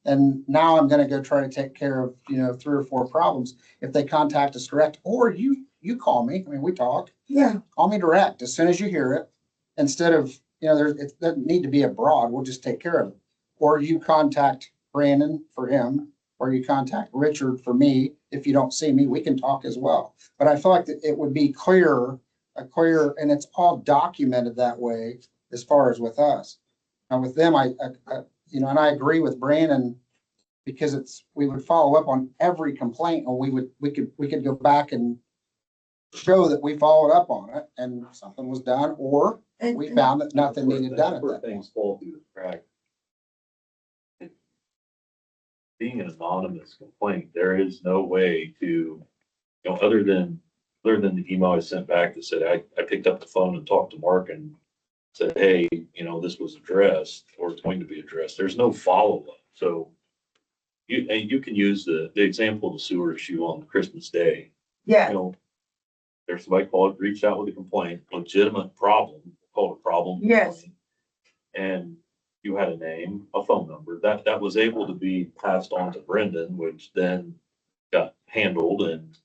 J: and now I'm gonna go try to take care of, 3 or 4 problems. If they contact us direct, or you call me, we talk,
D: Yeah.
J: call me direct as soon as you hear it, instead of, it doesn't need to be abroad, we'll just take care of it. Or you contact Brandon for him, or you contact Richard for me. If you don't see me, we can talk as well. But I feel like that it would be clearer, and it's all documented that way as far as with us. And with them, and I agree with Brandon, because we would follow up on every complaint, and we could go back and show that we followed up on it and something was done, or we found that nothing needed done at
E: That's where
J: that point.
E: things fall through the crack. Being an anonymous complaint, there is no way to, other than the email I sent back that said, I picked up the phone and talked to Mark and said, hey, this was addressed or it's going to be addressed. There's no follow-up. So you can use the example of the sewer issue on Christmas Day.
D: Yeah.
E: there's somebody called, reached out with a complaint, legitimate problem, called a problem.
D: Yes.
E: And you had a name, a phone number, that was able to be passed on to Brendan, which then got handled and,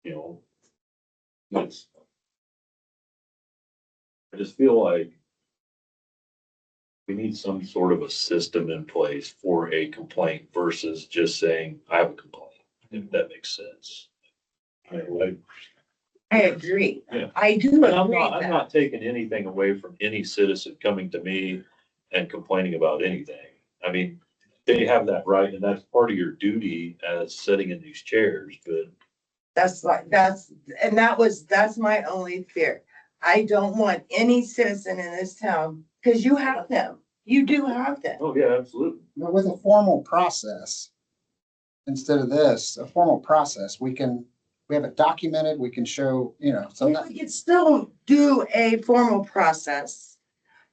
E: you know, it's, I just feel like we need some sort of a system in place for a complaint versus just saying, I have a complaint, if that makes sense.
D: I agree.
E: Yeah.
D: I do
E: And
D: agree with
E: I'm
D: that.
E: not taking anything away from any citizen coming to me and complaining about anything. I mean, they have that right, and that's part of your duty as sitting in these chairs, but
D: That's my only fear. I don't want any citizen in this town, because you have them. You do have them.
E: oh, yeah, absolutely.
J: But with a formal process, instead of this, a formal process, we have it documented, we can show, so that,
D: We could still do a formal process,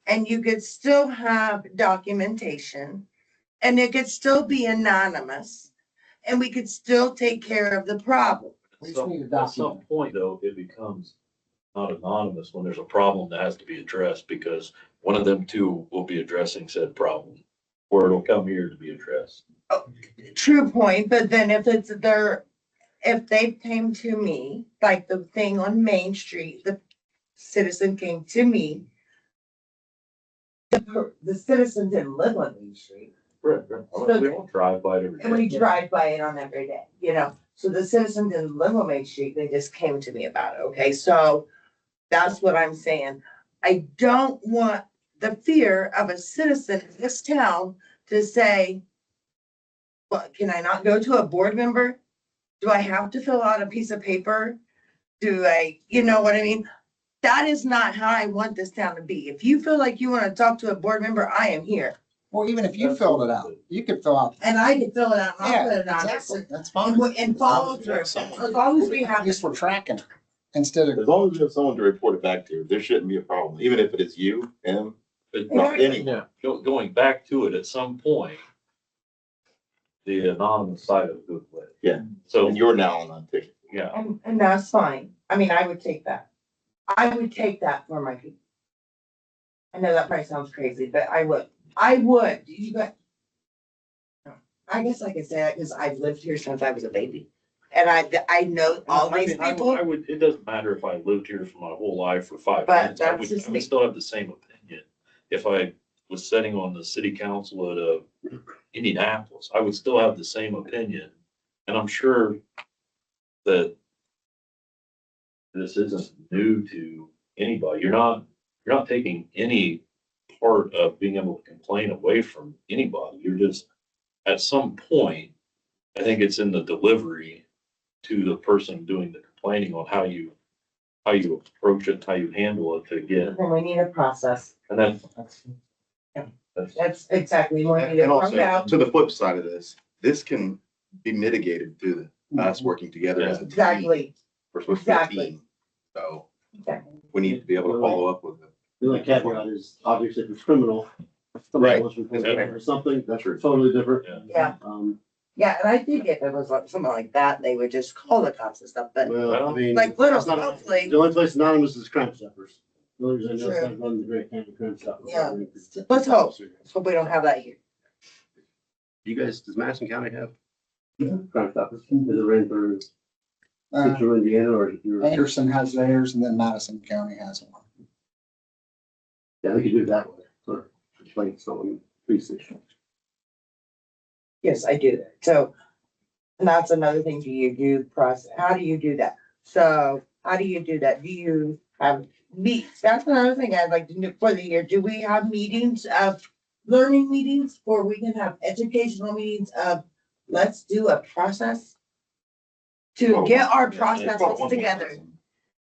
D: and you could still have documentation, and it could still be anonymous, and we could still take care of the problem.
J: we just need to
E: At some
J: document.
E: point, though, it becomes not anonymous when there's a problem that has to be addressed, because one of them two will be addressing said problem, or it'll come here to be addressed.
D: True point, but then if they came to me, like the thing on Main Street, the citizen came to me. The citizen didn't live on Main Street,
E: Right. We don't drive by it every
D: and we
E: day.
D: drive by it on every day, so the citizen didn't live on Main Street, they just came to me about it, okay, so that's what I'm saying. I don't want the fear of a citizen in this town to say, well, can I not go to a board member? Do I have to fill out a piece of paper? Do I, you know what I mean? That is not how I want this town to be. If you feel like you want to talk to a board member, I am here.
J: Well, even if you filled it out, you could fill out.
D: And I can fill it out and I'll
J: Yeah,
D: put it on.
J: exactly, that's fine.
D: And follow through, as long as we
J: At
D: have.
J: least we're tracking it instead of.
C: As long as you have someone to report it back to, there shouldn't be a problem, even if it is you, him,
E: But
C: not anyone.
E: going back to it at some point, the anonymous side of good way.
C: Yeah.
E: So,
C: And you're now on that ticket.
E: yeah,
D: And that's fine. I mean, I would take that. I would take that for my people. I know that probably sounds crazy, but I would. You got. I guess I could say that because I've lived here since I was a baby. And I know all
E: I
D: these
E: mean,
D: people.
E: I would, it doesn't matter if I lived here for my whole life for 5
D: But
E: minutes, I
D: that's
E: would,
D: just
E: I
D: me.
E: would still have the same opinion. If I was sitting on the city council at Indianapolis, I would still have the same opinion. And I'm sure that this isn't new to anybody. You're not taking any part of being able to complain away from anybody. You're just, at some point, I think it's in the delivery to the person doing the complaining on how you approach it, how you handle it to get,
D: Then we need a process.
E: and then.
D: Yeah.
E: That's,
D: That's exactly what we need
C: And
D: to
C: also,
D: find out.
C: to the flip side of this can be mitigated through us working together as a team.
D: Exactly.
C: We're supposed to be a
D: Exactly.
C: team, so
D: Exactly.
C: we need to be able to follow up with it.
L: The only caveat is obviously if it's criminal.
C: Right.
L: Or something, that's
C: True.
L: totally different.
D: Yeah.
L: Yeah,
D: And I think if it was like something like that, they would just call the cops and stuff, but
L: well, I mean.
D: like little,
L: it's not-
D: hopefully,
L: The only place anonymous is Crime Stoppers. The only reason I know it's
D: True.
L: not running the Grant County Crime Stoppers.
D: Yeah. Let's hope. hope we don't have that here.
L: You guys, does Madison County have? Crime Stoppers, is it ran through
J: Uh,
L: Central Indiana or? is it-
J: Anderson has theirs and then Madison County has one.
L: Yeah, we could do it that way, or complaints on police station.
D: Yes, I do that. So, and that's another thing. Do you do process? How do you do that? So how do you do that? Do you have meets? That's another thing I'd like to do for the year. Do we have meetings of learning meetings, or we can have educational meetings of, let's do a process to get our
C: It's called a
D: processes
C: 1-point
D: together?
C: lesson.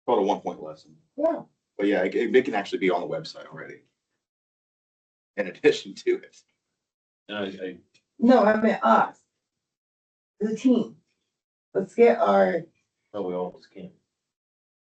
C: Called a 1-point lesson.
D: Yeah.
C: But yeah, it can actually be on the website already. In addition to it.
E: and I,
D: No, I meant us. The team. Let's get our,
E: we always can.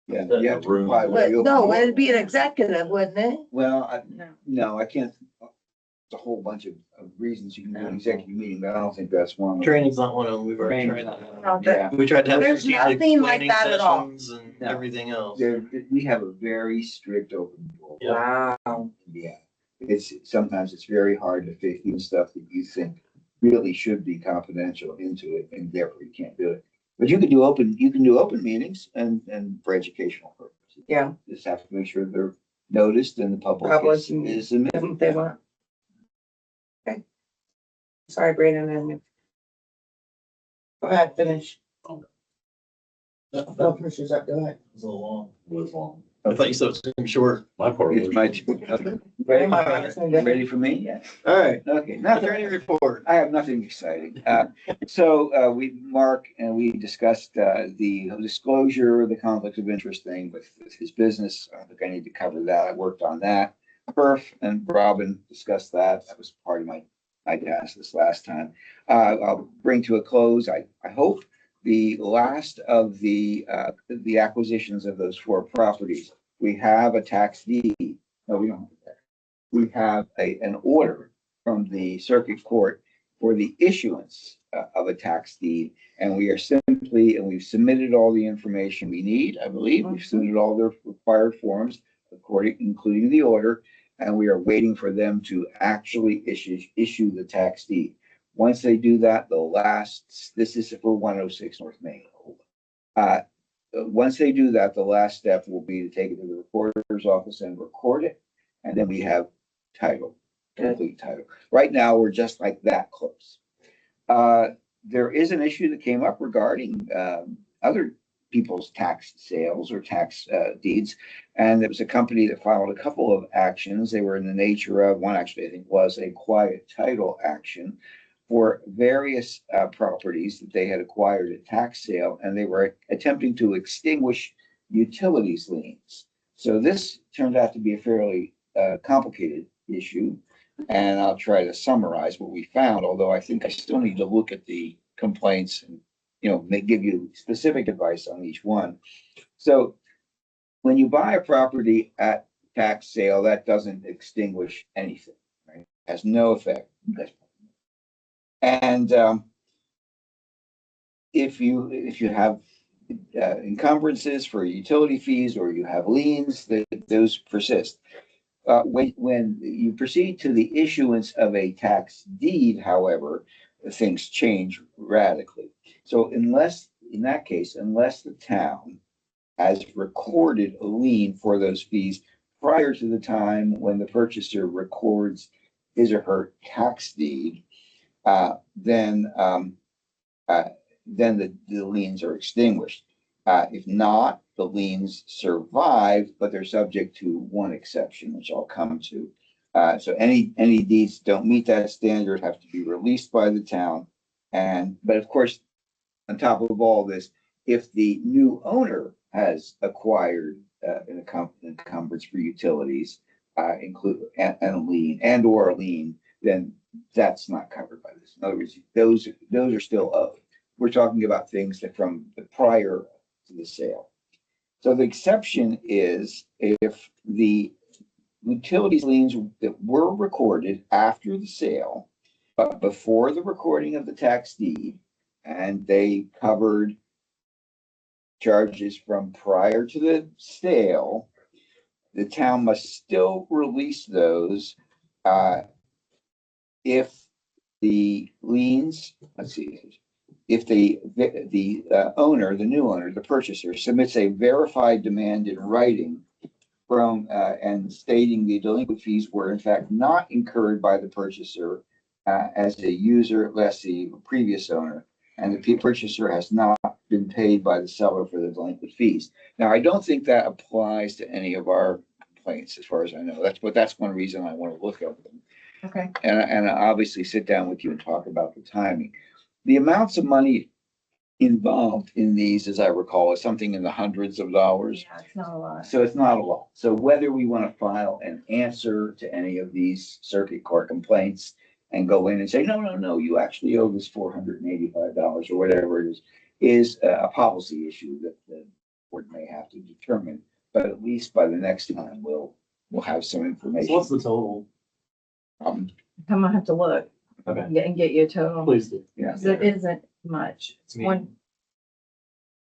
F: Yeah,
E: That
F: you have to
E: room.
F: comply with
D: but
F: the
D: no,
F: open-
D: it'd be an executive, wouldn't it?
F: Well,
B: No.
F: no, I can't. It's a whole bunch of reasons you can do an executive meeting, but I don't think that's one. of them.
I: Training's not one of them. We've already tried
F: Training.
I: that.
D: No, but
F: Yeah,
I: We tried to have
D: There's
I: strategic
D: nothing like
I: planning
D: that at all.
I: sessions and
F: No.
I: everything else.
F: We have a very strict open door.
I: Yeah.
D: Wow.
F: Yeah, sometimes it's very hard to fit even stuff that you think really should be confidential into it, and therefore you can't do it. But you can do open meetings and for educational purposes.
D: Yeah.
F: Just have to make sure they're noticed and the public
D: Public
F: is
D: If
F: admitted.
D: they want. Okay. Sorry, Brandon, and go ahead, finish. No, Commissioner's up, go ahead.
I: It was a little long. It was long. I thought you said it was gonna be short.
L: My part
F: It's
L: was.
F: my, okay. Ready for me? Yeah.
I: All right.
F: Okay,
I: Attorney
F: nothing,
I: report.
F: I have nothing exciting. Mark and we discussed, the disclosure, the conflict of interest thing with his business. I don't think I need to cover that. I worked on that. Perf and Robin discussed that. That was part of my task this last time. I'll bring to a close, I hope, the last of the acquisitions of those 4 properties. We have a tax deed. No, we don't have that. We have an order from the circuit court for the issuance of a tax deed. And we've submitted all the information we need, I believe. We've submitted all the required forms, including the order, and we are waiting for them to actually issue the tax deed. Once they do that, this is for 106 North Main. Once they do that, the last step will be to take it to the recorder's office and record it. And then we have title, complete title. Right now, we're just like that close. There is an issue that came up regarding other people's tax sales or tax deeds. And there was a company that filed a couple of actions. They were in the nature of, one actually I think was a quiet title action for various properties that they had acquired at tax sale, and they were attempting to extinguish utilities liens. So this turned out to be a fairly complicated issue, and I'll try to summarize what we found, although I think I still need to look at the complaints and, they give you specific advice on each one. So when you buy a property at tax sale, that doesn't extinguish anything, right? Has no effect. And if you have encumbrances for utility fees or you have liens, those persist. When you proceed to the issuance of a tax deed, however, things change radically. So in that case, unless the town has recorded a lien for those fees prior to the time when the purchaser records his or her tax deed, then the liens are extinguished. If not, the liens survive, but they're subject to one exception, which I'll come to. So any deeds that don't meet that standard have to be released by the town. But of course, on top of all this, if the new owner has acquired an encumbrance for utilities, include a lien, then that's not covered by this. In other words, those are still owed. We're talking about things that from the prior to the sale. So the exception is if the utilities liens that were recorded after the sale, but before the recording of the tax deed, and they covered charges from prior to the sale, the town must still release those if the liens, if the owner, the new owner, the purchaser submits a verified demand in writing from and stating the delinquent fees were in fact not incurred by the purchaser as a user, lessee, previous owner, and the purchaser has not been paid by the seller for the delinquent fees. Now, I don't think that applies to any of our complaints, as far as I know. That's one reason I want to look at them.
B: Okay.
F: And obviously sit down with you and talk about the timing. The amounts of money involved in these, as I recall, is something in the hundreds of dollars.
B: Yeah, it's not a lot.
F: So it's not a lot. So whether we want to file an answer to any of these circuit court complaints and go in and say, no, you actually owe this $485 or whatever it is a policy issue that the board may have to determine. But at least by the next time, we'll have some information.
I: So what's the total?
B: I'm gonna have to look
I: Okay.
B: and get you a total.
I: Please do.
F: Yeah.
B: 'Cause it isn't much. It's
I: Me.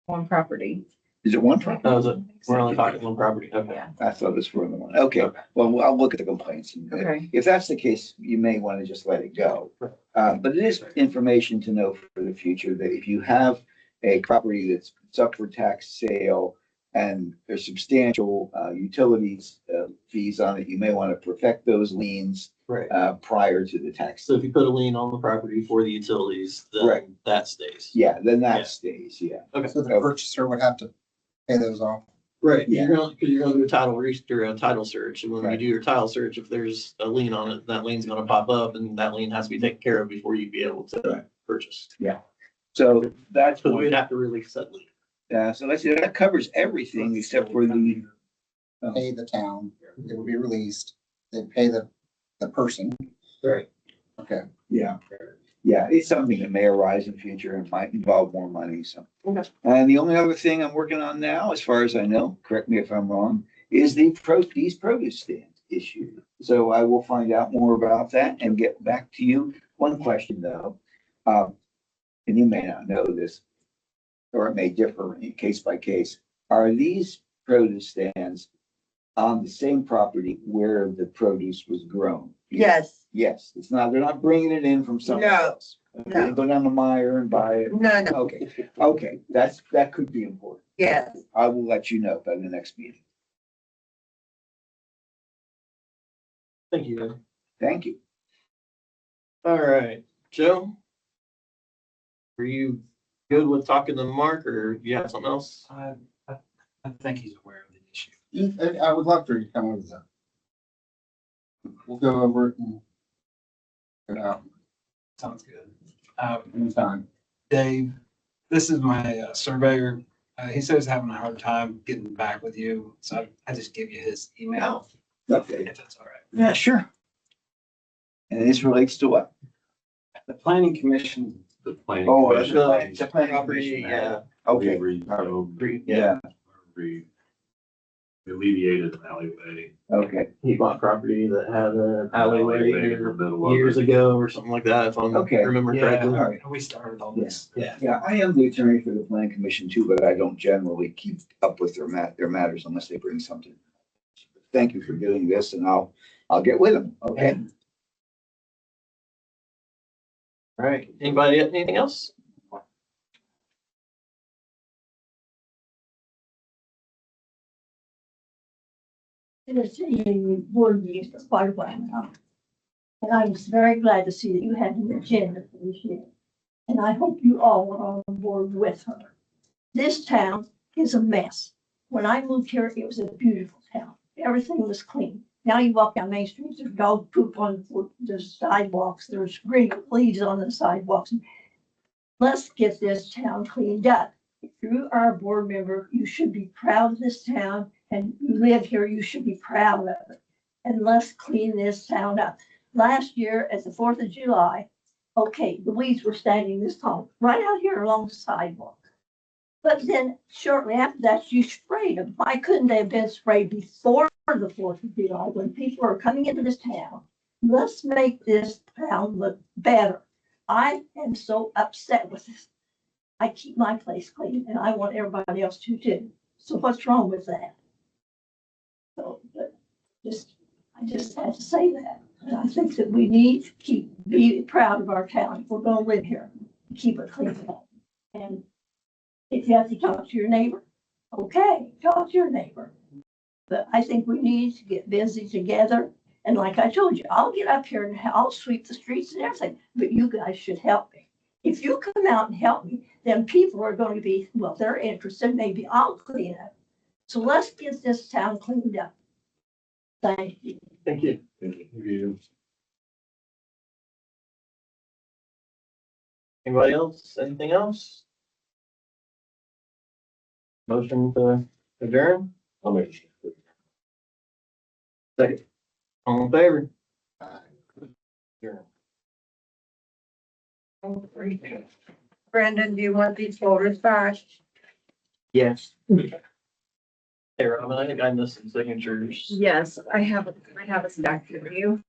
B: one property.
F: Is it one property?
I: Oh, is it? We're only talking one property. Okay.
F: I thought it was for the one. Okay, well, I'll look at the complaints. And
B: Okay.
F: if that's the case, you may want to just let it go. But it is information to know for the future that if you have a property that's up for tax sale and there's substantial utilities fees on it, you may want to perfect those liens
I: Right.
F: prior to the tax.
I: So if you put a lien on the property for the utilities,
F: Right.
I: then that stays.
F: Yeah, then
I: Yeah.
F: that stays, yeah.
I: Okay.
J: So the purchaser would have to pay those off.
I: Right,
F: Yeah.
I: you're gonna, cause you're gonna do a title or a title search, and when you
F: Right.
I: do your title search, if there's a lien on it, that lien's gonna pop up, and that lien has to be taken care of before you'd be able to
F: Right.
I: purchase.
F: So that's
I: So
F: one.
I: we'd have to release that lien.
F: So let's see, that covers everything except for the,
J: Pay the town, it would be released, they pay the person.
I: Right.
J: Okay.
F: yeah. Yeah, it's something that may arise in the future and might involve more money, so.
I: Okay.
F: And the only other thing I'm working on now, as far as I know, correct me if I'm wrong, is these produce stand issue. So I will find out more about that and get back to you. One question though, and you may not know this, or it may differ in case by case. Are these produce stands on the same property where the produce was grown?
D: Yes,
F: Yes, it's not, they're not bringing it in from somewhere
D: No,
F: else. Okay,
D: no.
F: Go down to Meyer and buy it.
D: no, no,
F: Okay, that could be important.
D: yes.
F: I will let you know by the next meeting.
I: Thank you.
F: Thank you.
I: All right, Joe? Are you good with talking to Mark, or you have something else?
K: I think he's aware of the issue.
J: I would love for you to come over there. We'll go over it and.
K: Sounds good.
J: Anytime.
K: Dave, this is my surveyor. He says he's having a hard time getting back with you, so I just give you his email,
F: Okay,
K: if that's all right.
F: yeah, sure. And this relates to what?
K: The planning commission,
L: The planning.
F: Oh,
L: commission.
F: the planning
I: Property,
F: commission.
I: yeah.
F: Okay,
I: Yeah,
L: We alleviated an alleyway.
F: okay,
I: he bought property that had an alleyway
L: in the
I: here
L: middle of
I: years
L: it.
I: ago or something like that, if I'm
F: Okay.
I: remember
K: yeah,
I: correctly.
F: all right.
K: we started all this.
I: Yeah.
F: Yeah, I am the attorney for the planning commission too, but I don't generally keep up with their matters unless they bring something. Thank you for doing this and I'll get with them, okay?
I: All right, anybody, anything else?
M: It's a board meeting for quite a while now. And I was very glad to see that you had an agenda for this year. And I hope you all are on board with her. This town is a mess. When I moved here, it was a beautiful town. Everything was clean. Now you walk down Main Street, there's dog poop on the sidewalks, there's green leaves on the sidewalks. Let's get this town cleaned up. If you are a board member, you should be proud of this town, and you live here, you should be proud of it. And let's clean this town up. Last year, at the 4th of July, okay, the weeds were standing this tall, right out here along the sidewalk. But then shortly after that, you sprayed them. Why couldn't they have been sprayed before the 4th of July when people are coming into this town? Let's make this town look better. I am so upset with this. I keep my place clean and I want everybody else to too. So what's wrong with that? So, but I just had to say that. And I think that we need to be proud of our town. If we're gonna live here, keep it clean. And if you have to talk to your neighbor, okay, talk to your neighbor. But I think we need to get busy together. And like I told you, I'll get up here and I'll sweep the streets and everything, but you guys should help me. If you come out and help me, then people are going to be, well, they're interested, maybe I'll clean up. So let's get this town cleaned up. Thank you.
I: Thank you. Anybody else? Anything else? Motion to adjourn?
L: I'll make it.
I: Second. All in favor? Adjourn.
D: Brandon, do you want these folders back?
I: Yes. Hey, Robin, I think I missed some signatures.
B: Yes, I have a stack for you.